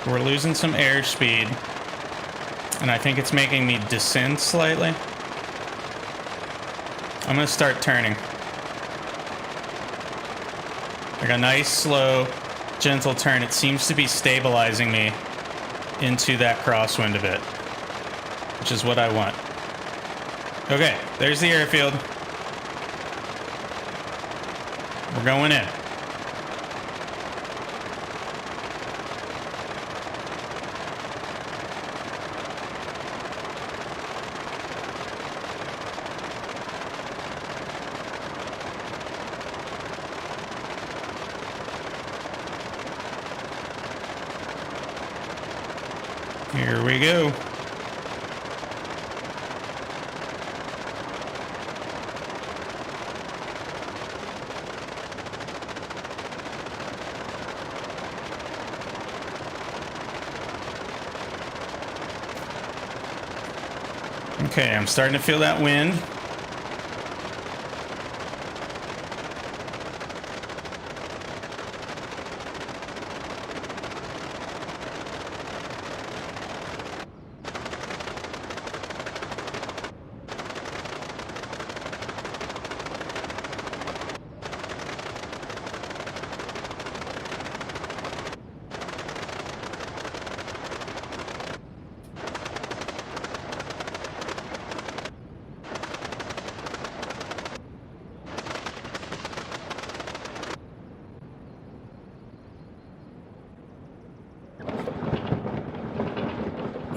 We're losing some airspeed, and I think it's making me descend slightly. I'm gonna start turning. Like a nice, slow, gentle turn. It seems to be stabilizing me into that crosswind a bit, which is what I want. Okay, there's the airfield. We're going in. Here we go. Okay, I'm starting to feel that wind.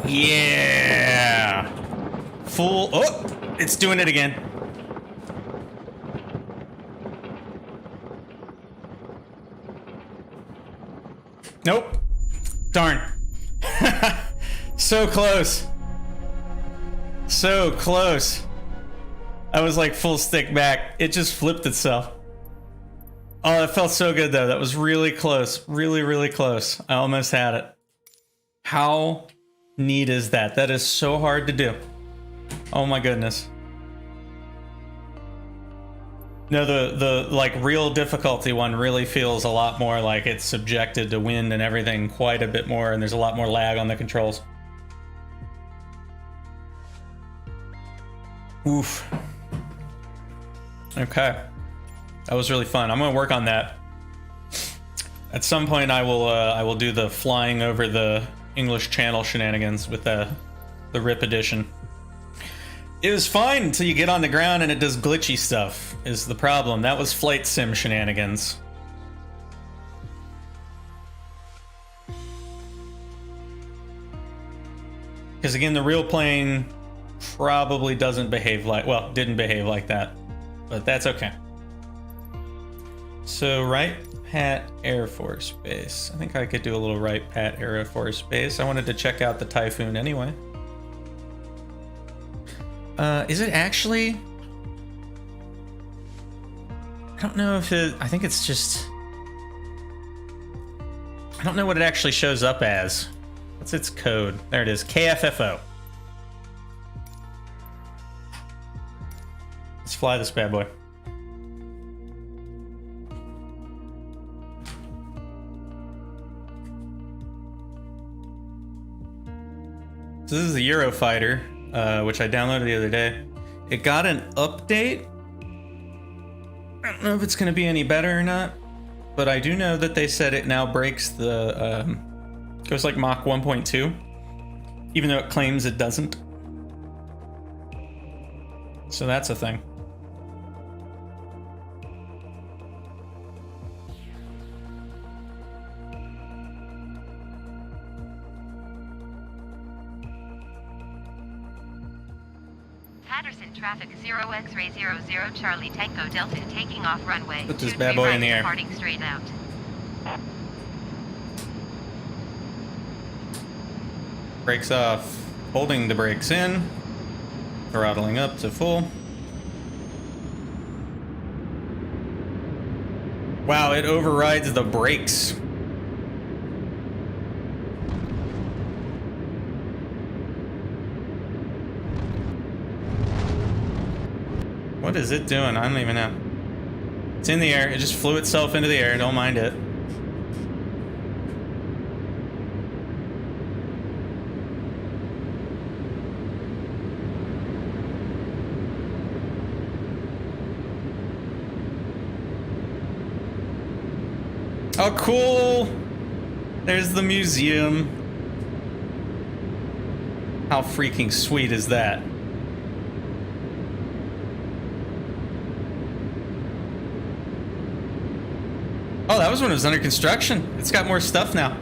Yeah. Full. Oh, it's doing it again. Nope. Darn. So close. So close. I was like full stick back. It just flipped itself. Oh, it felt so good though. That was really close. Really, really close. I almost had it. How neat is that? That is so hard to do. Oh my goodness. No, the like real difficulty one really feels a lot more like it's subjected to wind and everything quite a bit more, and there's a lot more lag on the controls. Oof. Okay. That was really fun. I'm gonna work on that. At some point I will do the flying over the English Channel shenanigans with the RIP edition. It was fine until you get on the ground and it does glitchy stuff, is the problem. That was flight sim shenanigans. Because again, the real plane probably doesn't behave like, well, didn't behave like that. But that's okay. So, right Pat Air Force Base. I think I could do a little right Pat Air Force Base. I wanted to check out the Typhoon anyway. Is it actually? I don't know if it, I think it's just, I don't know what it actually shows up as. What's its code? There it is, KFFO. Let's fly this bad boy. So this is the Eurofighter, which I downloaded the other day. It got an update. I don't know if it's going to be any better or not, but I do know that they said it now breaks the, goes like Mach 1.2, even though it claims it doesn't. So that's a thing. Patterson traffic 0 X-ray 00 Charlie Tango Delta taking off runway. Put this bad boy in the air. Departing straight out. Brakes off, holding the brakes in, throttling up to full. Wow, it overrides the brakes. What is it doing? I don't even know. It's in the air. It just flew itself into the air. Don't mind it. Oh, cool! There's the museum. How freaking sweet is that? Oh, that was when it was under construction. It's got more stuff now.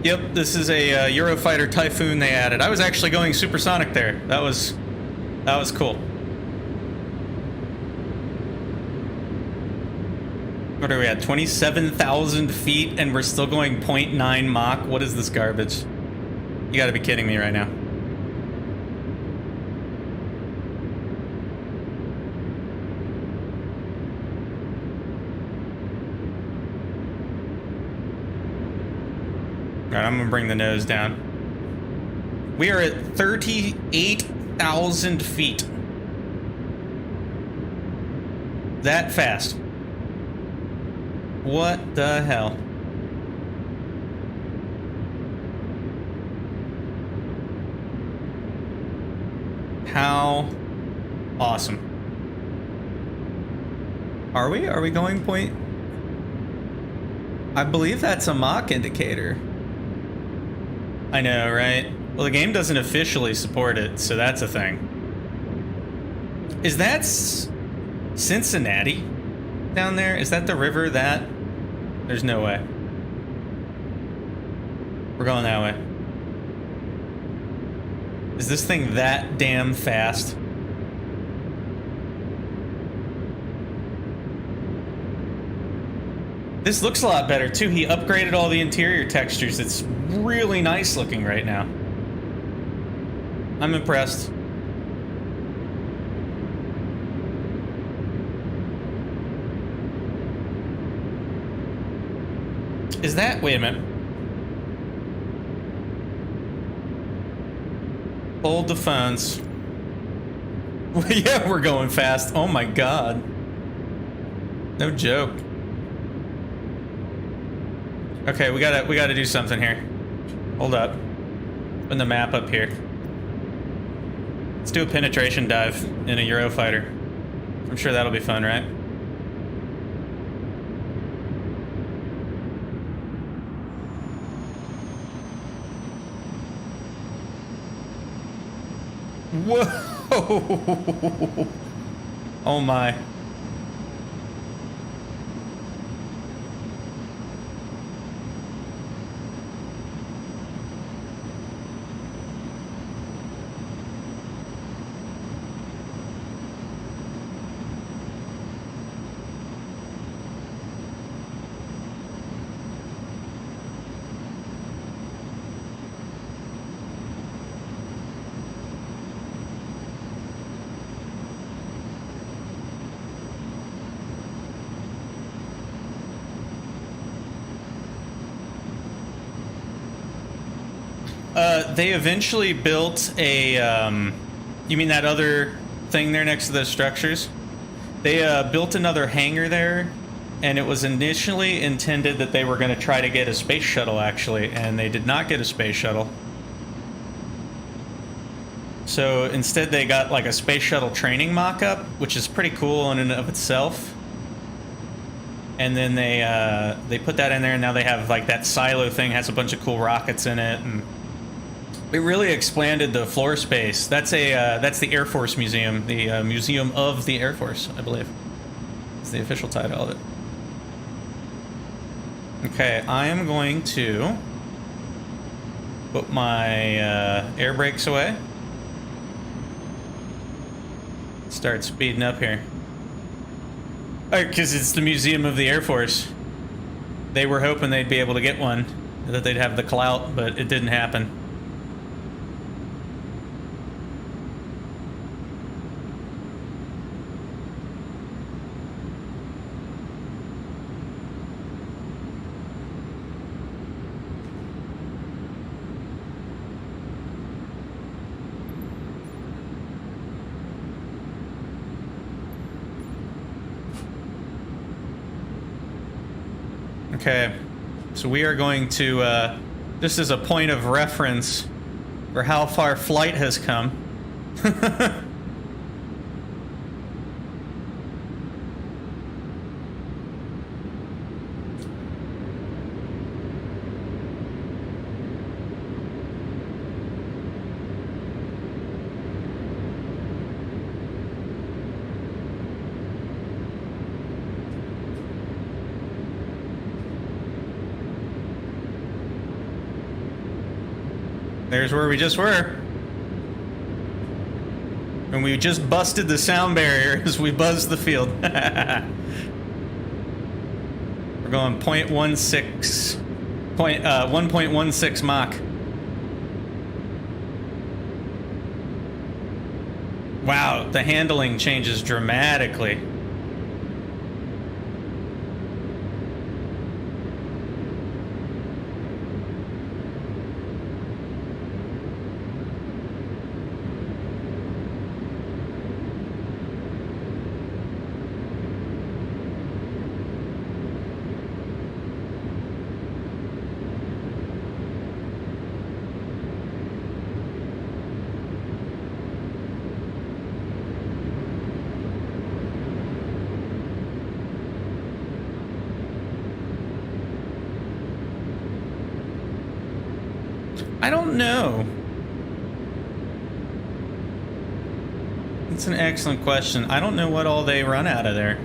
Yep, this is a Eurofighter Typhoon they added. I was actually going supersonic there. That was cool. What are we at? 27,000 feet and we're still going 0.9 Mach? What is this garbage? You gotta be kidding me right now. Alright, I'm gonna bring the nose down. We are at 38,000 feet. That fast. What the hell? How awesome. Are we? Are we going point? I believe that's a Mach indicator. I know, right? Well, the game doesn't officially support it, so that's a thing. Is that Cincinnati down there? Is that the river that? There's no way. We're going that way. Is this thing that damn fast? This looks a lot better too. He upgraded all the interior textures. It's really nice looking right now. I'm impressed. Is that... Wait a minute. Hold the phones. Yeah, we're going fast. Oh my god. No joke. Okay, we gotta do something here. Hold up. Put the map up here. Let's do a penetration dive in a Eurofighter. I'm sure that'll be fun, right? Whoa! Oh my. They eventually built a, you mean that other thing there next to those structures? They built another hangar there, and it was initially intended that they were going to try to get a space shuttle, actually, and they did not get a space shuttle. So instead they got like a space shuttle training mock-up, which is pretty cool in and of itself. And then they put that in there, and now they have like that silo thing, has a bunch of cool rockets in it, and it really expanded the floor space. That's the Air Force Museum, the Museum of the Air Force, I believe. It's the official title of it. Okay, I am going to put my air brakes away. Start speeding up here. Because it's the Museum of the Air Force. They were hoping they'd be able to get one, that they'd have the clout, but it didn't happen. Okay, so we are going to, this is a point of reference for how far flight has come. There's where we just were. And we just busted the sound barrier as we buzzed the field. We're going 1.16 Mach. Wow, the handling changes dramatically. I don't know. It's an excellent question. I don't know what all they run out of there.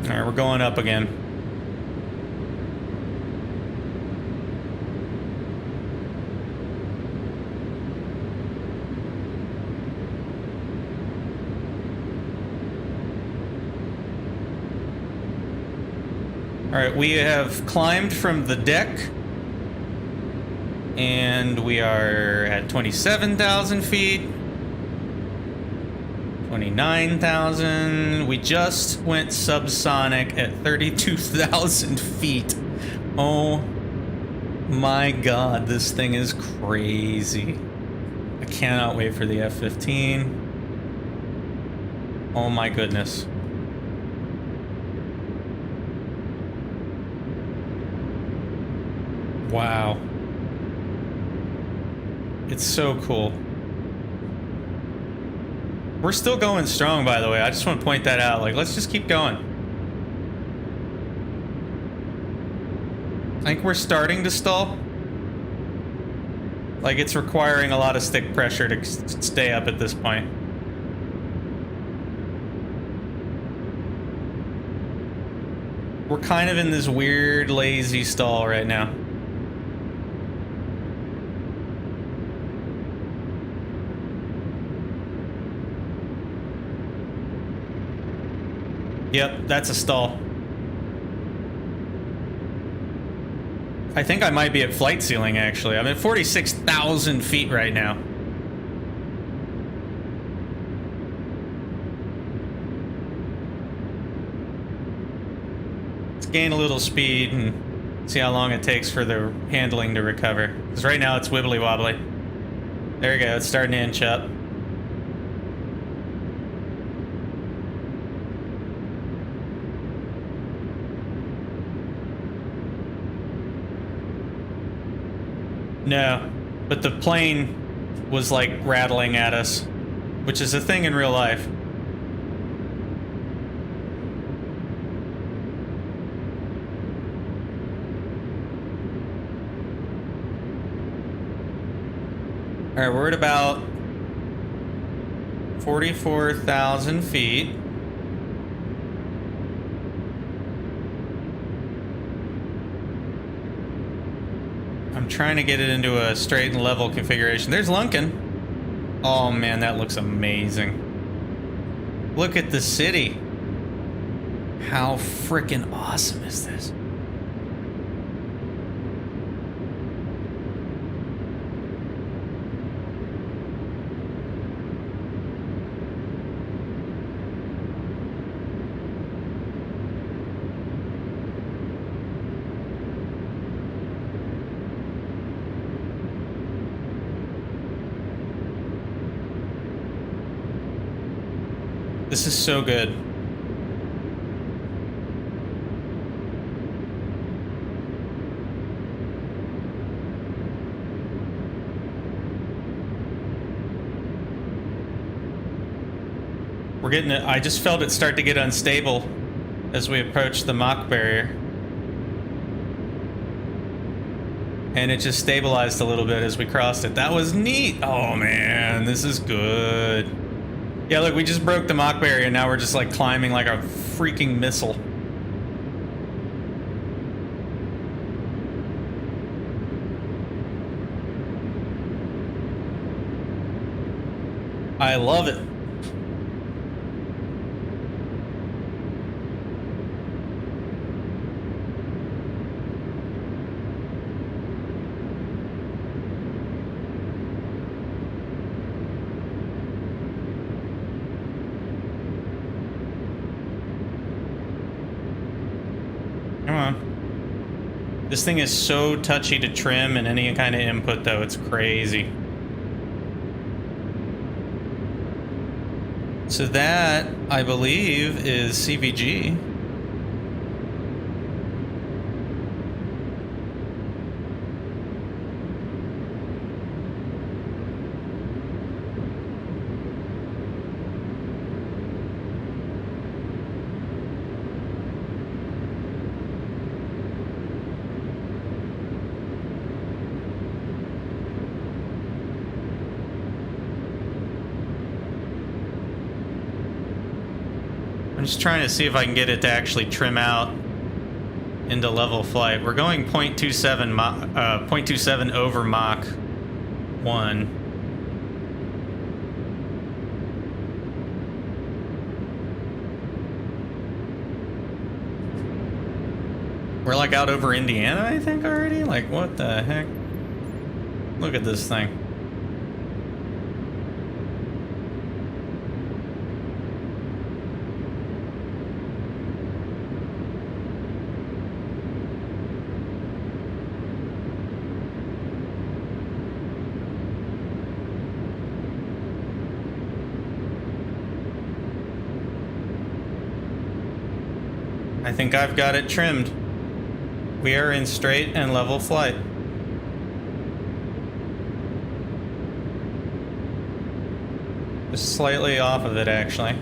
All right, we're going up again. All right, we have climbed from the deck, and we are at 27,000 feet, 29,000. We just went subsonic at 32,000 feet. Oh my God, this thing is crazy. I cannot wait for the F-15. Oh my goodness. Wow. It's so cool. We're still going strong, by the way. I just want to point that out. Like, let's just keep going. I think we're starting to stall. Like, it's requiring a lot of stick pressure to stay up at this point. We're kind of in this weird, lazy stall right now. Yep, that's a stall. I think I might be at flight ceiling, actually. I'm at 46,000 feet right now. Let's gain a little speed and see how long it takes for the handling to recover. Because right now it's wibbly wobbly. There we go, it's starting to inch up. No, but the plane was like rattling at us, which is a thing in real life. All right, we're at about 44,000 feet. I'm trying to get it into a straight and level configuration. There's Lunken. Oh man, that looks amazing. Look at the city. How freaking awesome is this? This is so good. We're getting it. I just felt it start to get unstable as we approached the Mach barrier. And it just stabilized a little bit as we crossed it. That was neat. Oh man, this is good. Yeah, look, we just broke the Mach barrier and now we're just like climbing like a freaking missile. I love it. Come on. This thing is so touchy to trim and any kind of input, though. It's crazy. So that, I believe, is CVG. I'm just trying to see if I can get it to actually trim out into level flight. We're going 0.27 over Mach 1. We're like out over Indiana, I think, already? Like, what the heck? Look at this thing. I think I've got it trimmed. We are in straight and level flight. Just slightly off of it, actually.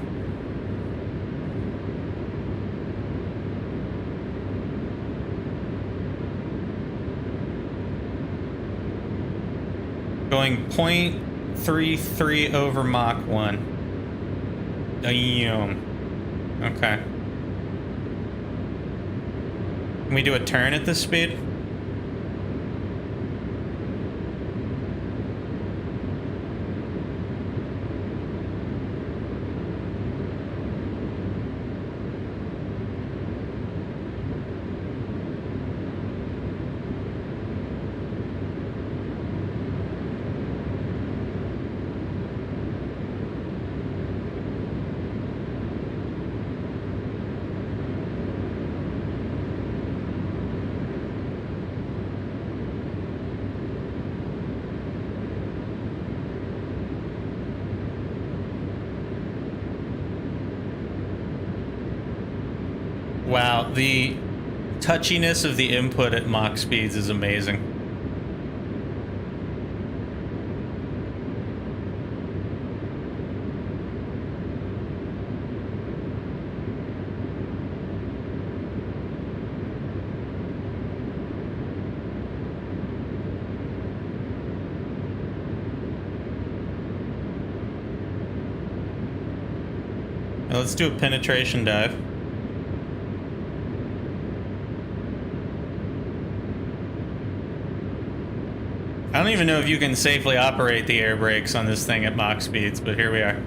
Going 0.33 over Mach 1. Damn. Okay. Can we do a turn at this speed? Wow, the touchiness of the input at Mach speeds is amazing. Now let's do a penetration dive. I don't even know if you can safely operate the air brakes on this thing at Mach speeds, but here we are.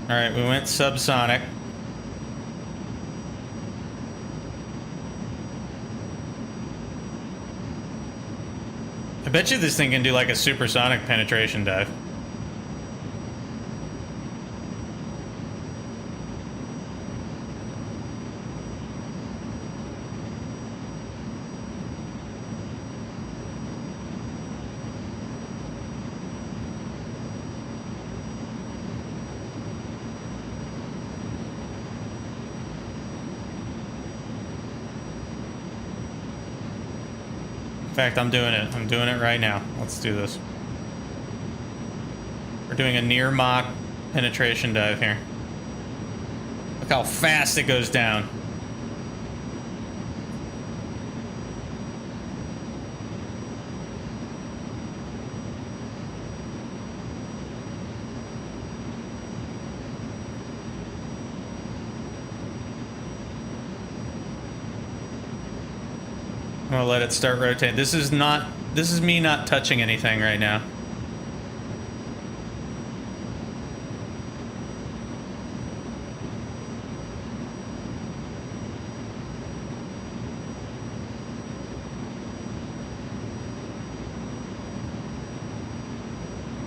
All right, we went subsonic. I bet you this thing can do like a supersonic penetration dive. In fact, I'm doing it. I'm doing it right now. Let's do this. We're doing a near Mach penetration dive here. Look how fast it goes down. gonna let it start rotating. This is me not touching anything right now.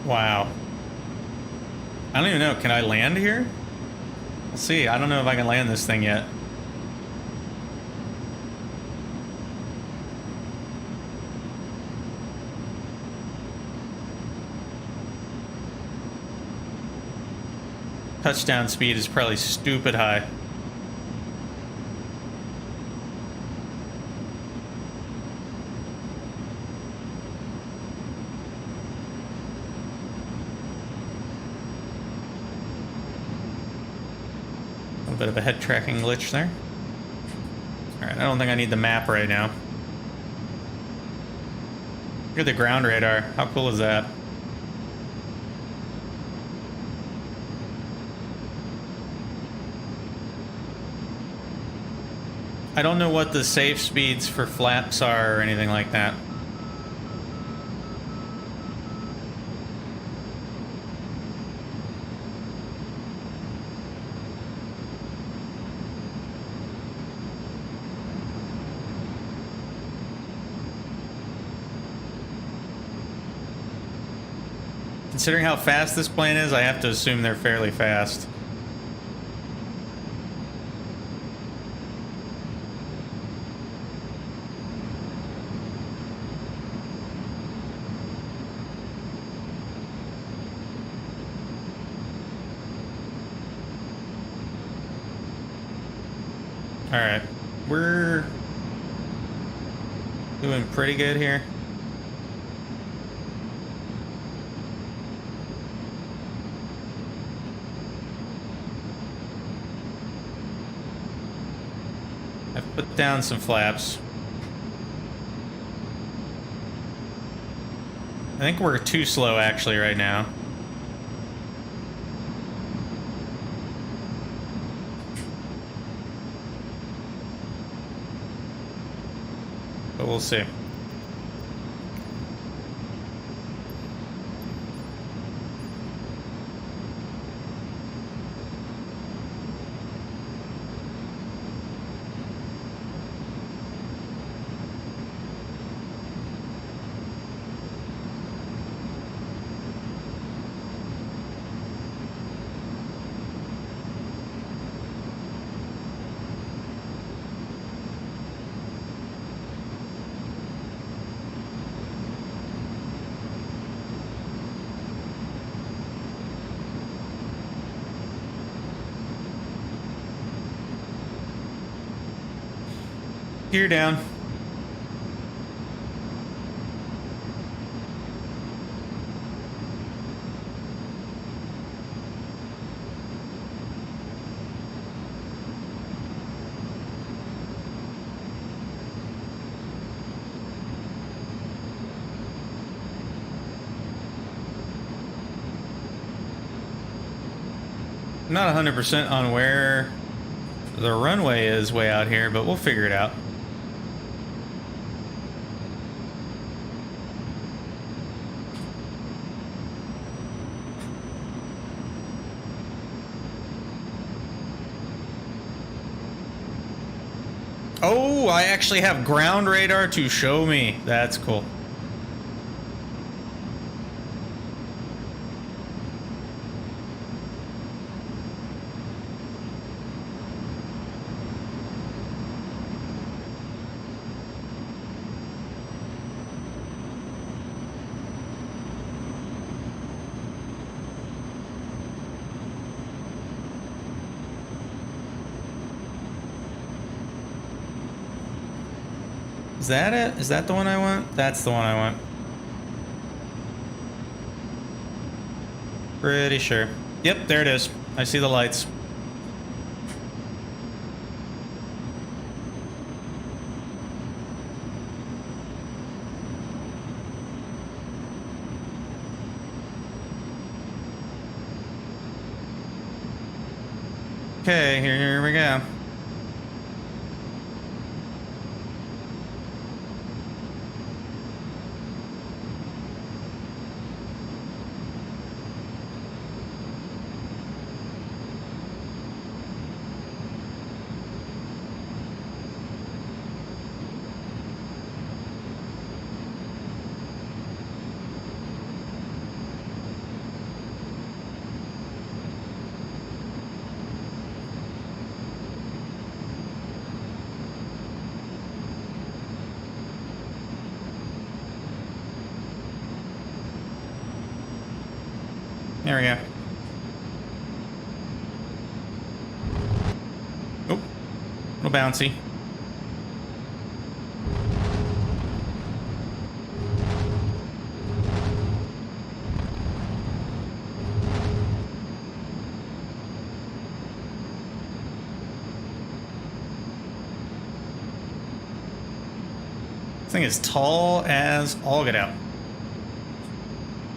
Wow. I don't even know. Can I land here? Let's see. I don't know if I can land this thing yet. Touchdown speed is probably stupid high. A bit of a head tracking glitch there. Alright, I don't think I need the map right now. Look at the ground radar. How cool is that? I don't know what the safe speeds for flaps are or anything like that. Considering how fast this plane is, I have to assume they're fairly fast. Alright, we're doing pretty good here. I've put down some flaps. I think we're too slow actually right now. But we'll see. Gear down. I'm not 100% on where the runway is way out here, but we'll figure it out. Oh, I actually have ground radar to show me. That's cool. Is that it? Is that the one I want? That's the one I want. Pretty sure. Yep, there it is. I see the lights. Okay, here we go. There we go. Oh, a little bouncy. This thing is tall as all get out.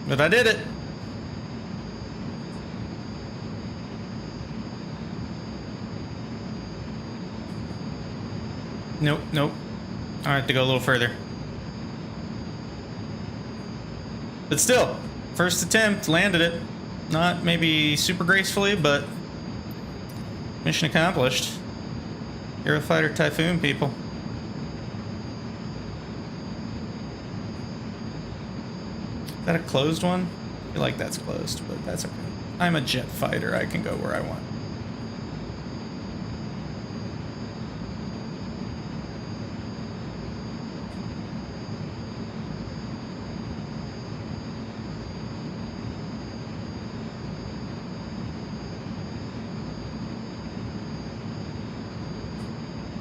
But I did it. Nope, nope. I have to go a little further. But still, first attempt, landed it. Not maybe super gracefully, but mission accomplished. Eurofighter Typhoon, people. Is that a closed one? I feel like that's closed, but that's okay. I'm a jet fighter. I can go where I want.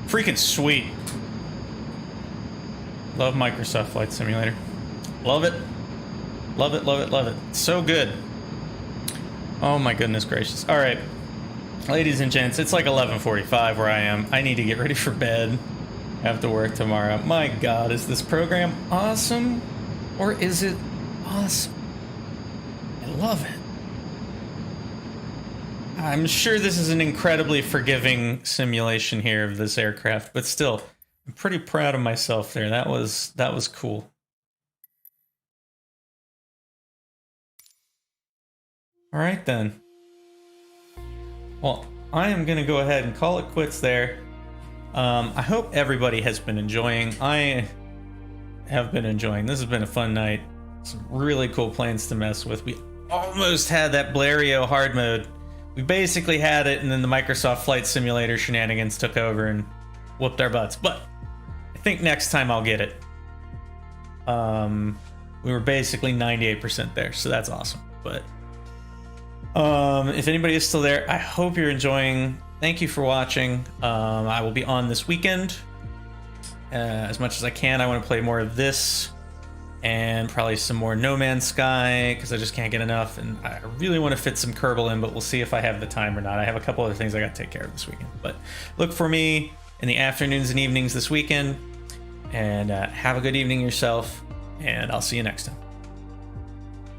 Freaking sweet. Love Microsoft Flight Simulator. Love it. Love it, love it, love it. So good. Oh my goodness gracious. All right. Ladies and gents, it's like 11:45 where I am. I need to get ready for bed. I have to work tomorrow. My God, is this program awesome? Or is it awesome? I love it. I'm sure this is an incredibly forgiving simulation here of this aircraft, but still, I'm pretty proud of myself there. That was cool. All right then. Well, I am gonna go ahead and call it quits there. I hope everybody has been enjoying. I have been enjoying. This has been a fun night. Some really cool planes to mess with. We almost had that Bleriot hard mode. We basically had it, and then the Microsoft Flight Simulator shenanigans took over and whooped our butts. But I think next time I'll get it. We were basically 98% there, so that's awesome. But if anybody is still there, I hope you're enjoying. Thank you for watching. I will be on this weekend as much as I can. I want to play more of this and probably some more No Man's Sky because I just can't get ncenough, and I really want to fit some Kerbal in, but we'll see if I have the time or not. I have a couple other things I got to take care of this weekend, but look for me in the afternoons and evenings this weekend, and have a good evening yourself, and I'll see you next time.